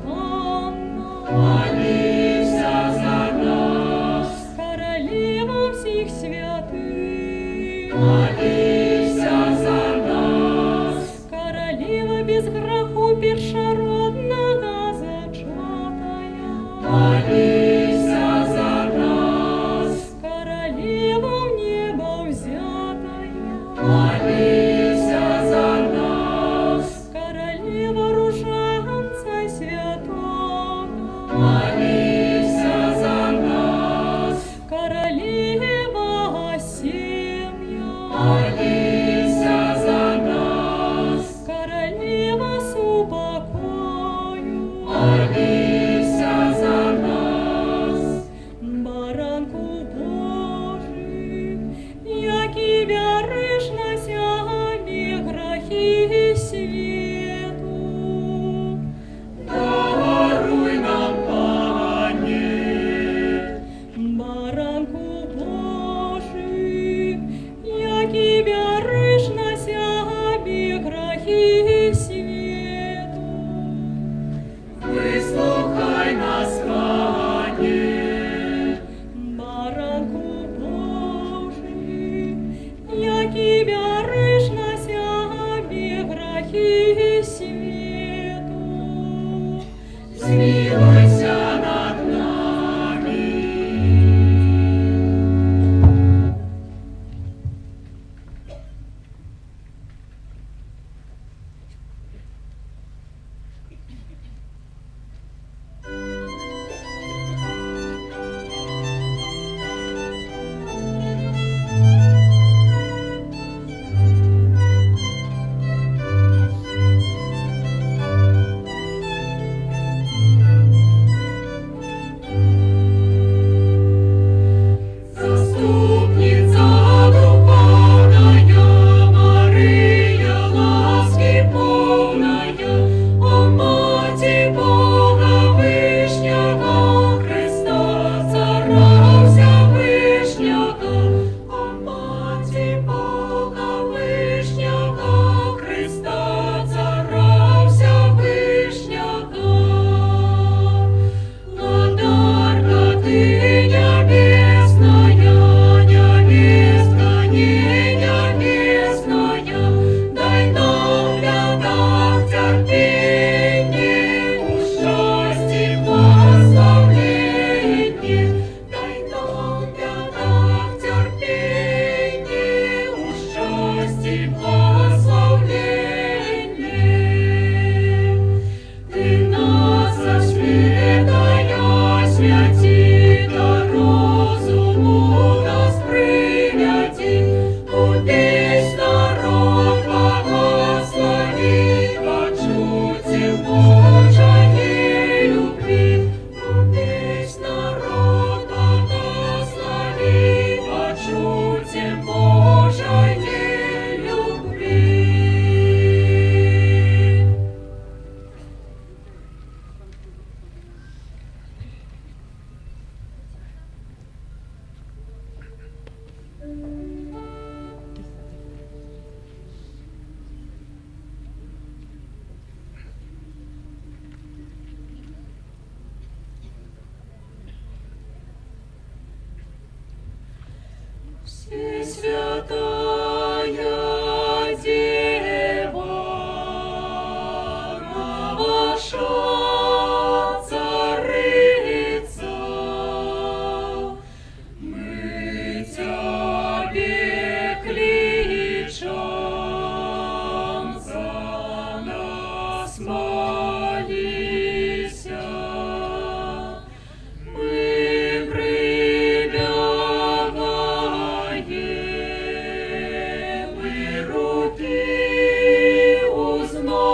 Панна, молися за нас. Королева всех святых, молися за нас. Королева без греху першородного зачатая, молися за нас. Королева в небо взятая, молися за нас. Королева ружанца святого, молися за нас. Королева семья, молися за нас. Королева с упокою, молися за нас. Баранку Божий, яки вяриш на сями грехи свету. Даруй нам, Пане. Баранку Божий, яки вяриш на сями грехи свету. Вислухай нас, Пане. Баранку Божий, яки вяриш на сями грехи свету. Змилуйся над нами. Руки узносим.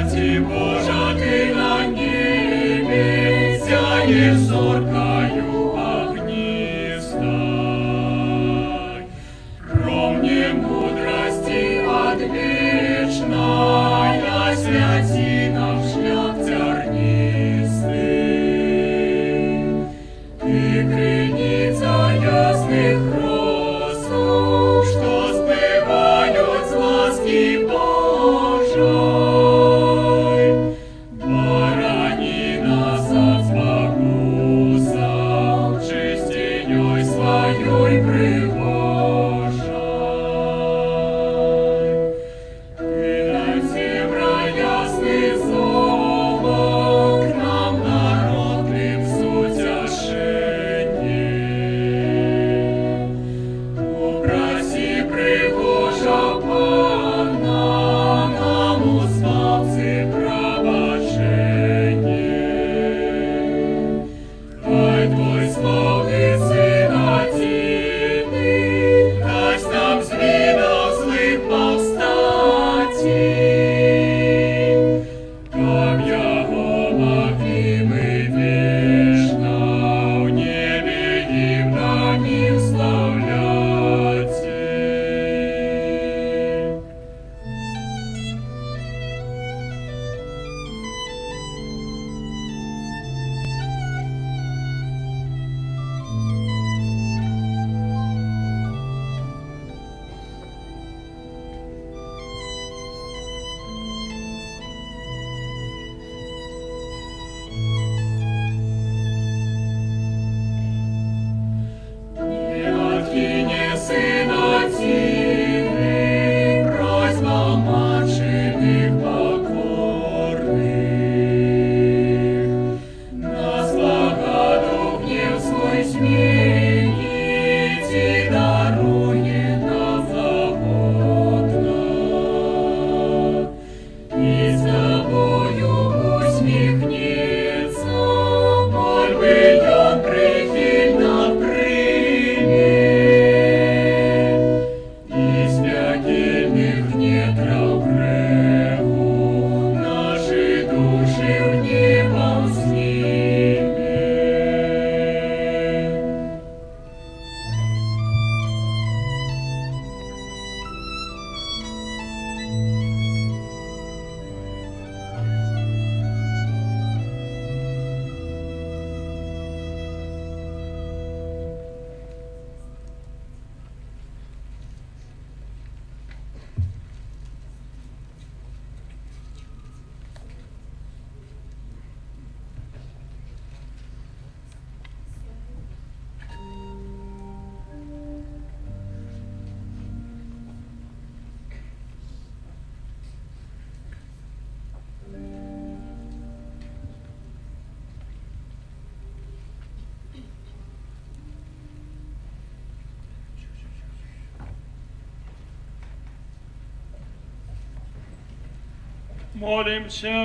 Маті Божа, ти на небі, сяєш зоркою огнистой. Громне мудрости отвечная, святи нам шлях тернистый. Ты крыница ясных росов, что сбывают с ласки Божией. Борони нас от спокусов, чистиней своей пригожей. Ты дай земля ясный золот, к нам народ лицу тяшение. Упроси пригожа Пана, нам успавцы пробачение. Дай Твой славный Сын один, дасть нам з видов злых повстати. Как Его могли мы вечно в небе гимнами вславлять. Не откини Сына Тины, просьбам маченых покорных. Нас Богодух гнев свой сменить и дарует нам заботно. И с Тобою усмехнется, мольбы Он прихильно примет. Из пекельных нетров греху наши души в небо снимет. Молимся.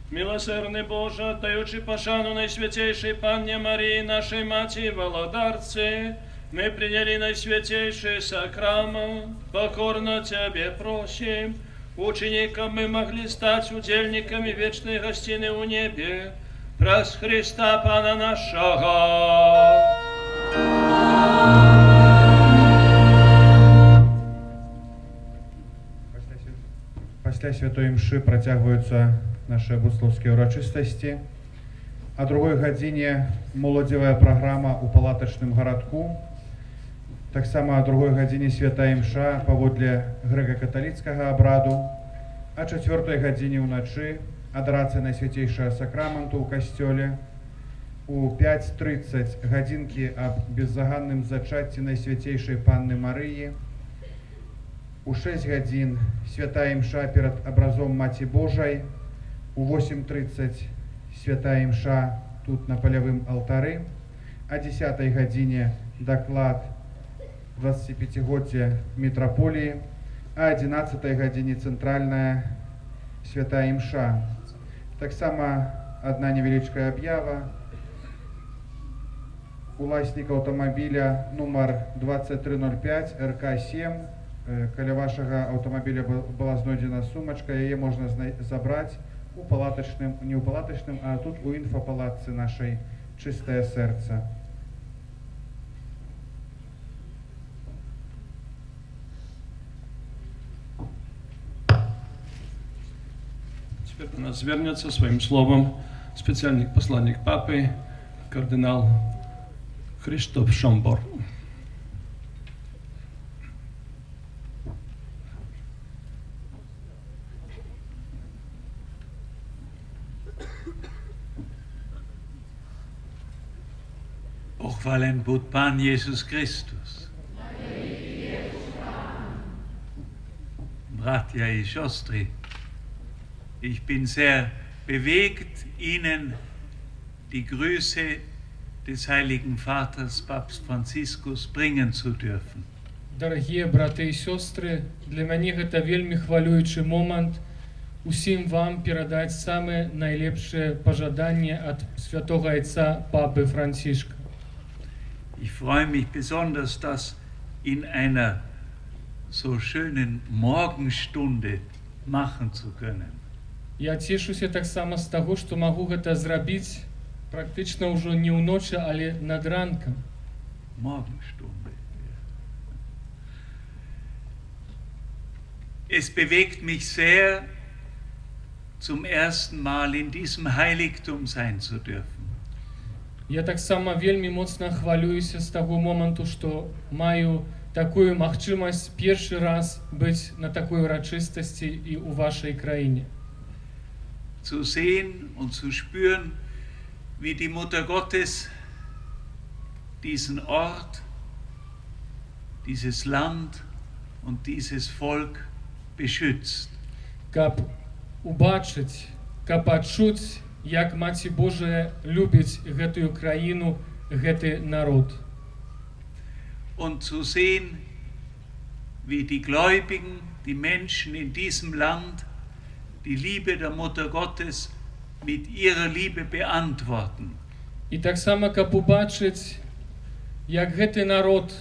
Милосердный Боже, даючи пошану Найсвятейшей Панне Марии, нашей Мати и Володарце, мы приняли Наисвятейший сакрамент, покорно Тебе просим, ученикам мы могли стать удельниками вечной гостины у небе, праз Христа Пана нашего. Пасля святой мшы працягваюцца наши буслаўскія ўрачыстасці. А другой гадзіне моладзевая праграма ў палатачным гарадку. Таксама о другой гадзіне святая мша паводле грэка-каталіцкага абраду. А 4 гадзіне ўначы адорацыя Найсвятейшага сакраменту ў касцёле. У 5:30 гадзінкі аб беззаганным зачацці Найсвятейшай Панны Марыі. У 6 гадзін святая мша перад абразом Маці Божай. У 8:30 святая мша тут на палявым алтары. О 10 гадзіне даклад 25-годдзя митрополии. А 11 гадзіне цэнтральная святая мша. Таксама одна невеличкая объява. Уласник автомобиля номер 2305 РК-7 каля вашага аўтамабіля была знойдзена сумачка, яе можна забраць у палатачным, не ў палатачным, а тут у інфапалатцы нашай «Чистое сердце». Теперь до нас вернется своим словом специальный посланник Папы, кардинал Христоф Шомбор. Pochwalen Bóg Pan Jesus Chrystus. Bratia i siostry, ich bin sehr bewegt, Ihnen die Grüße des Heiligen Vaters Papst Franziskus bringen zu dürfen. Дорогие браты і сестры, для мяне гэта вельмі хвалюючы момант усім вам перадаць самыя найлепшыя пажаданні ад святого Отца Папы Францишка. Ich freue mich besonders, das in einer so schönen Morgenstunde machen zu können. Я цешуся таксама з таго, што магу гэта зрабіць практычна ўжо не ўночы, але над ранкам. Morgenstunde. Es bewegt mich sehr, zum ersten Mal in diesem Heiligtum sein zu dürfen. Я таксама вельмі моцна хвалююся з таго моманту, што маю такую магчымасць першы раз быць на такой урачыстасці і ў вашай краіне. Zu sehen und zu spüren, wie die Mutter Gottes diesen Ort, dieses Land und dieses Volk beschützt. Каб убачыць, каб адчуць, як Маці Божая любіць гэтую краіну, гэты народ. Und zu sehen, wie die Gläubigen, die Menschen in diesem Land, die Liebe der Mutter Gottes mit ihrer Liebe beantworten. І таксама каб убачыць, як гэты народ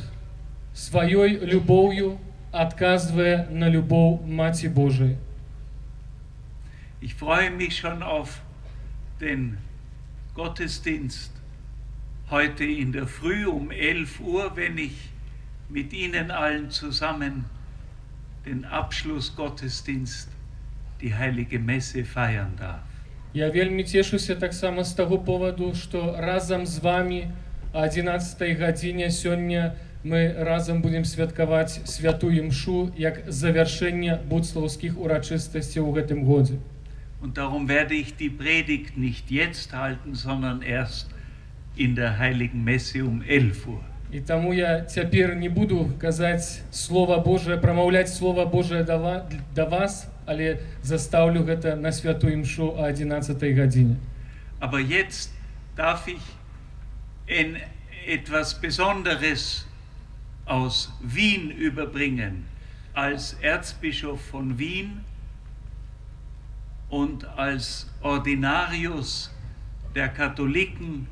сваёй любоўю адказвае на любоў Маці Божай. Ich freue mich schon auf den Gottesdienst heute in der Früh um 11 Uhr, wenn ich mit Ihnen allen zusammen den Abschlussgottesdienst, die Heilige Messe feiern darf. Я вельмі цешуся таксама з таго поводу, што разам з вами о 11 гадзіне сёння мы разам будем святкаваць святую імшу як завяршэнне будслаўскіх урачыстасцей у гэтым годзе. Und darum werde ich die Predigt nicht jetzt halten, sondern erst in der Heiligen Messe um 11 Uhr. І таму я цяпер не буду казаць Слова Божие, прамаўляць Слова Божие да вас, але застаўлю гэта на святую імшу о 11 гадзіне. Aber jetzt darf ich etwas Besonderes aus Wien überbringen. Als Erzbischof von Wien und als Ordinarius der Katholiken,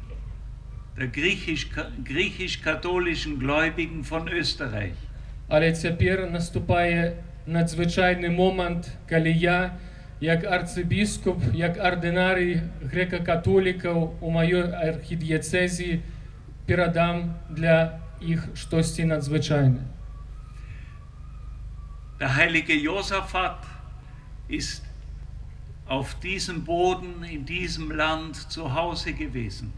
der griechisch-katholischen Gläubigen von Österreich. Але цяпер наступае надзвычайны момант, калі я, як арцыбіскуп, як ардынарый грэка-католікаў у маёй архідыецэзіі перадам для іх штосьці надзвычайнае. Der heilige Josaphat ist auf diesem Boden, in diesem Land zu Hause gewesen.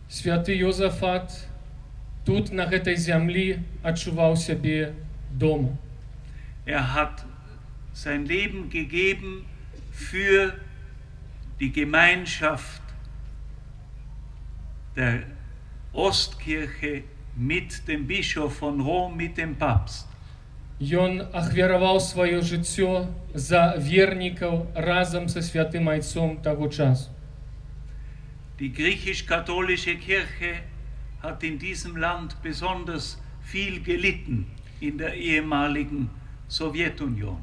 Святы Йозафат тут, на гэтай зямлі, адчуваў сябе дома. Hat sein Leben gegeben für die Gemeinschaft der Ostkirche mit dem Bischof von Rom, mit dem Papst. Ён ахвяраваў сваё жыццё за вернікаў разам са святым айцом таго часу. Die griechisch-katholische Kirche hat in diesem Land besonders viel gelitten in der ehemaligen Sowjetunion.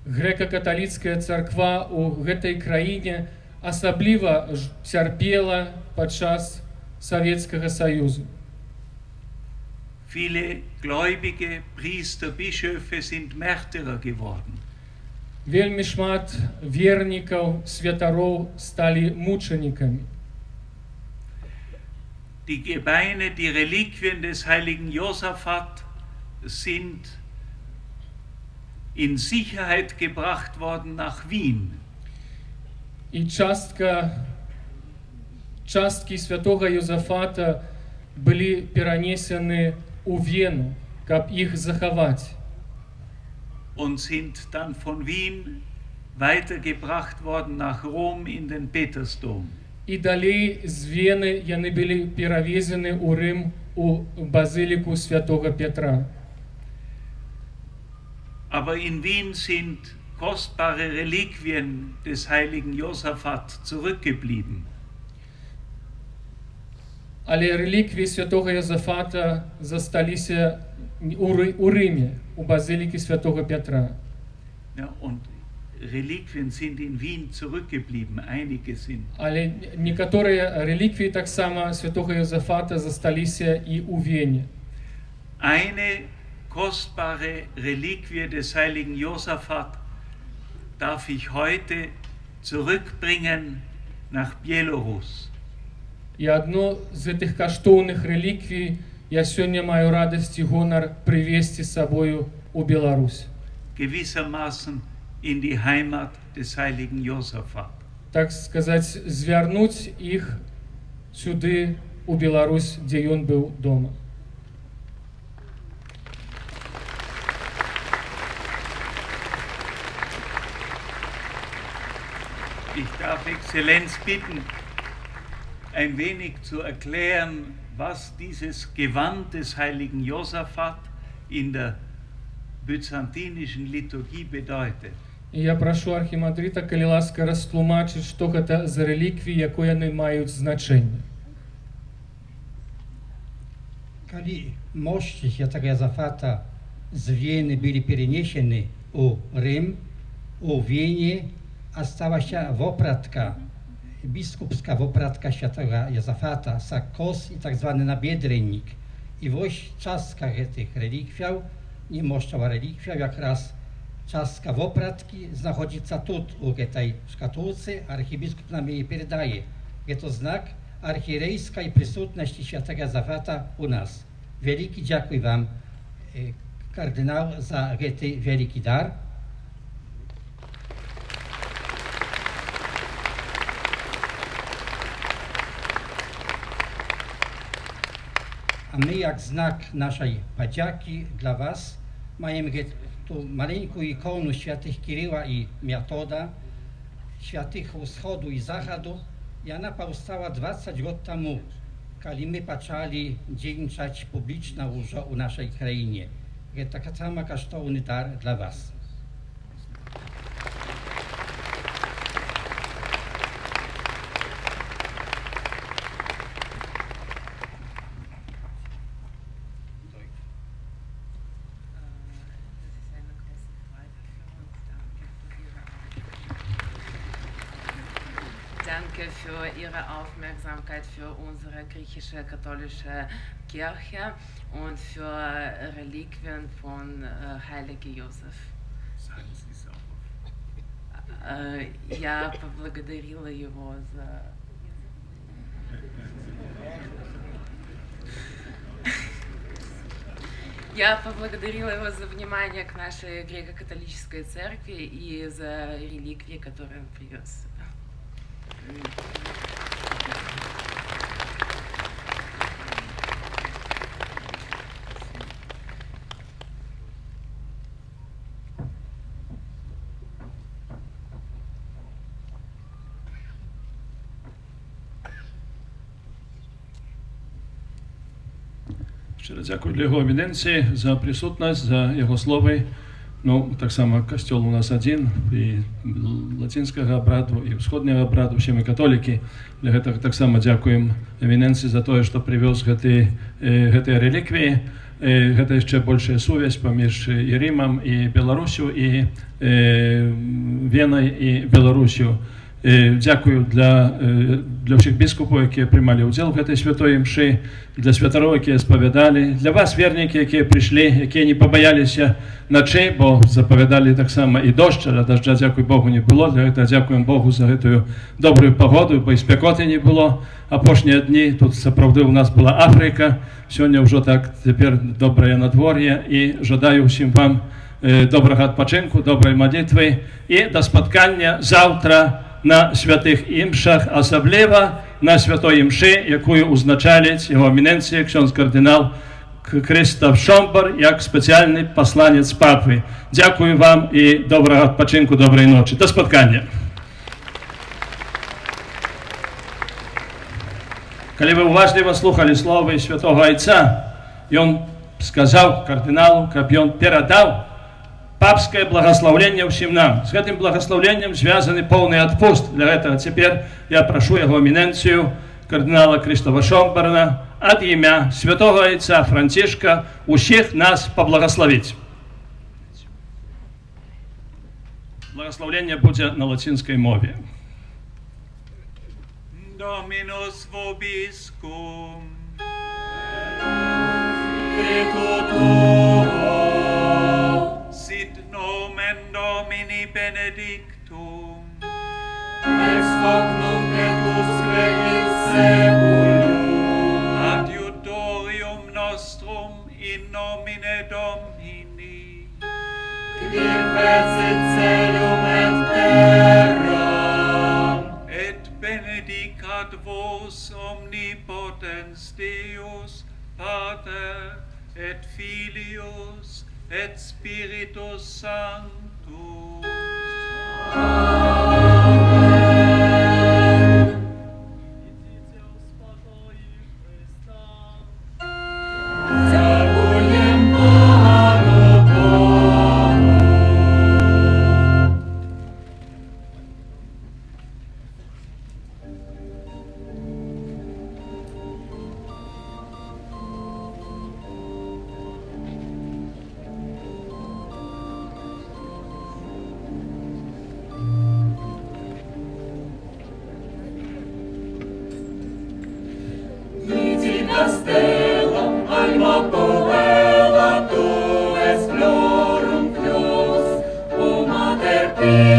Грэка-каталіцкая царква ў гэтай краіне асабліва цярпела падчас Савецкага Саюзу. Viele gläubige Priester, Bischöfe sind Märtyrer geworden. Вельмі шмат вернікаў, святароў сталі мучанікамі. Die Gebeine, die Reliquien des heiligen Josaphat sind in Sicherheit gebracht worden nach Wien. І часткі святого Йозафата былі перанесены у Вену, каб іх захаваць. Und sind dann von Wien weitergebracht worden nach Rom in den Petersdom. І далей з Вены яны былі перавезены ў Рым у базилику святого Петра. Aber in Wien sind kostbare Reliquien des heiligen Josaphat zurückgeblieben. Але реліквії святого Йозафата засталіся у Римі, у базилике святого Петра. Ja, und Reliquien sind in Wien zurückgeblieben, einige sind. Але некаторыя реліквії таксама святого Йозафата засталіся і у Вене. Eine kostbare Reliquie des heiligen Josaphat darf ich heute zurückbringen nach Belarus. І одну з гэтых каштоўных реліквій я сёння маю радасць і гонар прывезці з сабою у Беларусь. Gewissermaßen in die Heimat des heiligen Josaphat. Так сказаць, звярнуць іх сюды, у Беларусь, дзе ён быў дома. Ich darf Exzellenz bitten, ein wenig zu erklären, was dieses Gewand des heiligen Josaphat in der byzantinischen Liturgie bedeutet. І я прашу архімандрита, калі ласка, растлумачыць, што гэта за реліквіі, якое яны маюць значэнне. Калі мощі святого Йозафата з Вены былі перенесены у Рим, у Вене осталася вопратка, biskupska wopratka świętego Jozafata, sakos i tak zwany nabedrennik. I właśnie czastka tych relikwiów, nie moszczowa relikwiów, jak raz czastka wopratki znajduje się tu, u tej szkatułce, archibiskup nam jej perdaje. Jest to znak archierejskiej przysutności świętego Jozafata u nas. Wielki dziękuję wam, kardynał, za ten wielki dar. A my, jak znak naszej podzięki dla was, mamy tu maleńką ikonę świętych Kiryła i Metoda, świętych wschodu i zachodu. I ona powstała 20 lat temu, kiedy my zaczęli działać publicznie u naszej krainie. Jest taka sama kosztowny dar dla was. Danke für Ihre Aufmerksamkeit für unsere griechische katholische Kirche und für Reliquien von Heilige Josef. Я поблагодарила его за... Я поблагодарила его за внимание к нашей греко-католической церкви и за реликвии, которые он привез. Щиро дякую для його еміненції за присутність, за його слови. Ну, так само костел у нас один, і латинського обряду, і сходнього обряду, всі ми католики. Для этого так само дякуємо еміненції за те, що привез гэты реліквії. Гэта яшчэ большая сувязь паміж і Римом, і Беларусю, і Венай, і Беларусю. Дякую для всіх біскупів, які приймали уділ в цій святої мші, для святарів, які сповідали, для вас, вірники, які прийшли, які не побоялися ночі, бо заповідали так само і дощ, але дождя, дякую Богу, не було. Для цього дякуємо Богу за цю добру погоду, бо і спекоти не було. А пошні дні, тут, справді, у нас була Африка, сьогодні вже так, тепер добре надвор'я, і жадаю всім вам доброго відпочинку, доброї молитви і до споткання завтра на святих імшах, особливо на святої мші, яку узначалить його еміненція, ksiądz кардинал Krzysztof Шомбор, як спеціальний посланець папи. Дякую вам і доброго відпочинку, доброї ночі. До споткання. Коли ви уважливо слухали слово святого Отця, і він сказав кардиналу, щоб він передав папское благословение всем нам. С этим благословением связаны полный отпуск. Для этого теперь я прошу его эминенцию кардинала Крzysztofa Шомборна от имя святого отца Францишка всех нас поблагословить. Благословение будет на латинской мове. Dominus vobiscum. Sit nomen Domini benedictum. Ex hoc nunc et usque in seculum. Adiutorium nostrum in nomine Domini. Qui fecit celum et terram. Et benedicat vos omnipotens Deus, Pater et Filius et Spiritus Sanctus. Amen. Dziękujem Panu Bogu. Castellum alma puella tu es florum flos, o mater pia.